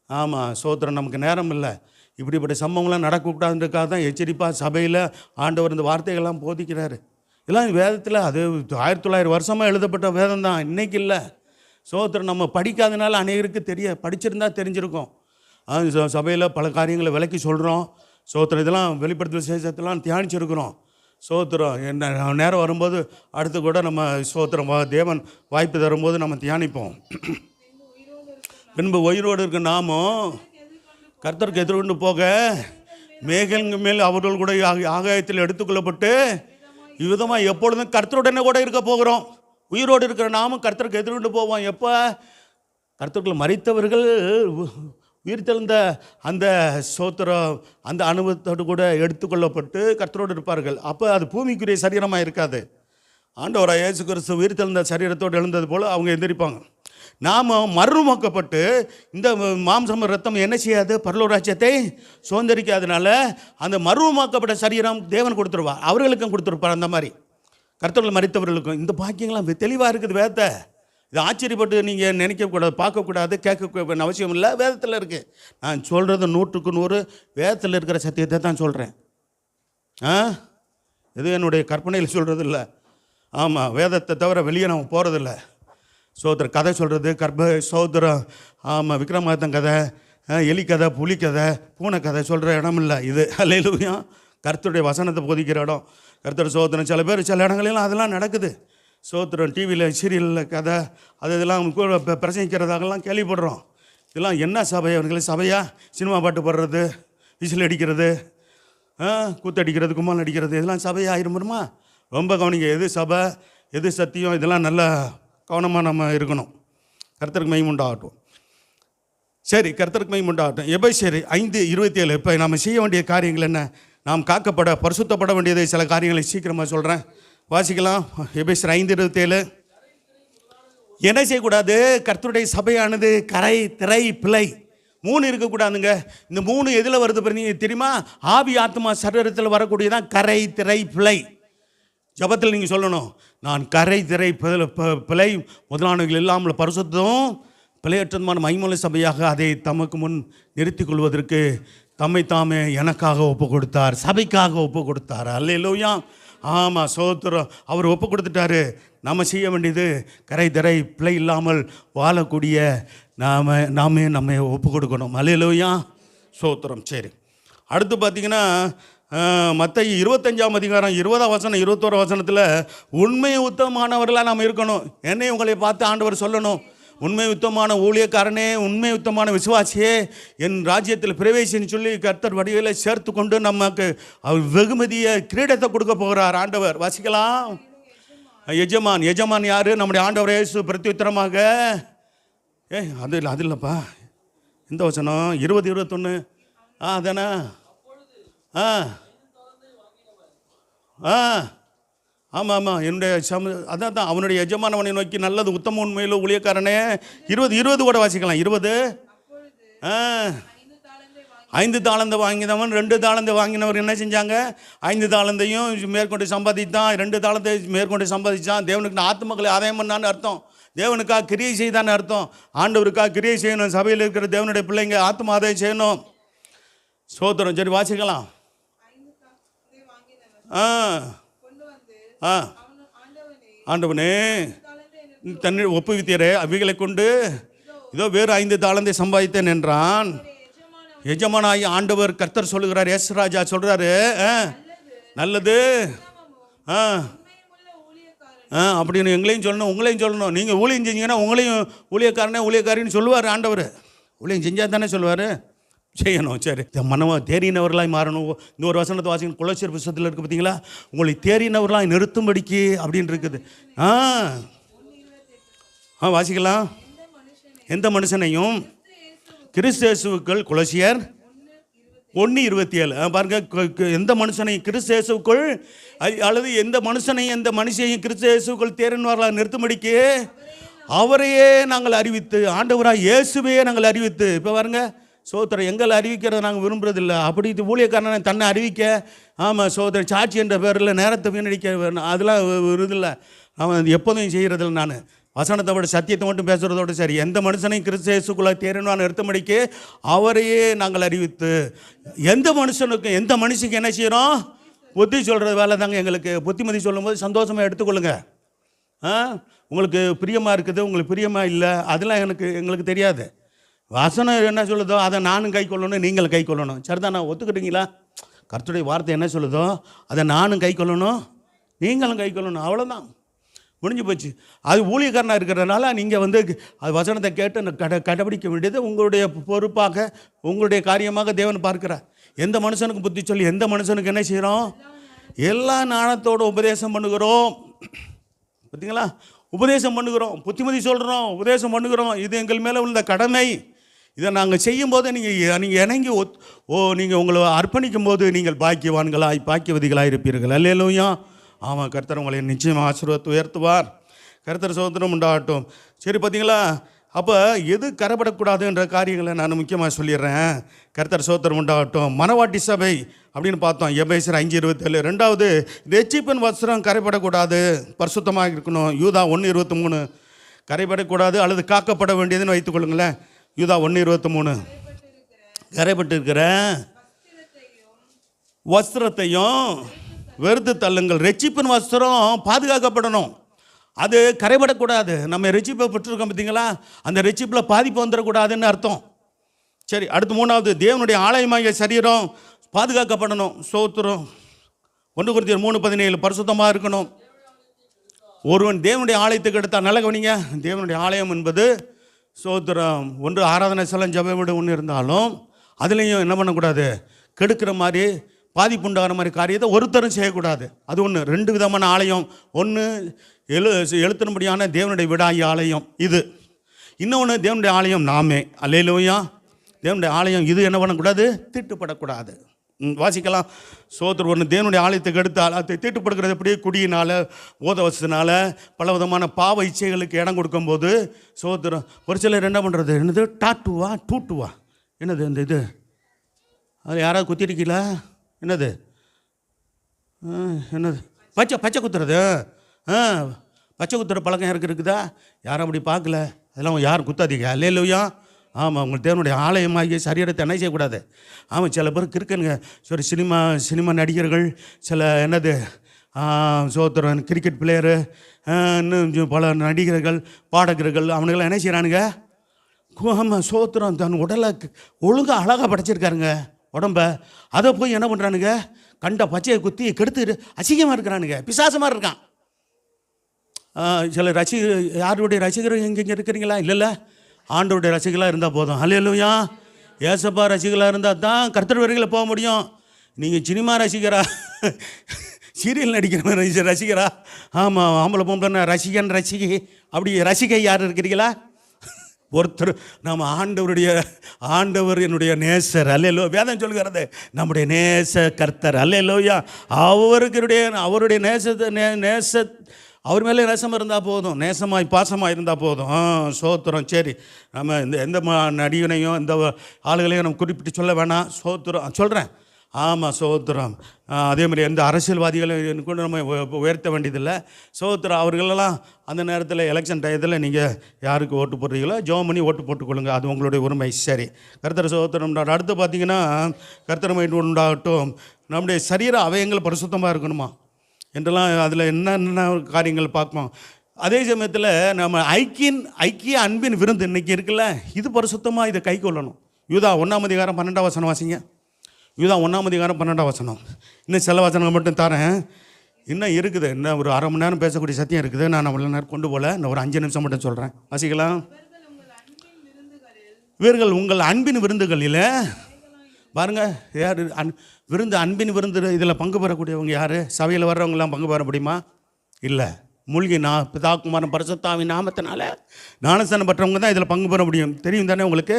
ஆமாம், சோத்திரம். நமக்கு நேரம் இல்லை. இப்படிப்பட்ட சம்பவங்கள்லாம் நடக்கக்கூடாதுன்றதுக்காக தான் எச்சரிப்பாக சபையில் ஆண்டவர் இந்த வார்த்தைகள்லாம் போதிக்கிறாரு. இதெல்லாம் வேதத்தில் அது 1900 வருஷமாக எழுதப்பட்ட வேதம் தான், இன்றைக்கி இல்லை. சோத்திரம். நம்ம படிக்காதனால அநேகருக்கு படிச்சிருந்தா தெரிஞ்சிருக்கும். சபையில் பல காரியங்களை விளக்கி சொல்கிறோம். சோத்திரம். இதெல்லாம் வெளிப்படுத்தல் விசேஷத்தெல்லாம் தியானிச்சிருக்கிறோம். சோத்திரம். என்ன நேரம் வரும்போது அடுத்து கூட நம்ம சோத்திரம் தேவன் வாய்ப்பு தரும்போது நம்ம தியானிப்போம். பின்பு உயிரோடு இருக்க நாமும் கர்த்தருக்கு எதிர்கொண்டு போக மேகங்கள் மேல் அவர்கள் கூட ஆகாயத்தில் எடுத்துக்கொள்ளப்பட்டு இவ்விதமாக எப்பொழுதும் கர்த்தருடனே கூட இருக்க போகிறோம். உயிரோடு இருக்கிற நாமும் கர்த்தருக்கு எதிர்கொண்டு போவோம். எப்போ? கர்த்தருக்குள் மரித்தவர்கள் உயிர்த்தெழுந்த அந்த சோத்திரம் அந்த அனுபவத்தோடு கூட எடுத்துக்கொள்ளப்பட்டு கர்த்தரோடு இருப்பார்கள். அப்போ அது பூமிக்குரிய சரீரமாக இருக்காது. ஆண்டவராக இயேசு கிறிஸ்து உயிர்த்தெழுந்த சரீரத்தோடு எழுந்தது போல் அவங்க எந்திரிப்பாங்க. நாம் மறுமக்கப்பட்டு இந்த மாம்சம் ரத்தம் என்ன செய்யாது? பரலோக ராஜ்யத்தை சுதந்திரிக்காதனால அந்த மறுமக்கப்பட்ட சரீரம் தேவன் கொடுத்துருவார், அவர்களுக்கும் கொடுத்துருப்பார். அந்த மாதிரி கர்த்தர்கள் மரித்தவர்களுக்கும் இந்த பாக்கியங்கள்லாம் தெளிவாக இருக்குது. வேதத்தை இது ஆச்சரியப்பட்டு நீங்கள் நினைக்கக்கூடாது, பார்க்கக்கூடாது, கேட்க அவசியம் இல்லை. வேதத்தில் இருக்குது. நான் சொல்கிறது 100க்கு 100 வேதத்தில் இருக்கிற சத்தியத்தை தான் சொல்கிறேன். இது என்னுடைய கற்பனையில் சொல்கிறது இல்லை. ஆமாம், வேதத்தை தவிர வெளியே நம்ம போகிறதில்ல. சோதர கதை சொல்கிறது சோதரம். ஆமாம், விக்ரமாதித்தன் கதை, எலி கதை, புலி கதை, பூனை கதை சொல்கிற இடம் இல்லை இது. அல்லேலூயா. கர்த்தருடைய வசனத்தை போதிக்கிற இடம். கர்த்தர் சோதரம். சில பேர் சில இடங்களெல்லாம் அதெல்லாம் நடக்குது. சோத்திரம். டிவியில் சீரியலில் கதை இதெல்லாம் பிரசங்கிக்கிறதாகலாம் கேள்விப்படுறோம். இதெல்லாம் என்ன சபை? அவர்களே சபையா? சினிமா பாட்டு பாடுறது, விசில் அடிக்கிறது, கூத்தடிக்கிறது, கும்மால் அடிக்கிறது, இதெல்லாம் சபையாக ஆயிருமா? ரொம்ப கவனிங்க. எது சபை, எது சத்தியம், இதெல்லாம் நல்லா கவனமாக நம்ம இருக்கணும். கர்த்தருக்கு மகிமை உண்டாகட்டும். சரி, கர்த்தருக்கு மகிமை உண்டாகட்டும். எபேசியர் 5:27. இப்போ நம்ம செய்ய வேண்டிய காரியங்கள் என்ன? நாம் காக்கப்பட பரிசுத்தப்பட வேண்டியது சில காரியங்களை சீக்கிரமாக சொல்கிறேன், வாசிக்கலாம். எபேசியர் 5:27. என்ன செய்யக்கூடாது? கர்த்தருடைய சபையானது கரை, திரை, பிழை 3 இருக்கக்கூடாதுங்க. இந்த 3 எதில் வருது தெரியுமா? ஆவி, ஆத்மா, சரீரத்தில் வரக்கூடியதான் கரை, திரை, பிழை. ஜபத்தில் நீங்கள் சொல்லணும், நான் கரை, திரை, பிழை முதலானவர்கள் இல்லாமல் பரிசுத்தம் பிழையற்றதுமான மகிமையுள்ள சபையாக அதை தமக்கு முன் நிறுத்தி கொள்வதற்கு தம்மை தாமே எனக்காக ஒப்பு கொடுத்தார், சபைக்காக ஒப்பு கொடுத்தார். அல்லேலூயா. ஆமாம், சோத்திரம். அவர் ஒப்பு கொடுத்துட்டாரு. நம்ம செய்ய வேண்டியது கரை, திரை, பிழை இல்லாமல் வாழக்கூடிய நாமே நம்ம ஒப்பு கொடுக்கணும். அல்லேலூயா. சோத்திரம். சரி, அடுத்து பார்த்தீங்கன்னா மத்தேயு 25 20 21 வசனத்தில் உண்மை உத்தமமானவர்களாக நாம் இருக்கணும். என்னை உங்களை பார்த்து ஆண்டவர் சொல்லணும், உண்மை உத்தமான ஊழியக்காரனே, உண்மை உத்தமான விசுவாசியே, என் ராஜ்யத்தில் பிரவேசின்னு சொல்லி கர்த்தர் வடிகளை சேர்த்து கொண்டு நமக்கு வெகுமதியை கிரீடத்தை கொடுக்க போகிறார் ஆண்டவர். வாசிக்கலாம். எஜமான் யார்? நம்முடைய ஆண்டவர் இயேசு. பிரத்யுத்தரமாக அது இல்லைப்பா, இந்த வசனம் 20 21 அதானே? ஆமாம், என்னுடைய அதான் அவனுடைய எஜமானவனை நோக்கி நல்லது உத்தம உண்மையில் ஊழியக்காரனே. 20 கூட வாசிக்கலாம். 20 5 தாளந்தை வாங்கினவன் 2 தாளந்தை வாங்கினவர் என்ன செஞ்சாங்க? 5 தாளந்தையும் மேற்கொண்டு சம்பாதித்தான், 2 தாளந்தை மேற்கொண்டு சம்பாதித்தான். தேவனுக்கு ஆத்துமக்களை ஆதாயம் பண்ணான்னு அர்த்தம். தேவனுக்காக கிரியை செய்தான்னு அர்த்தம். ஆண்டவருக்காக கிரியை செய்யணும். சபையில் இருக்கிற தேவனுடைய பிள்ளைங்க ஆத்ம ஆதாயம் செய்யணும். சோத்திரம். சரி, வாசிக்கலாம். ஆண்டவனே தன்னை ஒப்புவித்தீரே, அவைகளை கொண்டு இதோ வேறு 5 தாளந்தை சம்பாதித்தேன் என்றான். எஜமானாகி ஆண்டவர் கர்த்தர் சொல்லுகிறார், எஸ் ராஜா சொல்கிறாரு, நல்லது அப்படின்னு எங்களையும் சொல்லணும், உங்களையும் சொல்லணும். நீங்கள் ஊழியம் செஞ்சீங்கன்னா உங்களையும் ஊழியக்காரின்னு சொல்லுவார் ஆண்டவர். ஊழியம் செஞ்சால் தானே சொல்லுவார், செய்யணும். சரி, தேறினவர்களாய் மாறணும். இந்த ஒரு வசனத்தை வாசிக்கணும். கொலோசியர் புத்தகத்தில் இருக்குது பார்த்தீங்களா? உங்களை தேறினவர்களாய் நிறுத்தும்படிக்கு அப்படின்னு இருக்குது. வாசிக்கலாம். எந்த மனுஷனையும் கிறிஸ்து இயேசுவுக்குள், கொலோசியர் 1:27 பாருங்க. எந்த மனுஷனையும் கிறிஸ்து இயேசுவுக்குள் அல்லது எந்த மனுஷனையும் எந்த மனுஷனையும் கிறிஸ்து இயேசுவுக்குள் தேறினவர்களாக நிறுத்தும்படிக்கு அவரையே நாங்கள் அறிவித்து, ஆண்டவராக இயேசுவையே நாங்கள் அறிவித்து. இப்போ பாருங்க, சோத்திரம் எங்களை அறிவிக்கிறத நாங்கள் விரும்புறதில்லை. அப்படி இது ஊழியக்காரனை தன்னை அறிவிக்க, ஆமாம் சோத்திரம் சாட்சி என்ற பேரில் நேரத்தை வீணடிக்க அதெல்லாம் விருதில்லை. அவன் எப்போதும் செய்கிறதில்ல. நான் வசனத்தை விட சத்தியத்தை மட்டும் பேசுகிறதோடு சரி. எந்த மனுஷனையும் கிறிஸ்து இயேசுக்குள்ளே தேறினான் நிறுத்தமடிக்கு அவரையே நாங்கள் அறிவித்து, எந்த மனுஷனுக்கும் எந்த மனுஷனுக்கு என்ன செய்கிறோம்? புத்தி சொல்கிற வேலை தாங்க எங்களுக்கு. புத்திமதி சொல்லும்போது சந்தோஷமாக எடுத்துக்கொள்ளுங்க. உங்களுக்கு பிரியமாக இருக்குது, உங்களுக்கு பிரியமாக இல்லை, அதெல்லாம் எங்களுக்கு தெரியாது. வசனம் என்ன சொல்லுதோ அதை நானும் கை கொள்ளணும், நீங்களும் கை கொள்ளணும். சரிதான், நான் ஒத்துக்கிட்டீங்களா? கர்த்தருடைய வார்த்தை என்ன சொல்லுதோ அதை நானும் கை கொள்ளணும், நீங்களும் கை கொள்ளணும். அவ்வளோதான், முடிஞ்சு போச்சு. அது ஊழியக்காரனாக இருக்கிறதுனால நீங்கள் அது வசனத்தை கேட்டு கடைபிடிக்க வேண்டியது உங்களுடைய பொறுப்பாக, உங்களுடைய காரியமாக தேவன் பார்க்கிறார். எந்த மனுஷனுக்கு புத்தி சொல்லி எந்த மனுஷனுக்கு என்ன செய்கிறோம்? எல்லா ஞானத்தோடு உபதேசம் பண்ணுகிறோம். பார்த்தீங்களா? உபதேசம் பண்ணுகிறோம், புத்திமதி சொல்கிறோம், உபதேசம் பண்ணுகிறோம். இது எங்கள் மேலே உள்ள கடமை. இதை நாங்கள் செய்யும்போது நீங்கள் இணங்கி நீங்கள் உங்களை அர்ப்பணிக்கும் போது நீங்கள் பாக்கியவான்களாய் பாக்கியவதிகளாக இருப்பீர்கள். அல்லேலூயா. ஆமாம், கர்த்தர் உங்களை நிச்சயமாக ஆசீர்வாதத்தை உயர்த்துவார். கர்த்தர் சோதனம் உண்டாகட்டும். சரி, பார்த்தீங்களா? அப்போ எது கரைபடக்கூடாதுன்ற காரியங்களை நான் முக்கியமாக சொல்லிடுறேன். கர்த்தர் சோத்திரம் உண்டாகட்டும். மனவாட்டி சபை அப்படின்னு பார்த்தோம், எபேசியர் 5:27. ரெண்டாவது, ரெட்சிப்பின் வஸ்திரம் கரைபடக்கூடாது, பரிசுத்தமாக இருக்கணும். யூதா 1:23. கரைபடக்கூடாது அல்லது காக்கப்பட வேண்டியதுன்னு வைத்துக்கொள்ளுங்களேன். யூதா 1:23. கரைபட்டு இருக்கிற வஸ்திரத்தையும் வெறுத்து தள்ளுங்கள். ரெட்சிப்பின் வஸ்திரம் பாதுகாக்கப்படணும், அது கரைபடக்கூடாது. நம்ம ரெட்சிப்பை பெற்றிருக்கோம் பார்த்தீங்களா, அந்த ரெட்சிப்பில் பாதிப்பு வந்துடக்கூடாதுன்னு அர்த்தம். சரி, அடுத்து மூணாவது, தேவனுடைய ஆலயமாகிய சரீரம் பாதுகாக்கப்படணும். சோத்திரம். 1 Corinthians 3:17 பரிசுத்தமாக இருக்கணும். ஒருவன் தேவனுடைய ஆலயத்துக்கு எடுத்தால், நல்ல கவனிங்க, தேவனுடைய ஆலயம் என்பது சோத்திரம் ஒன்று ஆராதனை ஸ்தலம், ஜெப வீடு ஒன்று இருந்தாலும் அதுலேயும் என்ன பண்ணக்கூடாது? கெடுக்கிற மாதிரி, பாதிப்பு உண்டாகிற மாதிரி காரியத்தை ஒருத்தரும் செய்யக்கூடாது. அது ஒன்று. 2 விதமான ஆலயம். ஒன்று எழுத்தின்படியான தேவனுடைய விடாயி ஆலயம் இது. இன்னொன்று தேவனுடைய ஆலயம் நாமே. அல்லேலூயா. தேவனுடைய ஆலயம் இது என்ன பண்ணக்கூடாது? தீட்டுப்படக்கூடாது. வாசிக்கலாம். சோதர் ஒன்று தேவனுடைய ஆலயத்துக்கு எடுத்தால் அதை தீட்டுப்படுகிறது எப்படி? குடியினால், போதவசத்தினால, பல விதமான பாவ இச்சைகளுக்கு இடம் கொடுக்கும்போது சோதரம் ஒரு சிலர் என்ன பண்ணுறது? என்னது டாட்டுவா டூட்டுவா என்னது இந்த இது? அது யாராவது குத்திருக்கீங்களா? என்னது என்னது பச்சை குத்துறது? பச்சை குத்துற பழக்கம் யாருக்கு இருக்குதா? யாரும் அப்படி பார்க்கல. அதெல்லாம் யாரும் குத்தாதீங்க. அல்லேலூயா. ஆமாம், உங்கள் தேவனுடைய ஆலயமாகிய சரீரத்தை என்ன செய்யக்கூடாது? ஆமாம், சில பேருக்கு இருக்குங்க. சரி, சினிமா நடிகர்கள், சில என்னது சோத்திரன் கிரிக்கெட் பிளேயரு, இன்னும் பல நடிகர்கள், பாடகர்கள், அவனுங்களாம் என்ன செய்கிறானுங்க? ஆமாம், சோத்திரம் தன் உடலை ஒழுங்காக அழகாக படைச்சிருக்காருங்க உடம்ப. அதை போய் என்ன பண்ணுறானுங்க? கண்ட பச்சையை குத்தி கெடுத்து அசிங்கமாக இருக்கிறானுங்க, பிசாசமாக இருக்கான். சில யாருடைய ரசிகர்கள் எங்கெங்கே இருக்கிறீங்களா? இல்லைல்ல, ஆண்டவருடைய ரசிகளாக இருந்தால் போதும். அல்லேலூயா. ஏசப்பா ரசிகளாக இருந்தால் தான் கர்த்தர் வரைகளை போக முடியும். நீங்கள் சினிமா ரசிகரா, சீரியல் நடிக்கிற ரசிகரா? ஆமாம், ஆம்பளை பொம்பளை ரசிகை, அப்படி ரசிகை யார் இருக்கிறீங்களா? ஒருத்தர். நம்ம ஆண்டவர் என்னுடைய நேசர். அல்லேலோ. வேதம் சொல்கிறது நம்முடைய நேச கர்த்தர். அல்லேலோயா. அவருடைய நேச அவர் மேலே நேசம் இருந்தால் போதும், நேசமாய் பாசமாக இருந்தால் போதும். சோத்திரம். சரி, நம்ம எந்த நடிகனையும் எந்த ஆளுகளையும் நம்ம குறிப்பிட்டு சொல்ல வேணாம். சோத்திரம் சொல்கிறேன். ஆமாம், சோத்திரம். அதே மாதிரி எந்த அரசியல்வாதிகளையும் கூட நம்ம உயர்த்த வேண்டியதில்லை. சோத்திரம். அவர்களெல்லாம் அந்த நேரத்தில் எலெக்ஷன் டயத்தில் நீங்கள் யாருக்கு ஓட்டு போடுறீங்களோ ஜெபம் பண்ணி ஓட்டு போட்டுக்கொள்ளுங்க, அது உங்களுடைய உரிமை. சரி, கர்த்தர் சோத்திரம். அடுத்து பார்த்தீங்கன்னா, கர்த்தர் மைண்ட் உண்டாகட்டும். நம்முடைய சரீர அவயங்கள் பரிசுத்தமாக இருக்கணுமா என்றெல்லாம் அதில் என்னென்ன காரியங்கள் பார்ப்போம். அதே சமயத்தில் நம்ம ஐக்கிய அன்பின் விருந்து இன்றைக்கி இருக்குல்ல, இது பரிசுத்தமாக இதை கை கொள்ளணும். யூதா 1:12 வாசிங்க. யூதா 1:12. இன்னும் சில வசனங்கள் மட்டும் தரேன். இன்னும் இருக்குது, இன்னும் ஒரு அரை மணி நேரம் பேசக்கூடிய சத்தியம் இருக்குது. நான் அவ்வளோ நேரம் கொண்டு போகல, இன்னும் ஒரு 5 நிமிஷம் மட்டும் சொல்கிறேன். வாசிக்கலாம். இவர்கள் உங்கள் அன்பின் விருந்துகளில் பாருங்கள், யார் அன்பின் விருந்து இதில் பங்கு பெறக்கூடியவங்க யார்? சபையில் வர்றவங்களாம் பங்கு பெற முடியுமா? இல்லை. மூழ்கி பிதா குமாரன் பரிசுத்தாவின் நாமத்தினால ஞானஸ்தானம் பெற்றவங்க தான் இதில் பங்கு பெற முடியும். தெரியும் தானே உங்களுக்கு?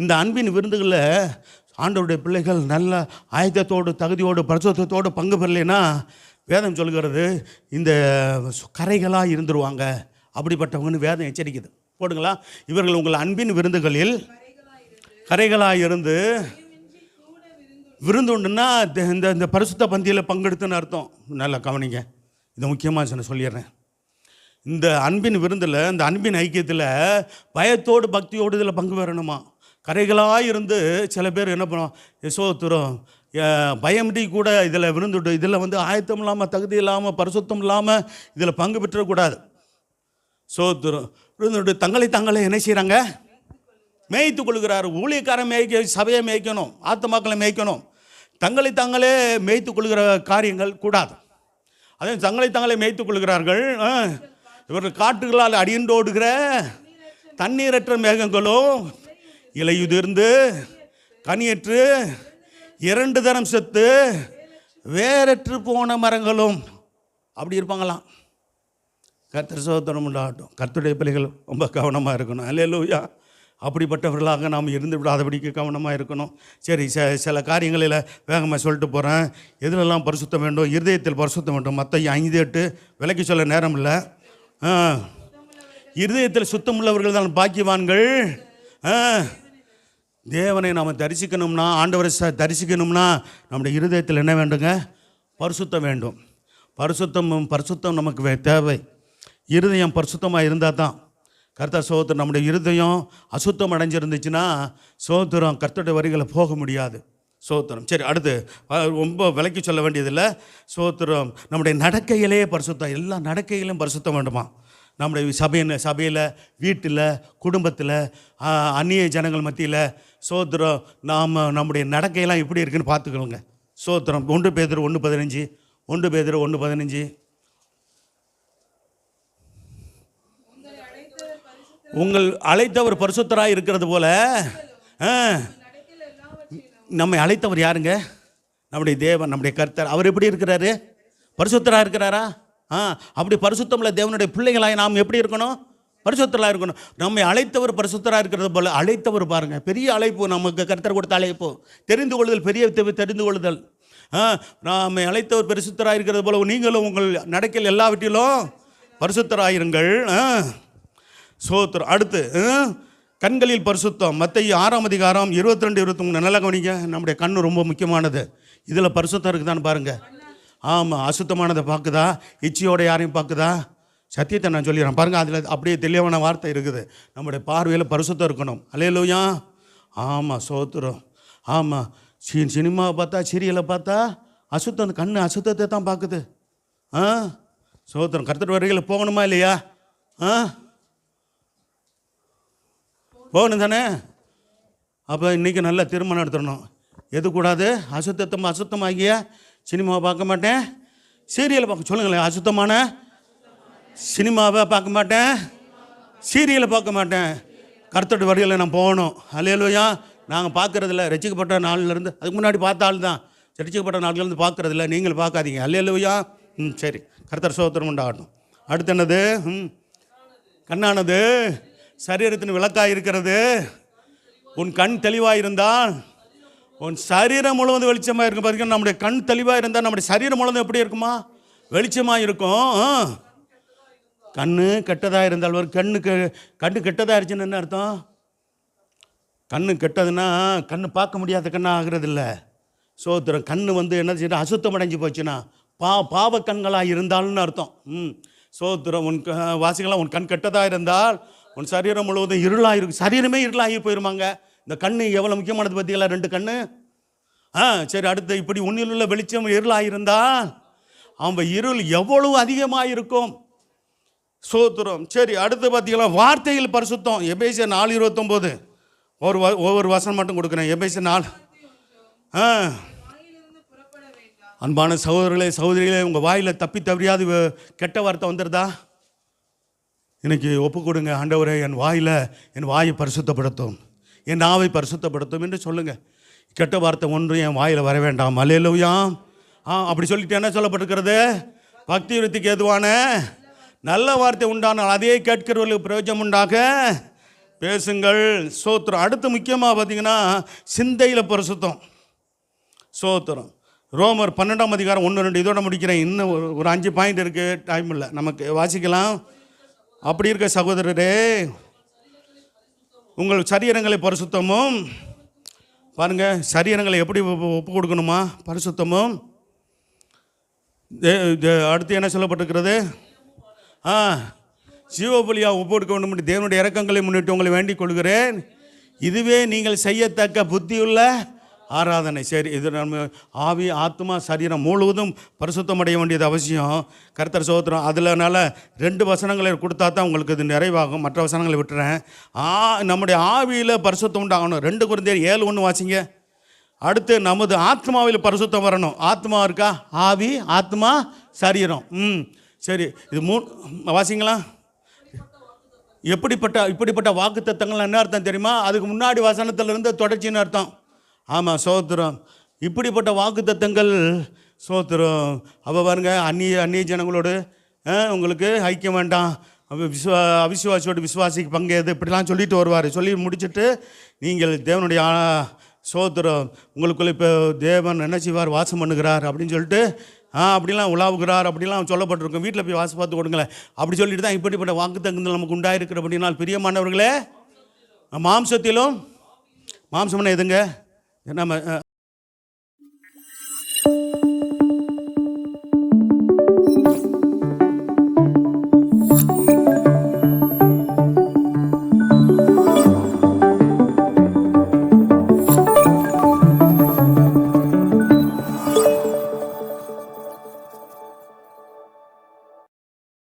இந்த அன்பின் விருந்துகளில் ஆண்டவருடைய பிள்ளைகள் நல்ல ஆயத்தத்தோடு, தகுதியோடு, பரிசுத்தத்தோடு பங்கு பெறலைன்னா வேதம் சொல்கிறது இந்த கரைகளாக இருந்துருவாங்க. அப்படிப்பட்டவங்கன்னு வேதம் எச்சரிக்குது. போடுங்களா. இவர்கள் உங்கள் அன்பின் விருந்துகளில் கரைகளாக இருந்து விருந்துண்டுன்னா இந்த இந்த பரிசுத்த பந்தியில் பங்கெடுத்துன்னு அர்த்தம். நல்லா கவனிங்க, இதை முக்கியமாக சொல்லிடுறேன். இந்த அன்பின் விருந்தில், இந்த அன்பின் ஐக்கியத்தில் பயத்தோடு பக்தியோடு இதில் பங்கு பெறணுமா. கரைகளாக இருந்து சில பேர் என்ன பண்ணுவோம், யசோத்துறோம் பயமின்றி கூட இதில் விருந்துட்டு இதில் ஆயத்தம் இல்லாமல், தகுதி இல்லாமல், பரிசுத்தம் இல்லாமல் இதில் பங்கு பெற்றக்கூடாது. சோத்துறோம் விருந்துட்டு தங்களை என்ன செய்கிறாங்க, மேய்த்து கொள்கிறார். ஊழியக்காரன் மேய்க்க, சபையை மேய்க்கணும், ஆத்துமாக்களை மேய்க்கணும். தங்களே மேய்த்து கொள்கிற காரியங்கள் கூடாது. அதே தங்களை மேய்த்து கொள்கிறார்கள். இவர்கள் காட்டுகளால் அடியண்டோடுகிற தண்ணீரற்ற மேகங்களும் இலையுதிர்ந்து கனியற்று 2 தரம் செத்து வேறற்று போன மரங்களும் அப்படி இருப்பாங்களாம். கர்த்தர் சோதனம் உண்டாகட்டும். கர்த்தருடைய பிள்ளைகள் ரொம்ப கவனமாக இருக்கணும். அல்லேலூயா. அப்படிப்பட்டவர்களாக நாம் இருந்து விடாதபடிக்கு கவனமாக இருக்கணும். சரி, சில காரியங்களில் வேகமாக சொல்லிட்டு போகிறேன். எதிலெல்லாம் பரிசுத்தம் வேண்டும்? இருதயத்தில் பரிசுத்தம் வேண்டும். மத்தேயு 5:8 விலைக்கு சொல்ல நேரம் இல்லை. இருதயத்தில் சுத்தமுள்ளவர்கள் தான் பாக்கியவான்கள். தேவனை நாம் தரிசிக்கணும்னா, ஆண்டவரை தரிசிக்கணும்னா நம்முடைய இருதயத்தில் என்ன வேண்டுங்க? பரிசுத்தம் வேண்டும். பரிசுத்தம் நமக்கு தேவை. இருதயம் பரிசுத்தமாக இருந்தால் தான் கர்த்தர் சோத்திரம். நம்முடைய இருதயம் அசுத்தம் அடைஞ்சிருந்துச்சுன்னா சோத்திரம் கர்த்தருடைய வரிகளை போக முடியாது. சோத்திரம். சரி, அடுத்து ரொம்ப விலைக்கு சொல்ல வேண்டியதில்லை. சோத்திரம். நம்முடைய நடக்கையிலே பரிசுத்தம், எல்லா நடக்கையிலும் பரிசுத்தம் வேண்டுமா. நம்முடைய சபையில், வீட்டில், குடும்பத்தில், அந்நிய ஜனங்கள் மத்தியில் சோத்திரம் நம்முடைய நடக்கையெல்லாம் எப்படி இருக்குன்னு பார்த்துக்கணுங்க. சோத்திரம். 1 பேதுரு 1:15 உங்கள் அழைத்தவர் பரிசுத்தராக இருக்கிறது போல. நம்மை அழைத்தவர் யாருங்க? நம்முடைய தேவன், நம்முடைய கர்த்தர். அவர் எப்படி இருக்கிறாரு? பரிசுத்தராக இருக்கிறாரா? அப்படி பரிசுத்தமுள்ள தேவனுடைய பிள்ளைகளாக நாம் எப்படி இருக்கணும்? பரிசுத்தராக இருக்கணும். நம்மை அழைத்தவர் பரிசுத்தராக இருக்கிறது போல. அழைத்தவர் பாருங்கள், பெரிய அழைப்பு நமக்கு கர்த்தர் கொடுத்த அழைப்பு. தெரிந்து கொள்ளுதல், பெரிய தெரிந்து கொள்ளுதல். நம்மை அழைத்தவர் பரிசுத்தராக இருக்கிறது போல நீங்களும் உங்கள் நடக்கையில் எல்லாவற்றிலும் பரிசுத்தராயிருங்கள். சோத்திரம். அடுத்து கண்களில் பரிசுத்தம். மத்தேயு 6:22-23 நல்லா கவனிங்க. நம்முடைய கண்ணு ரொம்ப முக்கியமானது. இதில் பரிசுத்தம் இருக்குதான்னு பாருங்கள். ஆமாம், அசுத்தமானதை பார்க்குதா? இச்சையோட யாரையும் பார்க்குதா? சத்தியத்தை நான் சொல்லிடுறேன் பாருங்கள். அதில் அப்படியே தெளிவான வார்த்தை இருக்குது. நம்முடைய பார்வையில் பரிசுத்தம் இருக்கணும். அல்லேலூயா. ஆமாம், சோத்திரம். ஆமாம், சினிமாவை பார்த்தா, சீரியலை பார்த்தா அசுத்தம், கண்ணு அசுத்தத்தை தான் பார்க்குது. சோத்திரம். கர்த்தர் வருகையில் போகணுமா இல்லையா? போகணும் தானே. அப்போ இன்றைக்கி நல்லா திருமணம் நடத்தணும். எது கூடாது? அசுத்தமாகிய சினிமாவை பார்க்க மாட்டேன், சீரியலை பார்க்க. சொல்லுங்களேன். அசுத்தமான சினிமாவை பார்க்க மாட்டேன், சீரியலை பார்க்க மாட்டேன். கர்த்தருடைய வருகையில் நான் போகணும். அல்லேலூயா. நாங்கள் பார்க்குறதில்ல. ரட்சிக்கப்பட்ட நாள்லேருந்து, அதுக்கு முன்னாடி பார்த்த ஆள் தான். ரட்சிக்கப்பட்ட நாள்லேருந்து பார்க்குறதில்ல. நீங்கள் பார்க்காதீங்க. அல்லேலூயா. சரி, கர்த்தர் சோத்திரம் உண்டாகட்டும். அடுத்து என்னது? கண்ணானது சரீரத்தின் விளக்காக இருக்கிறது. உன் கண் தெளிவாக இருந்தால் உன் சரீரம் முழுவதும் வெளிச்சமாக இருக்கும். பாருங்க, நம்முடைய கண் தெளிவாக இருந்தால் நம்முடைய சரீரம் முழுவதும் எப்படி இருக்குமா? வெளிச்சமாக இருக்கும். கண்ணு கெட்டதாக இருந்தால், ஒரு கண்ணு கெட்டதாக இருந்துச்சுன்னு என்ன அர்த்தம்? கண்ணு கெட்டதுன்னா கண்ணு பார்க்க முடியாத கண்ணாக ஆகிறது இல்லை. சோத்திரம். கண்ணு என்ன செய்ய அசுத்தம் அடைஞ்சு போச்சுன்னா பாவ கண்களாக இருந்தால்னு அர்த்தம். சோத்திரம். உன் வாசிக்கலாம். உன் கண் கெட்டதாக இருந்தால் உன் சரீரம் முழுவதும் இருளாக இருக்கும். சரீரமே இருளாகி போயிருமாங்க. இந்த கண்ணு எவ்வளோ முக்கியமானது பார்த்தீங்களா? 2 கண்ணு. சரி, அடுத்து இப்படி உன்னில் உள்ள வெளிச்சம் இருளாக இருந்தால் அவன் இருள் எவ்வளவு அதிகமாக இருக்கும். சோத்திரம். சரி, அடுத்து பார்த்தீங்களா? வார்த்தையில் பரிசுத்தம். எபேசியர் 4:29 ஒவ்வொரு வசனம் மட்டும் கொடுக்குறேன். எபேசியர் 4. அன்பான சகோதரர்களே, சகோதரிகளே, உங்கள் வாயில் தப்பி தவறியாது கெட்ட வார்த்தை வந்துடுதா? எனக்கு ஒப்பு கொடுங்க. ஆண்டவரே, என் வாயை பரிசுத்தப்படுத்தும், என் நாவை பரிசுத்தப்படுத்தும் என்று சொல்லுங்கள். கெட்ட வார்த்தை ஒன்றும் என் வாயில் வர வேண்டாம். அல்லேலூயா. அப்படி சொல்லிட்டு என்ன சொல்லப்பட்டிருக்கிறது? பக்தி விருத்திக்கு ஏதுவான நல்ல வார்த்தை உண்டானால் அதே கேட்கிறவர்களுக்கு பிரயோஜனம் உண்டாக பேசுங்கள். சோத்திரம். அடுத்து முக்கியமாக பார்த்தீங்கன்னா சிந்தையில் பரிசுத்தம். சோத்திரம். ரோமர் 12:1-2 இதோட முடிக்கிறேன். இன்னும் ஒரு 5 பாயிண்ட் இருக்குது, டைம் இல்லை, நமக்கு வாசிக்கலாம். அப்படி இருக்க சகோதரரே, உங்கள் சரீரங்களை பரிசுத்தமும் பாருங்கள், சரீரங்களை எப்படி ஒப்பு கொடுக்கணுமா? பரிசுத்தமும். அடுத்து என்ன சொல்லப்பட்டிருக்கிறது? ஜீவபலியாக ஒப்பு கொடுக்க வேண்டும் என்று தேவனுடைய இரக்கங்களை முன்னிட்டு உங்களை வேண்டிக் கொள்கிறேன். இதுவே நீங்கள் செய்யத்தக்க புத்தியுள்ள ஆராதனை. சரி, இது நம்ம ஆவி, ஆத்மா, சரீரம் முழுவதும் பரிசுத்தம் அடைய வேண்டியது அவசியம். கர்த்தர் ஸ்தோத்திரம். அதனால 2 வசனங்களை கொடுத்தா தான் உங்களுக்கு இது நிறைவாகும். மற்ற வசனங்களை விட்டுறேன். நம்முடைய ஆவியில் பரிசுத்தம் உண்டாகணும். 2 கொரிந்தியர் 7:1 வாசிங்க. அடுத்து நமது ஆத்மாவில் பரிசுத்தம் வரணும். ஆத்மா இருக்கா? ஆவி, ஆத்மா, சரீரம். சரி, இது 3 வாசிங்களா? இப்படிப்பட்ட வாக்குத்தத்தங்கள் என்ன அர்த்தம் தெரியுமா? அதுக்கு முன்னாடி வசனத்திலிருந்து தொடர்ச்சின்னு அர்த்தம். ஆமாம், சோத்திரம். இப்படிப்பட்ட வாக்குத்தத்தங்கள், சோத்திரம். அப்போ பாருங்க, அந்நிய ஜனங்களோடு உங்களுக்கு ஐக்கியம் வேண்டாம், அவிசுவாசியோடு விசுவாசிக்கு பங்கேது, இப்படிலாம் சொல்லிட்டு வருவார். சொல்லி முடிச்சுட்டு நீங்கள் தேவனுடைய சோத்திரம் உங்களுக்குள்ளே இப்போ தேவன் என்ன செய்வார்? வாசம் பண்ணுகிறார் அப்படின்னு சொல்லிட்டு அப்படிலாம் உலாவுகிறார் அப்படிலாம் சொல்லப்பட்டிருக்கும். வீட்டில் போய் வாசி பார்த்து கொடுங்களேன். அப்படி சொல்லிட்டு தான் இப்படிப்பட்ட வாக்குத்தத்தங்கள் நமக்கு உண்டாயிருக்கிற அப்படின்னால், பிரியமானவர்களே, மாம்சத்திலும், மாம்சம்னா எதுங்க? நம்ம